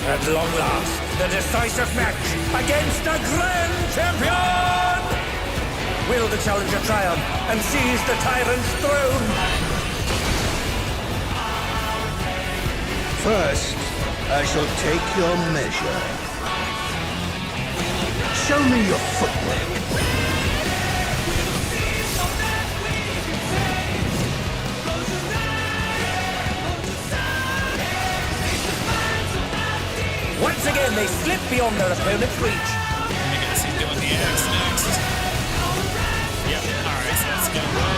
At long last, the decisive match against a grand champion! Will the challenger triumph and seize the tyrant's throne? First, I shall take your measure. Show me your footwork. Once again, they slip beyond their opponent's reach. I guess he's doing the X next. Yep, alright, so let's get away.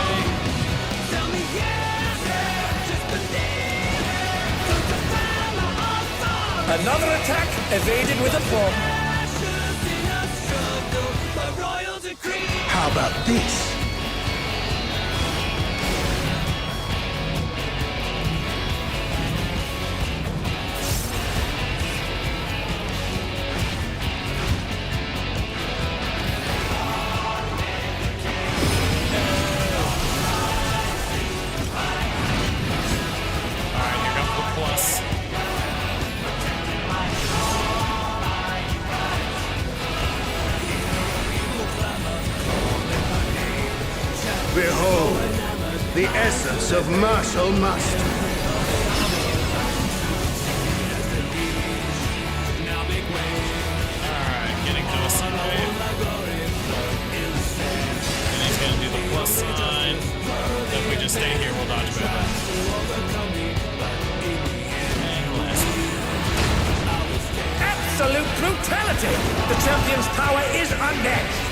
Another attack evaded with aplomb. How about this? Alright, here comes the plus. Behold, the essence of martial mastery. Alright, getting to a sun wave. And he's gonna do the plus sign. If we just stay here, we'll dodge better. And last one. Absolute brutality! The champion's power is unmatched.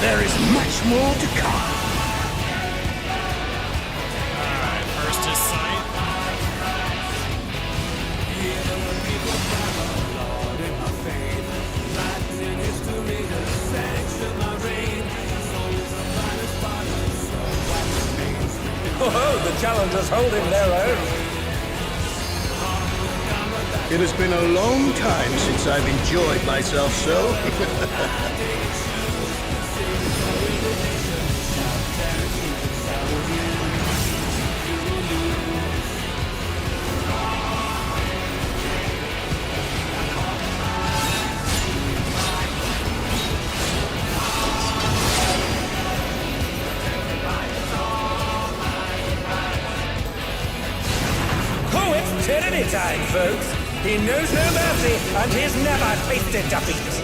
There is much more to come. Alright, first is sight. Oh, the challengers holding their own. It has been a long time since I've enjoyed myself so. Oh, it's tyranny time, folks. He knows no mercy, and he's never tasted defeat.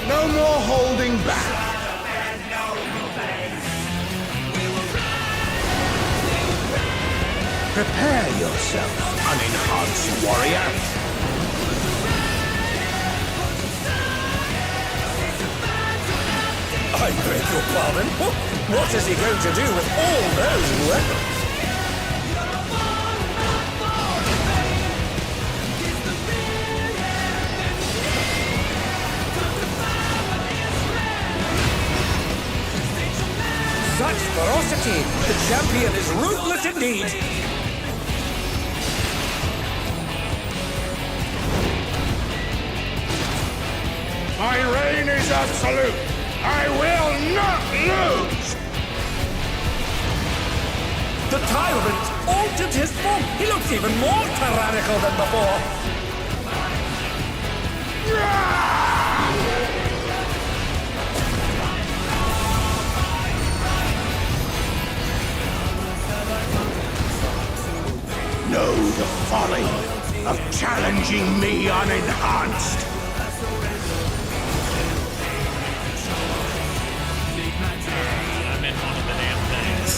No more holding back. Prepare yourself, unenhanced warrior. I beg your pardon? What is he going to do with all those weapons? Such ferocity! The champion is ruthless indeed! My reign is absolute. I will not lose. The tyrant altered his form. He looks even more tyrannical than before. Know the folly of challenging me unenhanced. I'm in one of the damn things.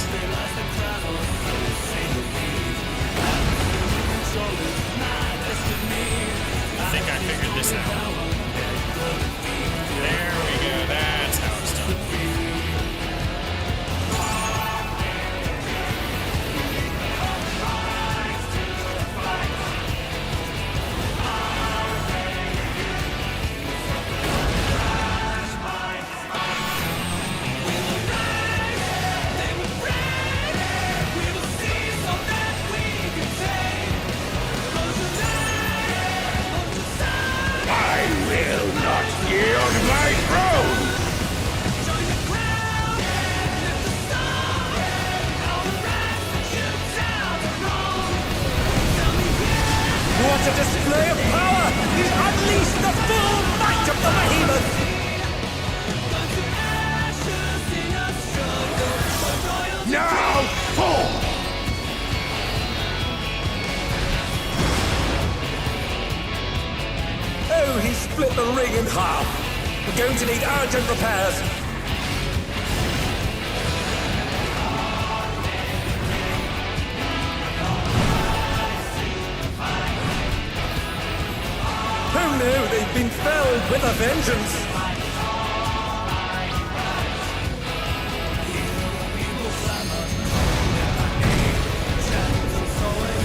I think I figured this out. There we go. That's how it's done. I will my throne! What a display of power! He's unleashed the full might of the behemoth! Now, fall! Oh, he split the ring in half. We're going to need urgent repairs. Oh no, they've been felled with a vengeance.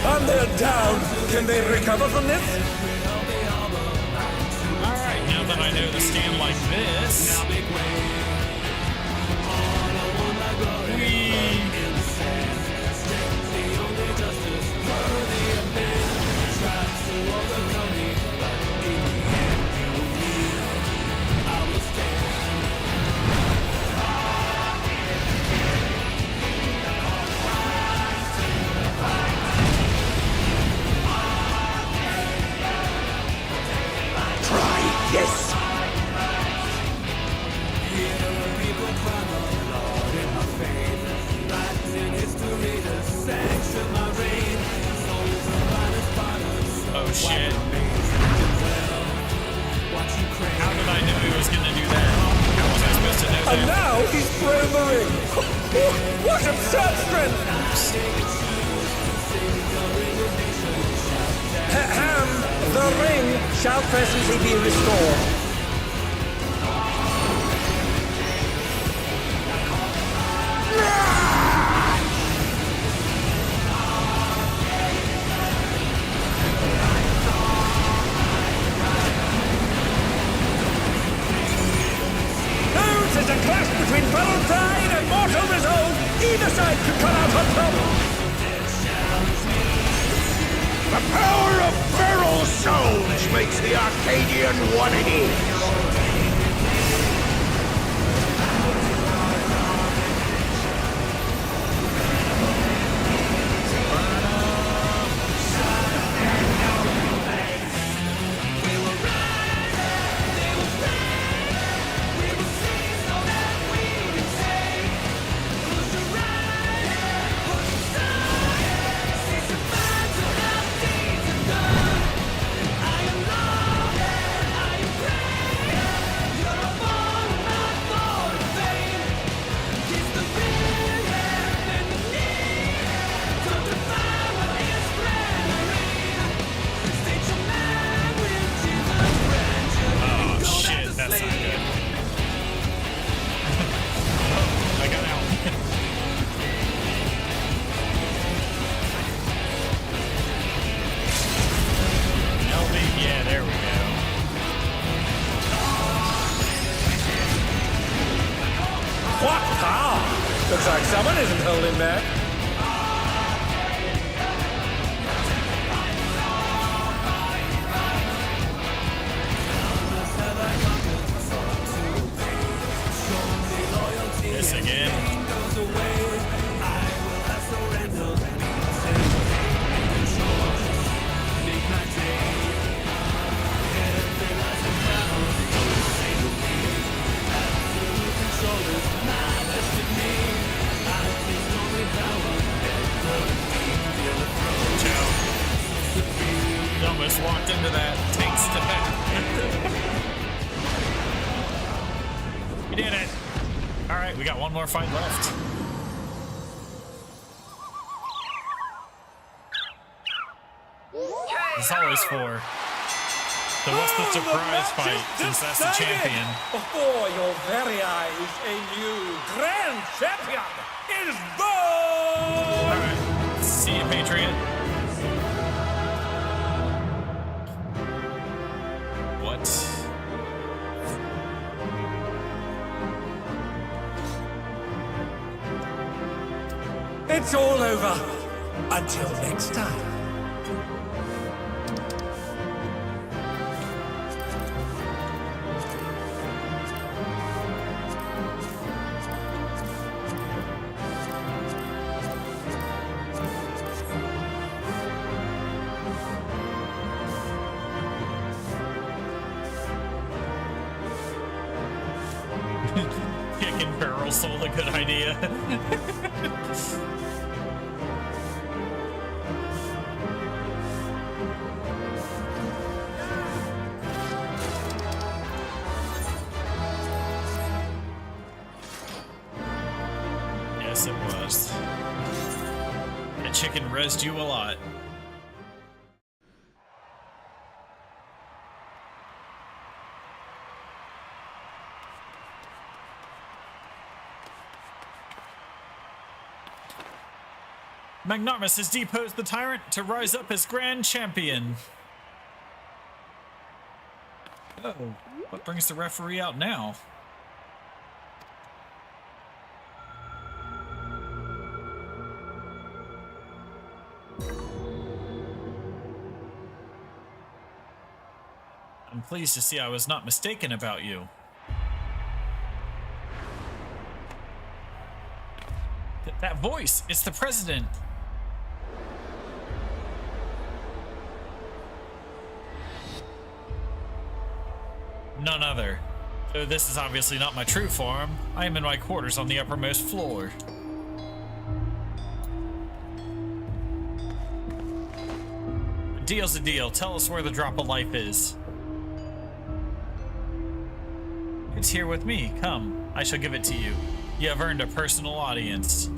And they're down. Can they recover from this? Alright, now that I know to stand like this. Yes! Oh shit. How did I know he was gonna do that? How was I supposed to know And that? now he's thrown the ring. What absurd strength! Ham, the ring shall presently be restored. There's a clash between battle pride and mortal resolve. Either side could come out on top. The power of feral souls makes the Arcadian what it is. What power! Looks like someone isn't holding back. This again. Almost walked into that tanks to back. We did it. All right, we got one more fight left. It's always four. So what's the surprise fight since that's the champion? Before your very eyes, a new grand champion is born! All right, see you, Patriot. What? It's all over. Until next time. feral soul a good idea. Yes, it was. That chicken rezzed you a lot. Magnarmus has deposed the tyrant to rise up as grand champion. Oh, what brings the referee out now? I'm pleased to see I was not mistaken about you. That voice, it's the president. None other. Though this is obviously not my true form, I am in my quarters on the uppermost floor. A deal's a deal. Tell us where the drop of life is. It's here with me. Come, I shall give it to you. You have earned a personal audience.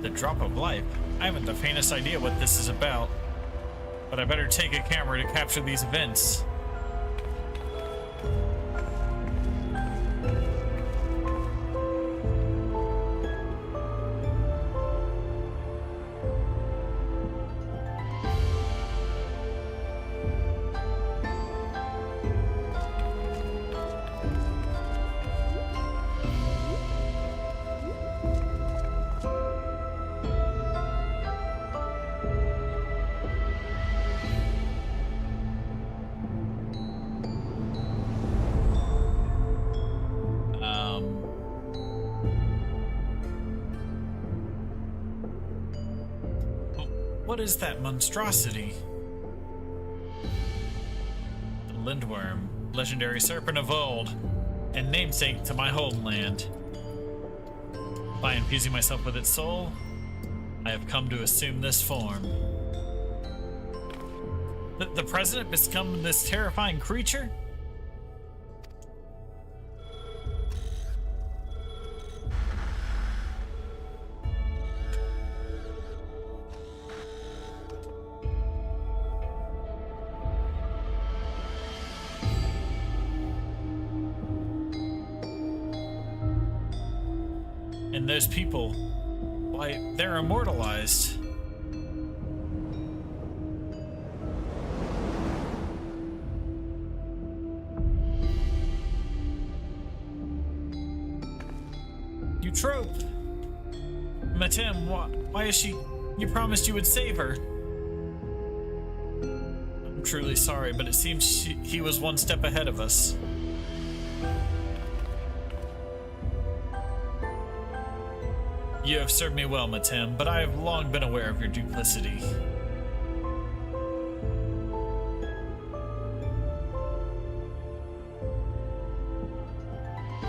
The drop of life? I haven't the faintest idea what this is about. But I better take a camera to capture these events. What is that monstrosity? The Lindworm, legendary serpent of old, and namesake to my homeland. By infusing myself with its soul, I have come to assume this form. The president become this terrifying creature? And those people, why, they're immortalized. You trope! Matem, why is she... You promised you would save her. I'm truly sorry, but it seems he was one step ahead of us. You have served me well, Matem, but I have long been aware of your duplicity.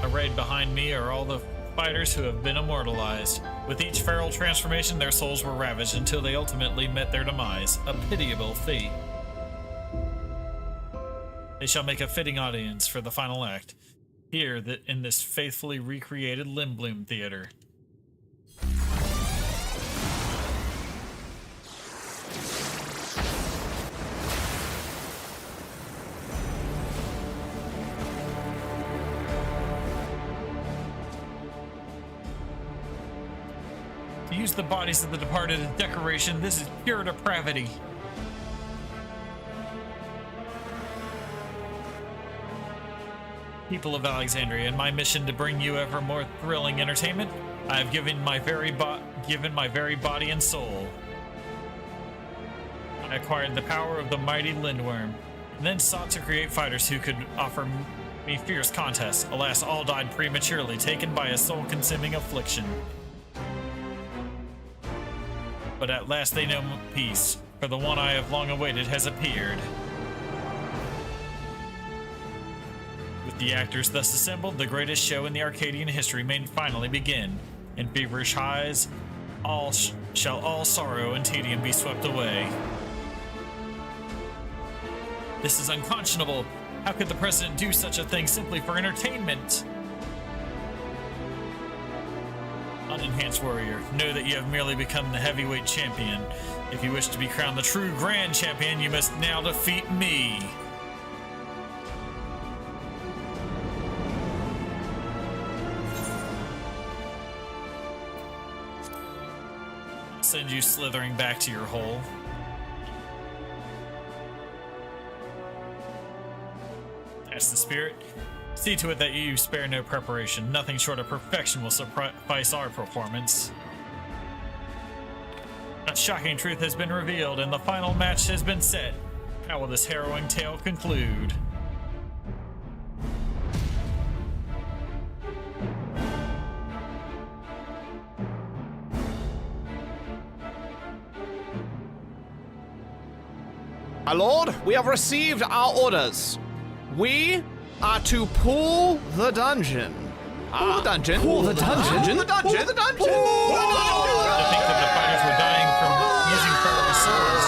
Arrayed behind me are all the fighters who have been immortalized. With each feral transformation, their souls were ravaged until they ultimately met their demise. A pitiable fate. They shall make a fitting audience for the final act, here in this faithfully recreated Lindblum Theater. To use the bodies of the departed as decoration, this is pure depravity. People of Alexandria, in my mission to bring you ever more thrilling entertainment, I have given my very body and soul. I acquired the power of the mighty Lindworm, and then sought to create fighters who could offer me fierce contests. Alas, all died prematurely, taken by a soul-consuming affliction. but at last they know peace, for the one I have long awaited has appeared. With the actors thus assembled, the greatest show in the Arcadian history may finally begin. In feverish highs, shall all sorrow and tedium be swept away. This is unconscionable. How could the president do such a thing simply for entertainment? Unenhanced warrior, know that you have merely become the heavyweight champion. If you wish to be crowned the true grand champion, you must now defeat me. I'll send you slithering back to your hole. That's the spirit. See to it that you spare no preparation. Nothing short of perfection will suffice our performance. A shocking truth has been revealed, and the final match has been set. How will this harrowing tale conclude? My lord, we have received our orders. We are to pull the dungeon. Pull the dungeon. Pull the dungeon. The dungeon. The dungeon. I think that the fighters were dying from using feral swords.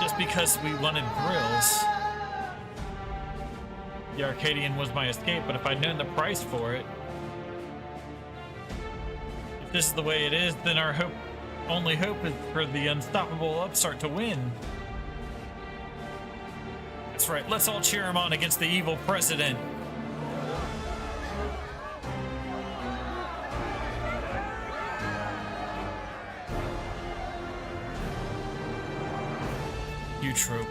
Just because we wanted thrills. The Arcadian was my escape, but if I'd known the price for it. If this is the way it is, then our only hope is for the unstoppable upstart to win. That's right, let's all cheer him on against the evil president. You troop.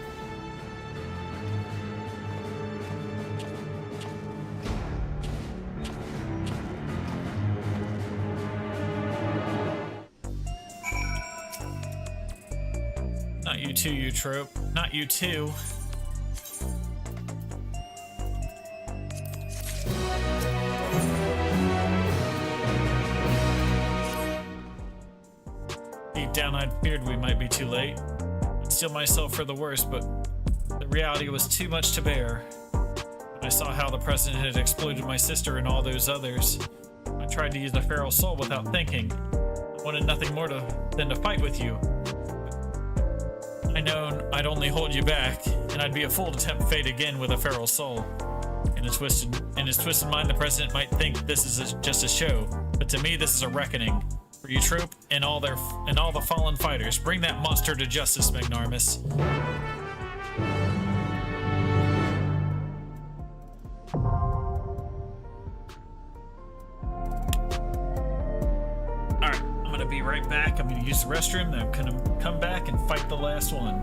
Not you too, you trope. Not you too. Deep down, I'd feared we might be too late. I'd steel myself for the worst, but the reality was too much to bear. When I saw how the president had exploited my sister and all those others, I tried to use the feral soul without thinking. I wanted nothing more than to fight with you. I know I'd only hold you back, and I'd be a fool to tempt fate again with a feral soul. In his twisted mind, the president might think this is just a show, but to me, this is a reckoning. For you, troop, and all the fallen fighters, bring that monster to justice, Magnarmus. Alright, I'm gonna be right back. I'm gonna use the restroom, then I'm gonna come back and fight the last one.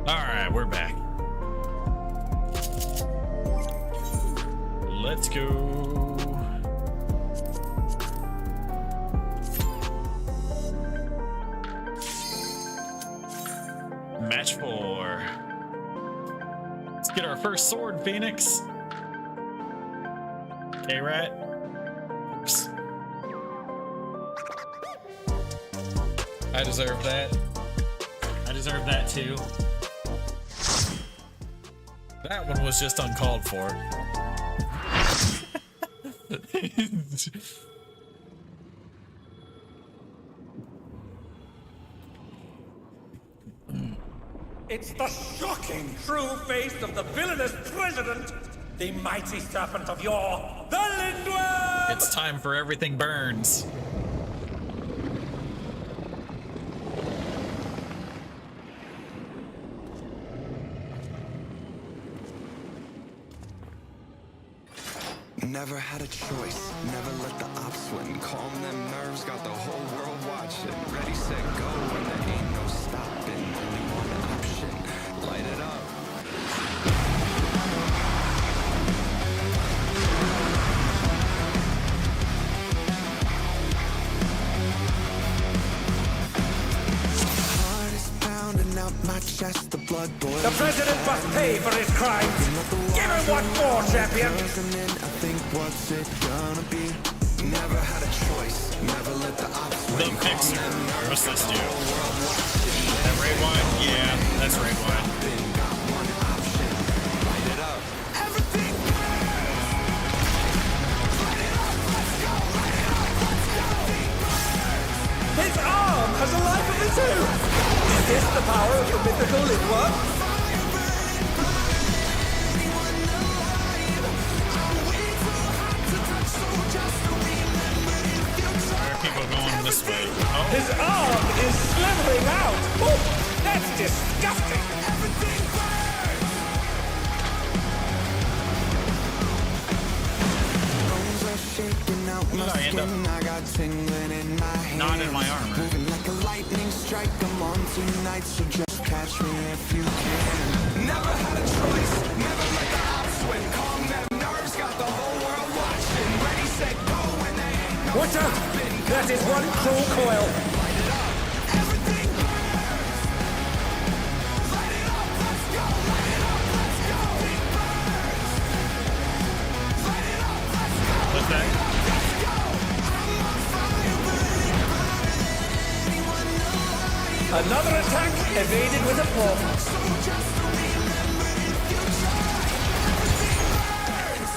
Alright, we're back. Let's go. Match 4. Let's get our first sword, Phoenix. K-Rat. Oops. I deserve that. I deserve that too. That one was just uncalled for. It's the shocking true face of the villainous president, the mighty serpent of yore, the Lindweb! It's time for everything burns. Never had a choice, never let the ops win. Calm them nerves, got the whole world watching. Ready, set, go, and there ain't no stopping. Only one option, light it up. Heart is pounding out my chest, the blood boils. The president must pay for his crimes! Give him what for, champion! I think what's it gonna be? Never had a choice, never let the ops The win. Fixer. What's this do? That red wine? Yeah, that's red wine. His arm has a life of its own! Is this the power of the mythical Lindweb? People going this way. Oh. His arm is slithering out! Oh, that's disgusting! Bones are shaking out my skin. I got tingling in my hands. Not in my armor. Moving like a lightning strike. I'm on tonight, so just catch me if you can. Never had a choice. Never let the ops win. Calm them nerves. Got the whole world watching. Ready, set, go. When they ain't no Watch out! That is one cruel coil! light it up. Everything burns. Light it up. Let's go. Light it up. Let's go. It burns. Light it up. Let's go. What's that? Let's go. I'm on fire, burning brighter than anyone alive. Another attack evaded with a paw. So just remember if you try, everything burns.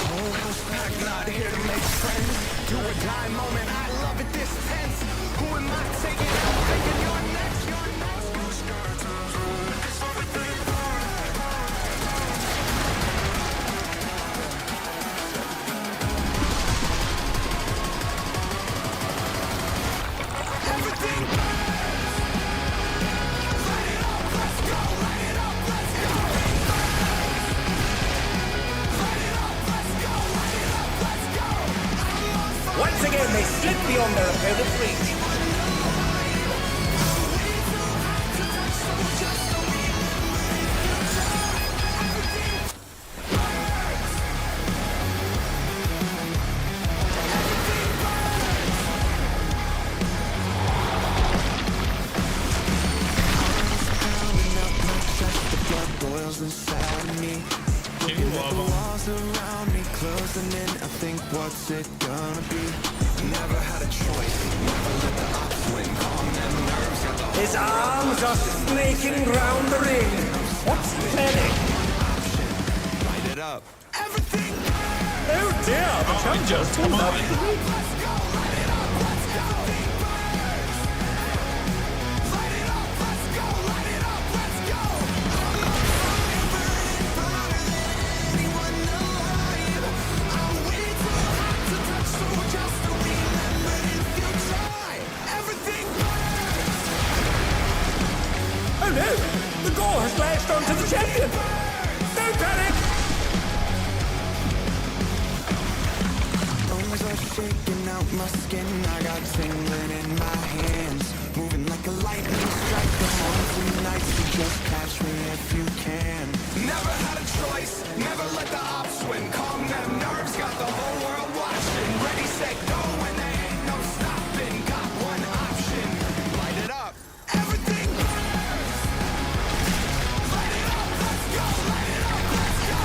Whole house packed, not here to make friends. Do or die moment, I love it this tense. Who am I taking out? Thinking you're next, you're next. Everything burns. Light it up, let's go. Light it up, let's go. It burns. Light it up, let's go. Light it up, let's go. I'm on fire. Once again, they slip beyond their opponent's reach. Boils inside of me. You love them. Walls around me closing in. I think what's it gonna be? Never had a choice. Never let the ops win. Calm them nerves. Got the His arms are snaking round the ring. What's he planning? light it up. Everything. Oh dear, the champion just come pulled on. out the weak. Let's go. Light it up. Let's go. It burns. Light it up. Let's go. Light it up. Let's go. Oh no! The gore has latched onto the champion! Don't panic! Bones are shaking out my skin. I got tingling in my hands, moving like a lightning strike. Come on tonight, so just catch me if you can. Never had a choice, never let the ops win. Calm them nerves, got the whole world watching. Ready, set, go, and there ain't no stopping. Got one option, light it up. Everything burns. Light it up, let's go. Light it up, let's go.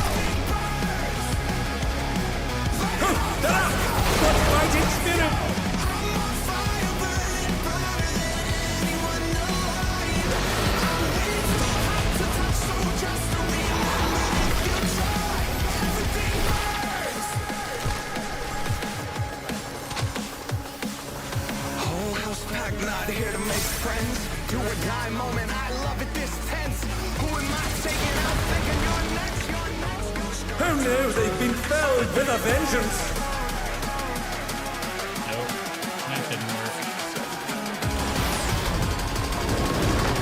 What fighting spirit! I'm on fire, burning brighter than anyone alive. I'm way too hot to touch, so just remember if you try. Everything burns. Whole house packed, not here to make friends. Do or die moment, I love it this tense. Who am I taking out? Thinking you're next, you're next. Who knew they've been felled with a vengeance? Nope, that didn't work.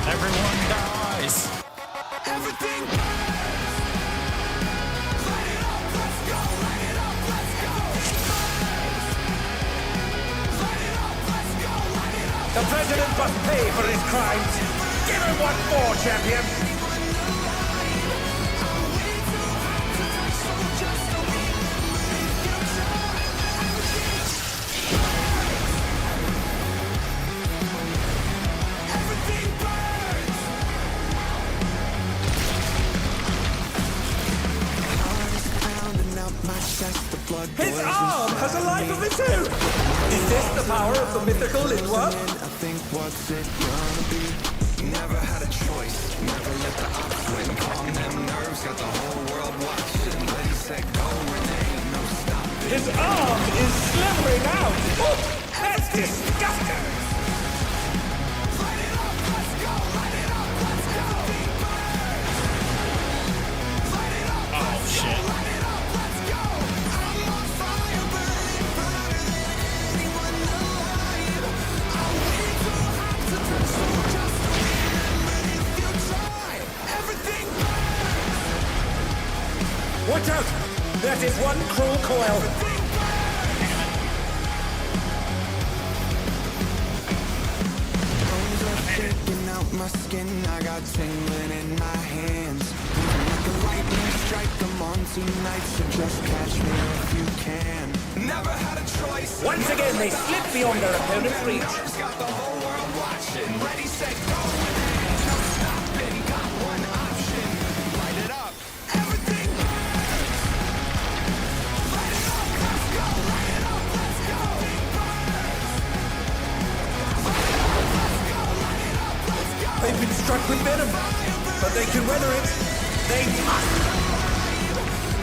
Everyone dies. Everything burns. Light it up, let's go. Light it up, let's go. Light it up, let's go. Light it up. The president must pay for his crimes. Give him what for, champion! His arm has a life of its own! Is this the power of the mythical Lindworm? I think what's it gonna be? Never had a choice, never let the ops win. Calm them nerves, got the whole world watching. Ready, set, go, and there ain't no stopping. His arm is slithering out! Oh, that's disgusting! Light it up, let's go. Light it up, let's go. Light it up, Oh shit. light it up, let's go. I'm on fire, burning brighter than anyone alive. I'm way too hot to touch, so just remember if you try. Everything burns. Watch out! That is one cruel coil! Bones are shaking out my skin. I got tingling in my hands, moving like a lightning strike. I'm on tonight, so just catch me if you can. Never had a choice. Once again, they slip beyond their opponent's reach. Nerves, got the whole world watching. Ready, set, go. And there ain't no stopping. Got one option. Light it up. Everything burns. Light it up, let's go. Light it up, let's go. They've been struck with venom, but they can weather it. They must!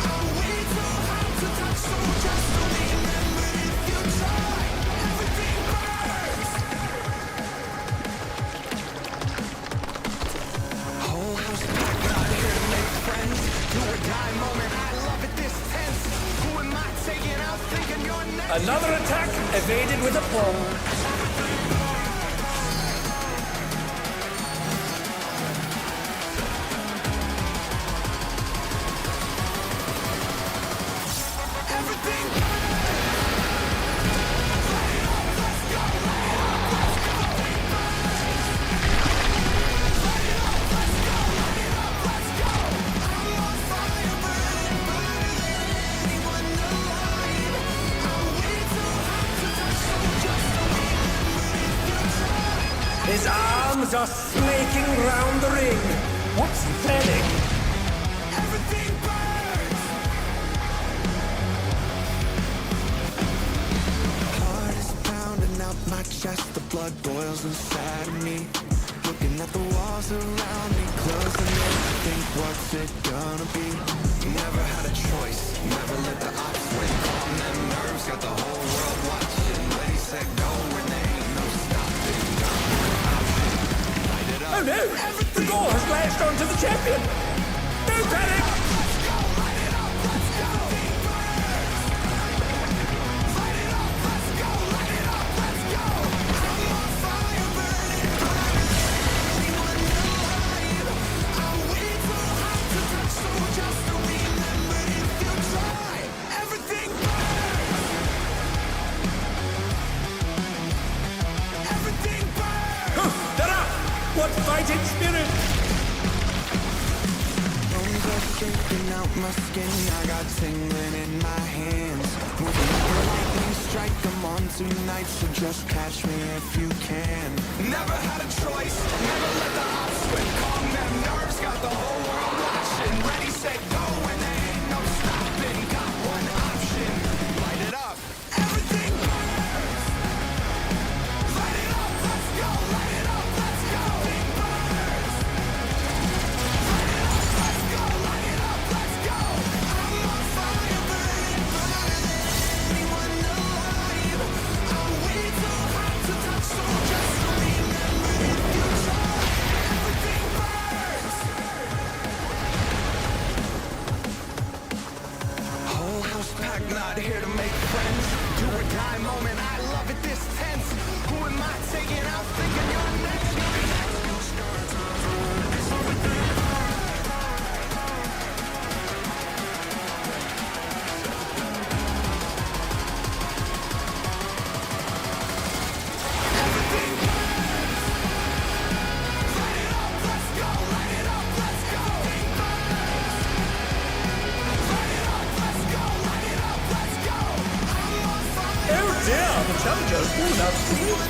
I'm way too hot to touch, so just remember if you try. Everything burns. Whole house packed, not here to make friends. Do or die moment, I love it this tense. Who am I taking out? Thinking you're next. Another attack evaded with a pull. Everything burns. Light it up, let's go. Light it up, let's go. Light it up, let's go. Light it up, let's go. I'm on fire, burning brighter than anyone alive. I'm way too hot to touch, so just remember if you try. His arms are snaking round the ring. What's he planning? Everything burns. Heart is pounding out my chest, the blood boils inside of me. Looking at the walls around me, closing in. Think what's it gonna be? Never had a choice, never let the ops win. Calm them nerves, got the whole world watching. Ready, set, go, and there ain't no stopping. Got one option, light it up. Oh no! The gore has latched onto the champion! No panic! Let's go, light it up, let's go. Light it up, let's go, light it up, let's go. I'm on fire, burning brighter than anyone alive. I'm way too hot to touch, so just remember if you try. out my skin, I got tingling in my hands. Moving like a lightning strike, I'm on tonight, so just catch me if you can. Never had a choice, never let the odds win. Calm them nerves, got the whole world watching. Ready, set, go, and there ain't no stopping. Got one option, light it up. Everything burns. Light it up, let's go. Light it up, let's go. Everything burns. Light it up, let's go. Light it up, let's go. I'm on fire, burning brighter than anyone alive. I'm way too hot to touch, so just remember if you try. Everything burns. Whole house packed, not here to make friends. Do or die moment, I love it this tense. Who am I taking out, thinking you're next? Everything burns. Light it up, let's go. Light it up, let's go. Everything burns. Light it up, let's go. Light it up, let's go. I'm on fire. Oh dear, the challenger's pulled out speed.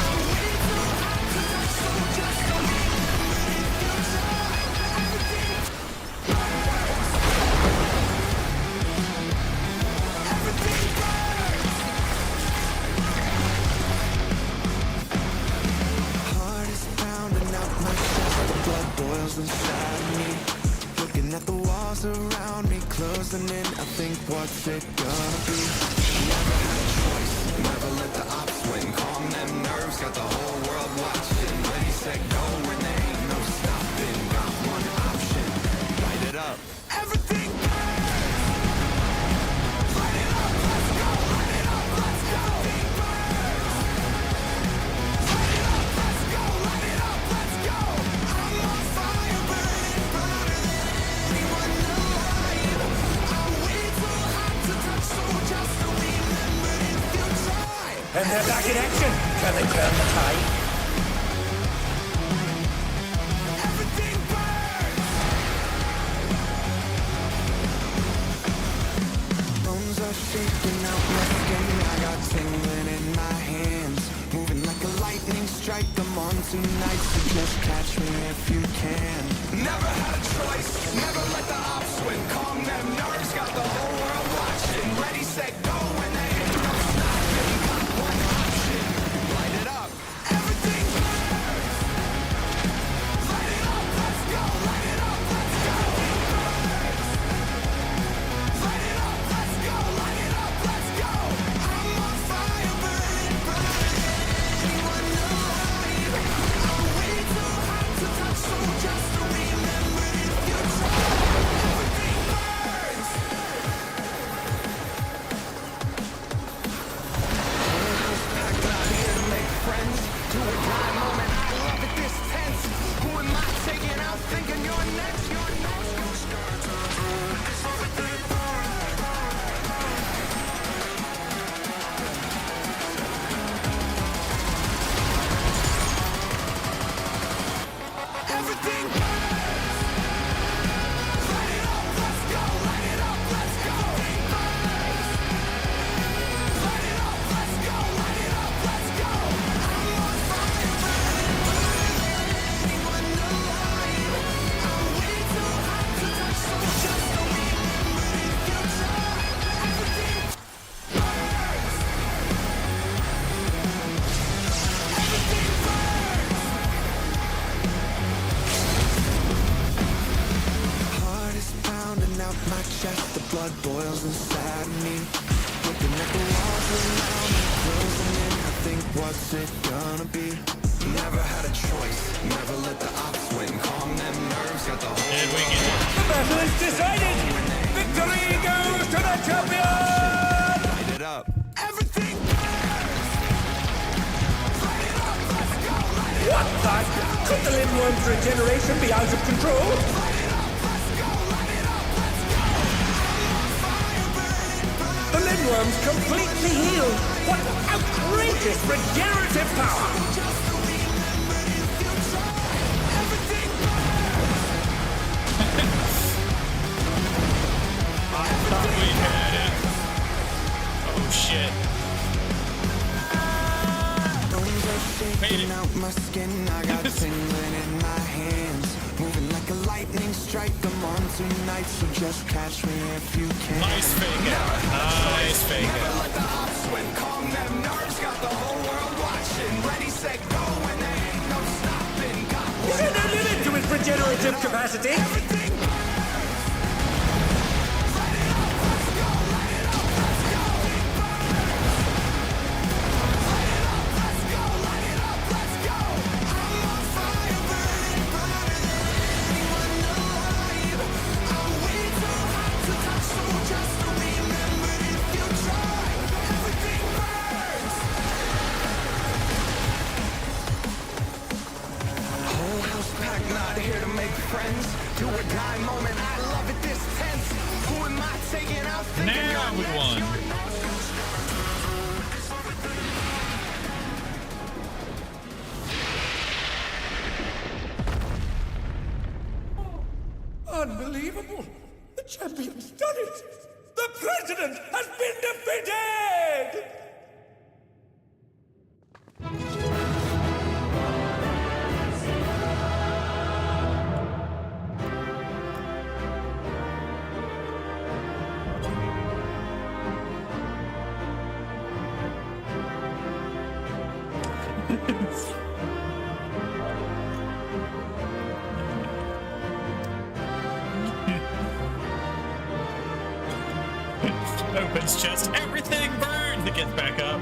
I'm way too hot to touch, so just remember if you try. Everything burns. Everything burns. Heart is pounding out my chest, the blood boils inside me. Looking at the walls around me, closing in. I think, what's it gonna be? Never had a choice, never let the ops win. Calm them nerves, got the whole world watching. Ready, set, go, and there ain't no stopping. Got one option, light it up. Everything burns. Light it up, let's go. Light it up, let's go. Everything burns. Light it up, let's go. Light it up, let's go. I'm on fire, burning brighter than anyone alive. I'm way too hot to touch, so just remember if you try. And they're back in action. Can they turn the tide? Everything burns. Bones are shaking out my skin. I got tingling in my hands. Moving like a lightning strike. I'm on tonight, so just catch me if you can. Never had a choice. Never let the ops win. Calm them nerves. Got the whole world watching. Ready, set, go, and there ain't no stopping. Got one option. Light it up. Everything burns. Light it up, let's go. Light it up, let's go. Light it up, let's go. Light it up, let's go. I'm on fire, burning brighter than anyone alive. I'm way too hot to touch, so just remember if you try. Everything burns. Packed out here to make friends. Do or die moment, I love it this tense. Who am I taking out, thinking you're next? You're Everything burns. Light it up, let's go. Light it up, let's go. Everything burns. Light it up, let's go. Light it up, let's go. I'm on fire, burning brighter than anyone alive. I'm way too hot to touch, so just remember if you try. Everything burns. Everything burns. Heart is pounding out my chest, the blood boils inside me. Looking at the walls around me, closing in. I think, what's it gonna be? Never had a choice, never let the ops win. Calm them nerves, got the whole Did we get it? The battle is decided. Victory goes to the champion. light it up. Everything burns. Light it up, let's go. Light it What the? Could the limworm's regeneration be out of control? Light it up, let's go. Light it up, let's go. I'm on fire, burning bright. The limworm's completely healed. What outrageous regenerative power! Just remember if you try. Everything burns. shit. Made it. Out my skin, I got tingling in my hands, moving like a lightning strike. I'm on tonight, so just catch me if you can. Nice fake out. Nice fake out. Let the hops swim, calm them nerves. Got the whole world watching. Ready, set, go, and there ain't no stopping. Is there no limit to his regenerative capacity? Everything not here to make friends. Do or die moment. I love it this tense. Who am I taking out? Now we won. Unbelievable! The champion's done it! The president has been defeated! Opens chest, everything burned. It gets back up.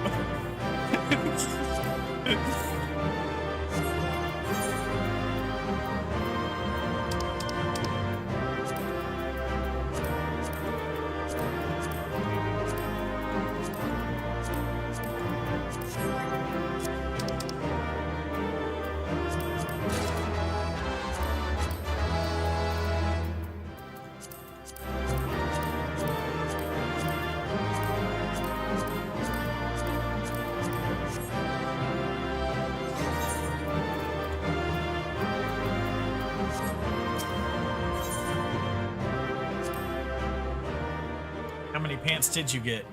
How many pants did you get?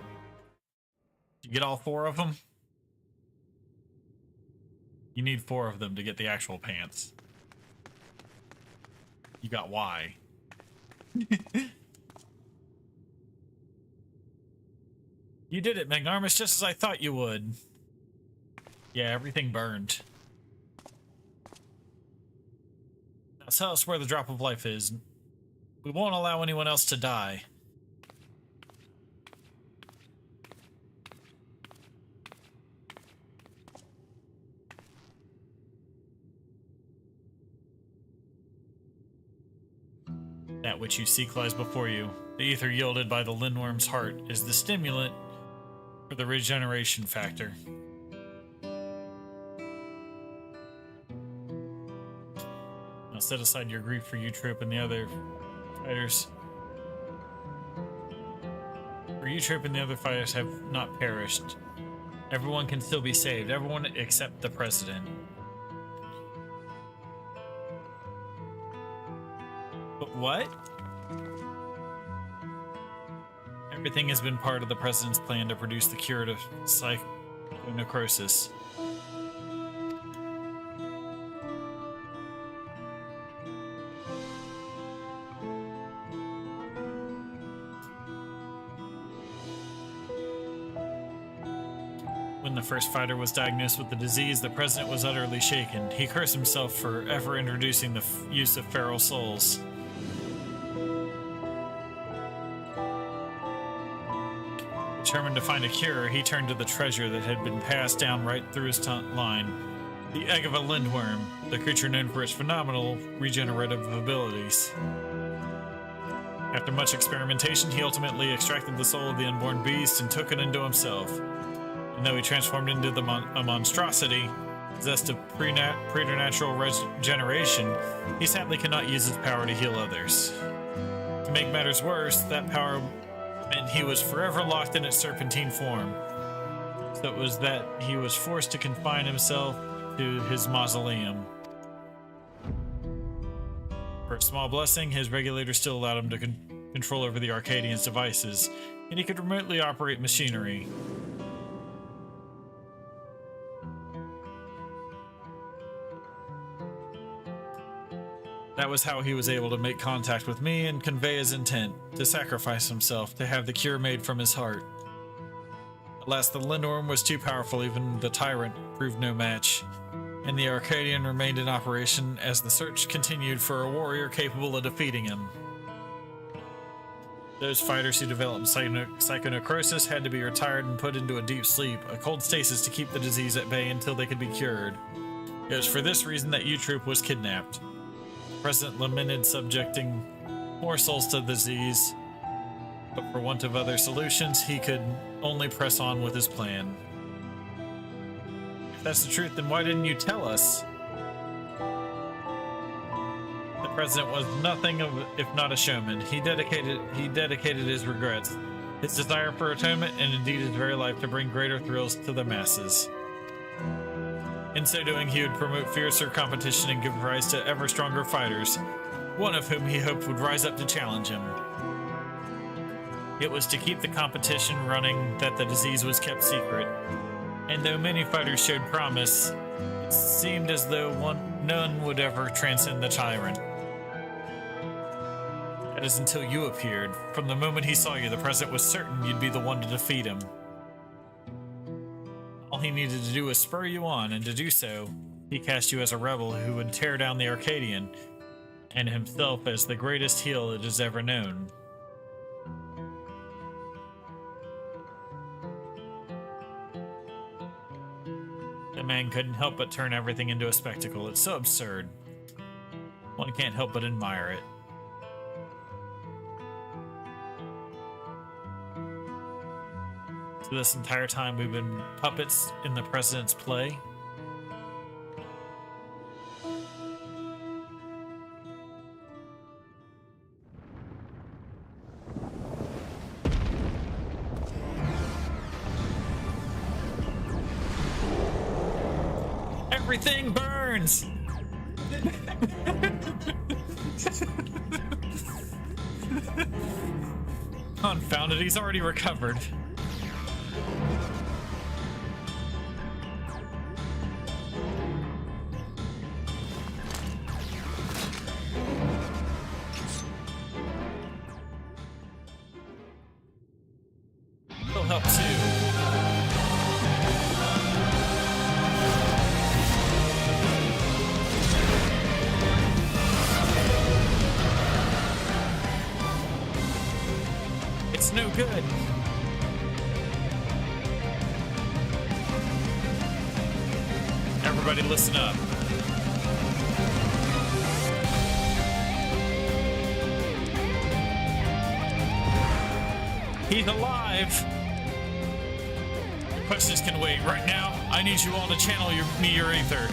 Did you get all 4 of them? You need 4 of them to get the actual pants. You got Y. You did it, Magnarmus, just as I thought you would. Yeah, everything burned. Now tell us where the drop of life is. We won't allow anyone else to die. That which you seek lies before you. The ether yielded by the lindworm's heart is the stimulant for the regeneration factor. Now set aside your grief for U-Trip and the other fighters. For U-Trip and the other fighters have not perished. Everyone can still be saved. Everyone except the president. But what? Everything has been part of the president's plan to produce the cure to psychonecrosis. When the first fighter was diagnosed with the disease, the president was utterly shaken. He cursed himself for ever introducing the use of feral souls. Determined to find a cure, he turned to the treasure that had been passed down right through his line. The egg of a lindworm, the creature known for its phenomenal regenerative abilities. After much experimentation, he ultimately extracted the soul of the unborn beast and took it into himself. And though he transformed into a monstrosity, possessed of preternatural regeneration, he sadly cannot use his power to heal others. To make matters worse, that power meant he was forever locked in its serpentine form. So it was that he was forced to confine himself to his mausoleum. For a small blessing, his regulator still allowed him to control over the Arcadians' devices, and he could remotely operate machinery. That was how he was able to make contact with me and convey his intent to sacrifice himself to have the cure made from his heart. Alas, the Lindorm was too powerful, even the Tyrant proved no match, and the Arcadian remained in operation as the search continued for a warrior capable of defeating him. Those fighters who developed psychonecrosis had to be retired and put into a deep sleep, a cold stasis to keep the disease at bay until they could be cured. It was for this reason that U-Troop was kidnapped. President lamented subjecting more souls to the disease, but for want of other solutions, he could only press on with his plan. If that's the truth, then why didn't you tell us? The president was nothing of, if not a showman. He dedicated his regrets, his desire for atonement, and indeed his very life to bring greater thrills to the masses. In so doing, he would promote fiercer competition and give rise to ever stronger fighters, one of whom he hoped would rise up to challenge him. It was to keep the competition running that the disease was kept secret, and though many fighters showed promise, it seemed as though none would ever transcend the Tyrant. That is until you appeared. From the moment he saw you, the President was certain you'd be the one to defeat him. All he needed to do was spur you on, and to do so, he cast you as a rebel who would tear down the Arcadian, and himself as the greatest heel it has ever known. The man couldn't help but turn everything into a spectacle. It's so absurd. One can't help but admire it. So this entire time we've been puppets in the president's play. Everything burns! Confounded, he's already recovered. He'll help too. It's no good. Everybody listen up. He's alive. Questions can wait. Right now, I need you all to channel your ether.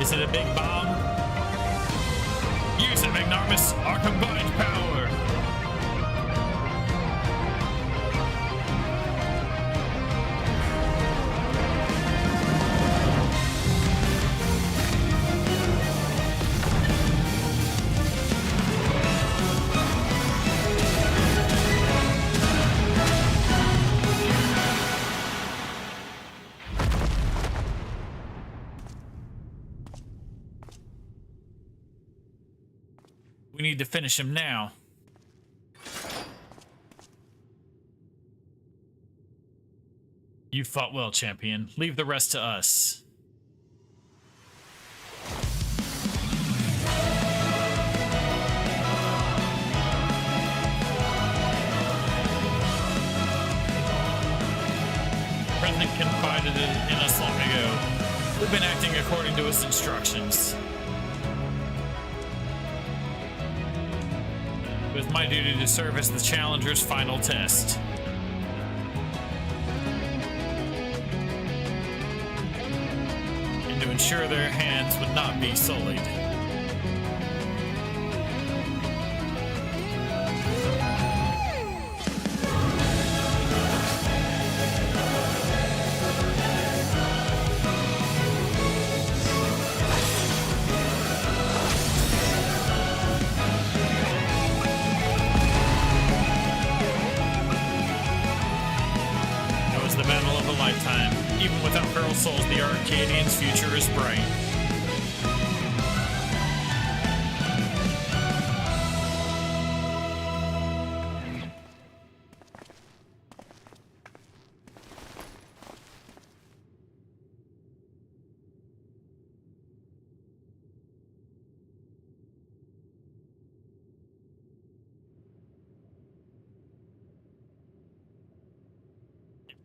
Is it a big bomb? Use it, Magnarmus! Our combined power! We need to finish him now. You fought well, champion. Leave the rest to us. President confided in us long ago. We've been acting according to his instructions. It was my duty to serve as the Challenger's final test. And to ensure their hands would not be sullied. It was the battle of a lifetime. Even without feral souls, the Arcadians' future is bright.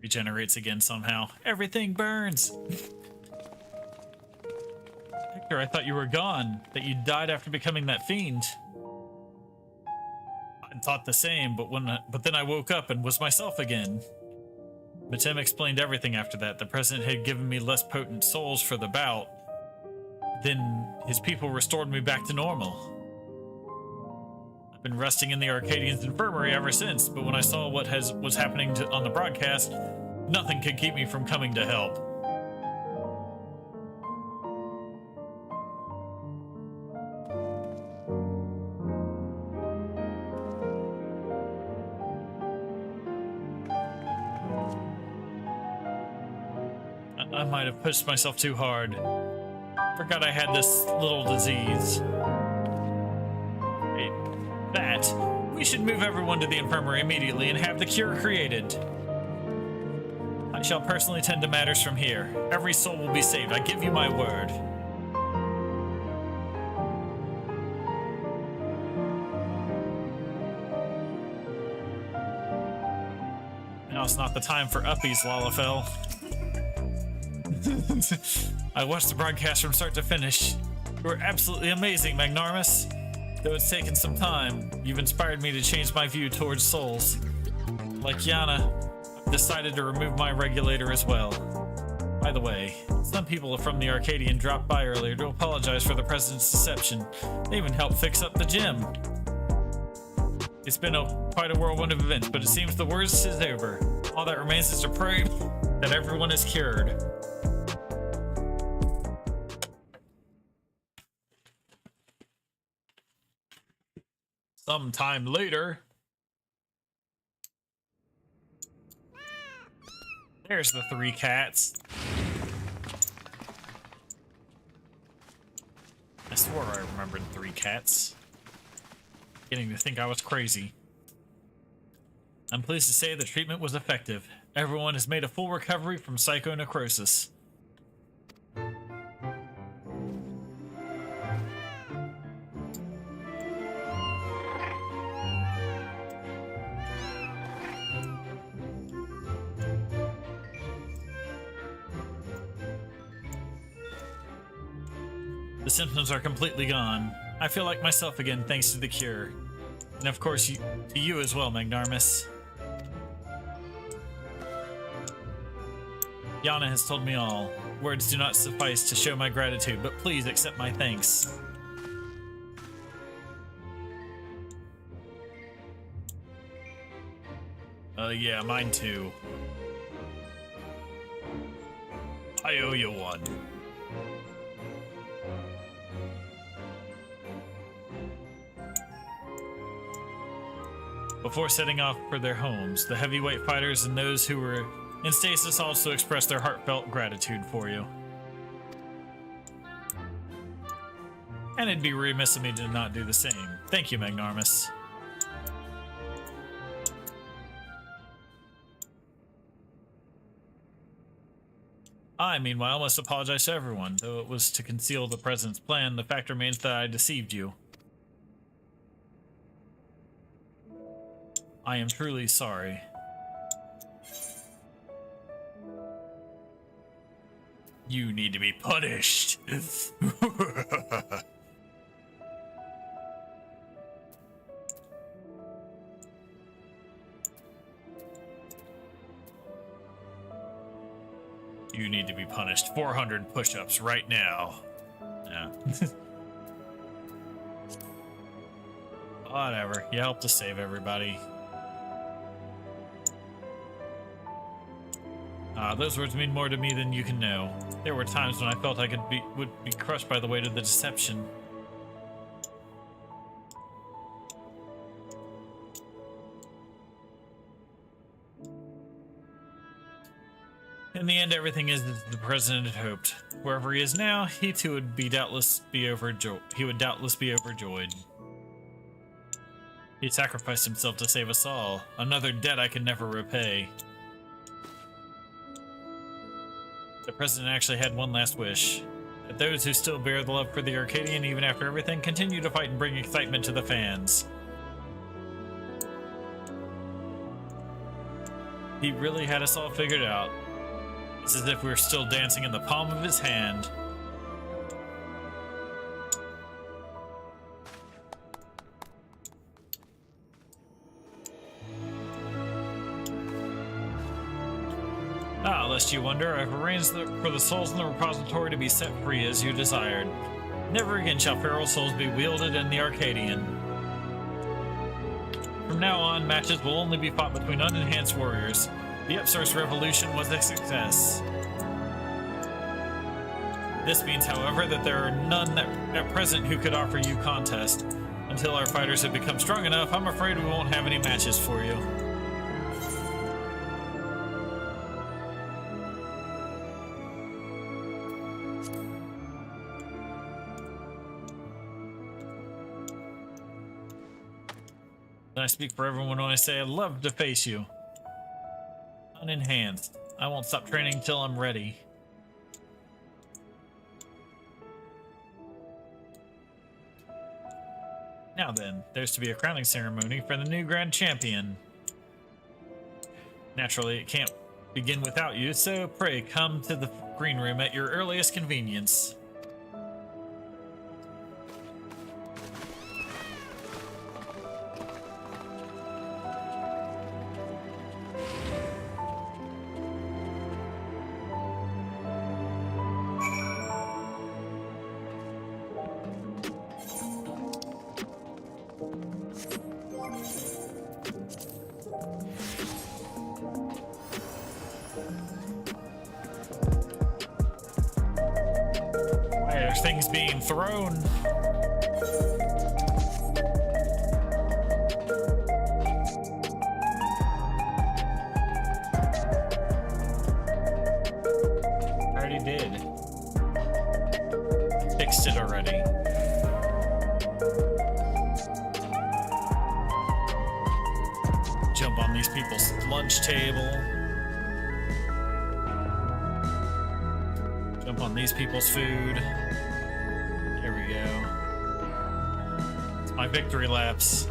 Regenerates again somehow. Everything burns! Hector, I thought you were gone. That you died after becoming that fiend. I thought the same, but then I woke up and was myself again. Matem explained everything after that. The president had given me less potent souls for the bout. Then his people restored me back to normal. I've been resting in the Arcadians' infirmary ever since, but when I saw what was happening on the broadcast, nothing could keep me from coming to help. I might have pushed myself too hard. Forgot I had this little disease. We should move everyone to the infirmary immediately and have the cure created. I shall personally tend to matters from here. Every soul will be saved, I give you my word. Now it's not the time for uppies, Lalafell. I watched the broadcast from start to finish. You were absolutely amazing, Magnarmus. Though it's taken some time, you've inspired me to change my view towards souls. Like Yana, I've decided to remove my regulator as well. By the way, some people from the Arcadian dropped by earlier to apologize for the president's deception. They even helped fix up the gym. It's been quite a whirlwind of events, but it seems the worst is over. All that remains is to pray that everyone is cured. Sometime later. There's the 3 cats. I swore I remembered 3 cats. Beginning to think I was crazy. I'm pleased to say the treatment was effective. Everyone has made a full recovery from psychonecrosis. The symptoms are completely gone. I feel like myself again thanks to the cure. And of course, to you as well, Magnarmus. Yana has told me all. Words do not suffice to show my gratitude, but please accept my thanks. Yeah, mine too. I owe you one. Before setting off for their homes, the heavyweight fighters and those who were in stasis also expressed their heartfelt gratitude for you. And it'd be remiss of me to not do the same. Thank you, Magnarmus. I, meanwhile, must apologize to everyone. Though it was to conceal the President's plan, the fact remains that I deceived you. I am truly sorry. You need to be punished. You need to be punished. 400 push-ups right now. Yeah. Whatever. You helped to save everybody. Those words mean more to me than you can know. There were times when I felt I would be crushed by the weight of the deception. In the end, everything is as the president had hoped. Wherever he is now, he too would doubtless be overjoyed. He sacrificed himself to save us all. Another debt I can never repay. The president actually had one last wish. That those who still bear the love for the Arcadian, even after everything, continue to fight and bring excitement to the fans. He really had us all figured out. It's as if we were still dancing in the palm of his hand. Lest you wonder, I've arranged for the souls in the repository to be set free as you desired. Never again shall feral souls be wielded in the Arcadian. From now on, matches will only be fought between unenhanced warriors. The Upsource Revolution was a success. This means, however, that there are none at present who could offer you contest. Until our fighters have become strong enough, I'm afraid we won't have any matches for you. I speak for everyone when I say I'd love to face you. Unenhanced. I won't stop training till I'm ready. Now then, there's to be a crowning ceremony for the new Grand Champion. Naturally, it can't begin without you, so pray come to the green room at your earliest convenience. Things being thrown. Already did. Fixed it already. Jump on these people's lunch table. Jump on these people's food. My victory laps.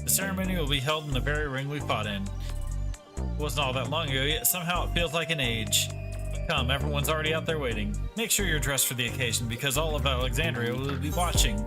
The ceremony will be held in the very ring we fought in. It wasn't all that long ago, yet somehow it feels like an age. Come, everyone's already out there waiting. Make sure you're dressed for the occasion because all of Alexandria will be watching.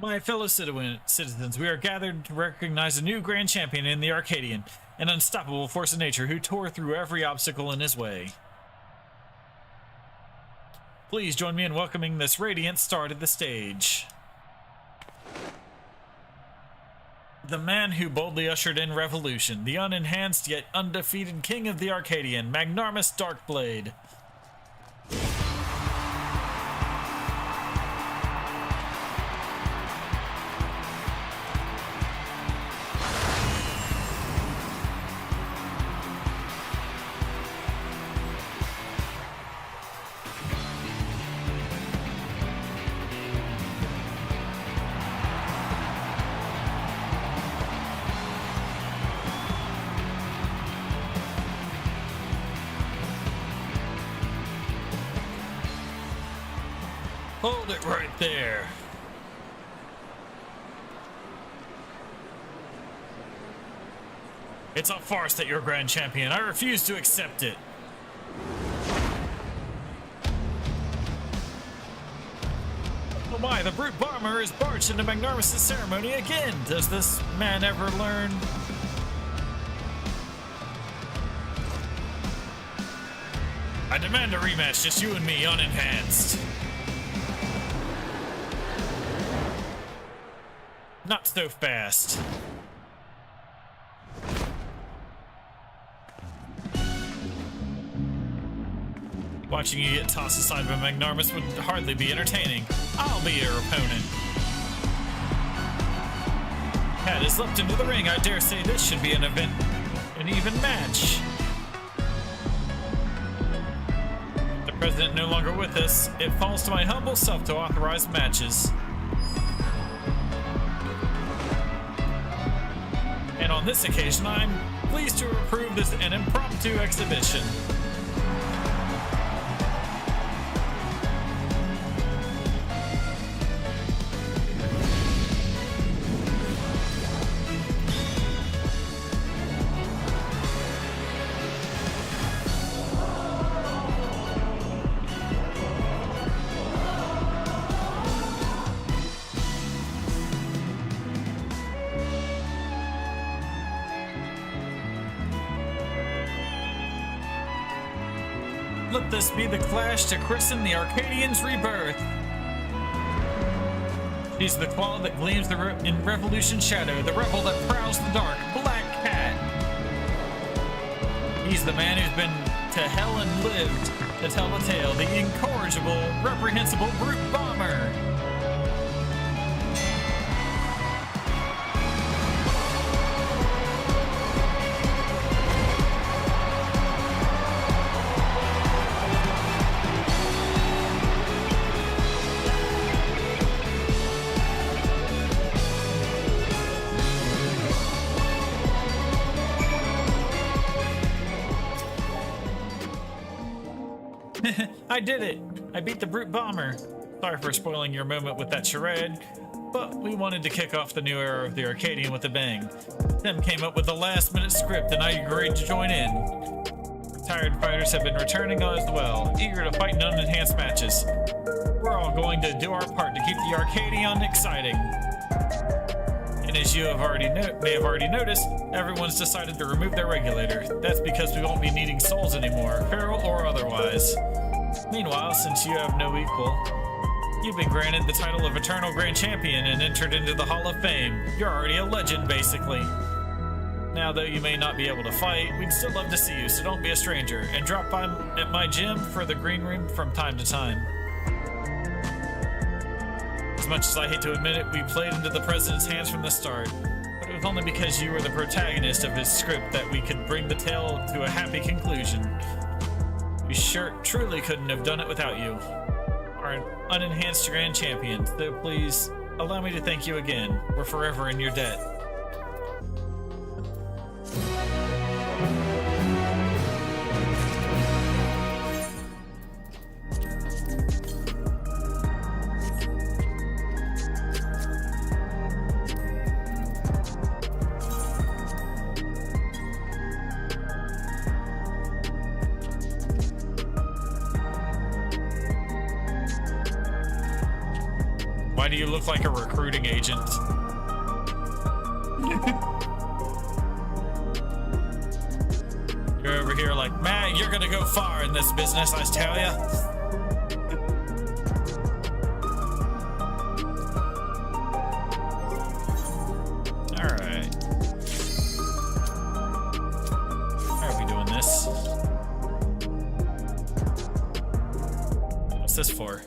My fellow citizens, we are gathered to recognize a new Grand Champion in the Arcadian, an unstoppable force of nature who tore through every obstacle in his way. Please join me in welcoming this radiant star to the stage. The man who boldly ushered in revolution, the unenhanced yet undefeated king of the Arcadian, Magnarmus Darkblade. Hold it right there. It's a farce that you're Grand Champion. I refuse to accept it. Oh my, the Brute Bomber is barged into Magnarmus' ceremony again. Does this man ever learn? I demand a rematch, just you and me, unenhanced. Not so fast. Watching you get tossed aside by Magnarmus would hardly be entertaining. I'll be your opponent. Cat is leapt into the ring. I dare say this should be an even match. The president no longer with us. It falls to my humble self to authorize matches. And on this occasion, I'm pleased to approve this an impromptu exhibition. Let this be the clash to christen the Arcadian's rebirth. She's the claw that gleams in Revolution's shadow, the rebel that prowls the dark, Black Cat. He's the man who's been to hell and lived to tell the tale, the incorrigible, reprehensible Brute Bomber. I did it! I beat the Brute Bomber. Sorry for spoiling your moment with that charade, but we wanted to kick off the new era of the Arcadian with a bang. Tim came up with the last-minute script and I agreed to join in. Retired fighters have been returning as well, eager to fight in unenhanced matches. We're all going to do our part to keep the Arcadian exciting. And as you have may have already noticed, everyone's decided to remove their regulator. That's because we won't be needing souls anymore, feral or otherwise. Meanwhile, since you have no equal, you've been granted the title of Eternal Grand Champion and entered into the Hall of Fame. You're already a legend, basically. Now, though you may not be able to fight, we'd still love to see you, so don't be a stranger, and drop by at my gym for the green room from time to time. As much as I hate to admit it, we played into the president's hands from the start, but it was only because you were the protagonist of his script that we could bring the tale to a happy conclusion. We truly couldn't have done it without you, our unenhanced Grand Champion, so please allow me to thank you again. We're forever in your debt. Why do you look like a recruiting agent? You're over here like, man, you're gonna go far in this business, I tell ya. Alright. How are we doing this? What's this for?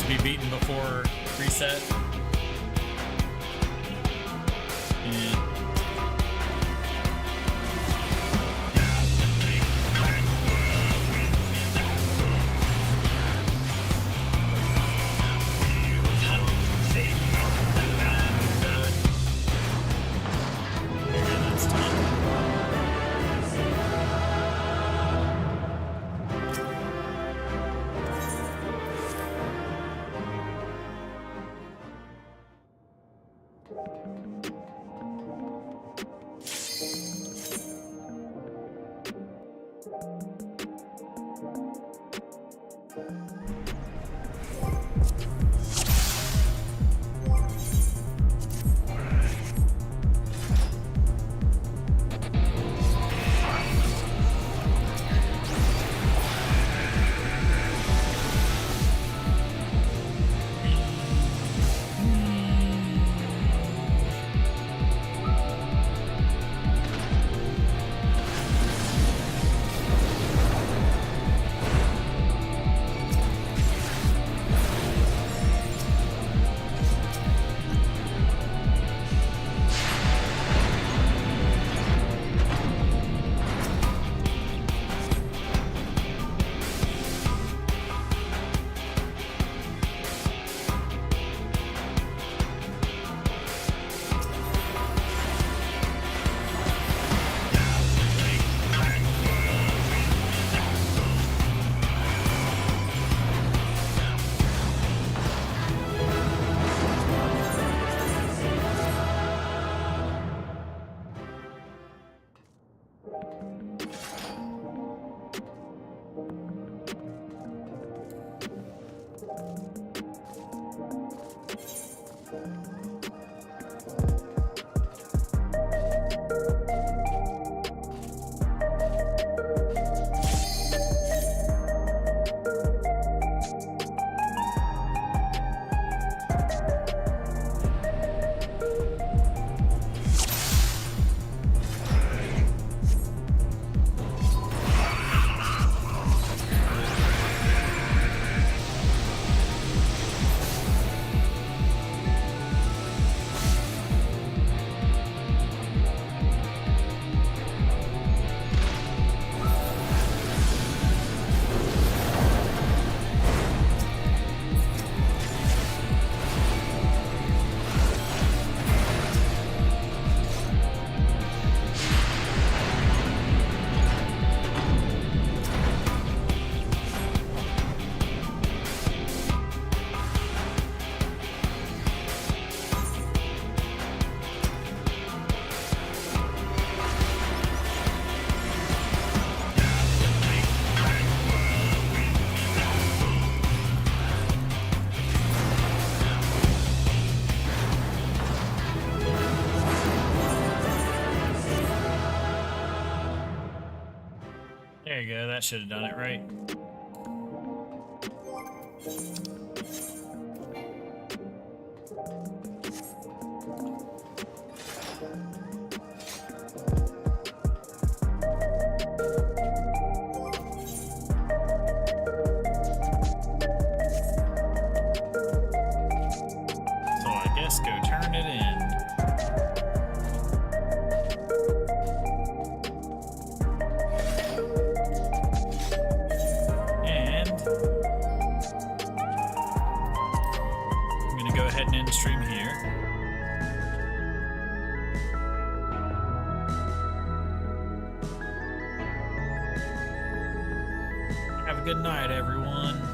to be beaten before reset. And there you go, that should have done it, right? So I guess go turn it in. Stream here. Have a good night, everyone.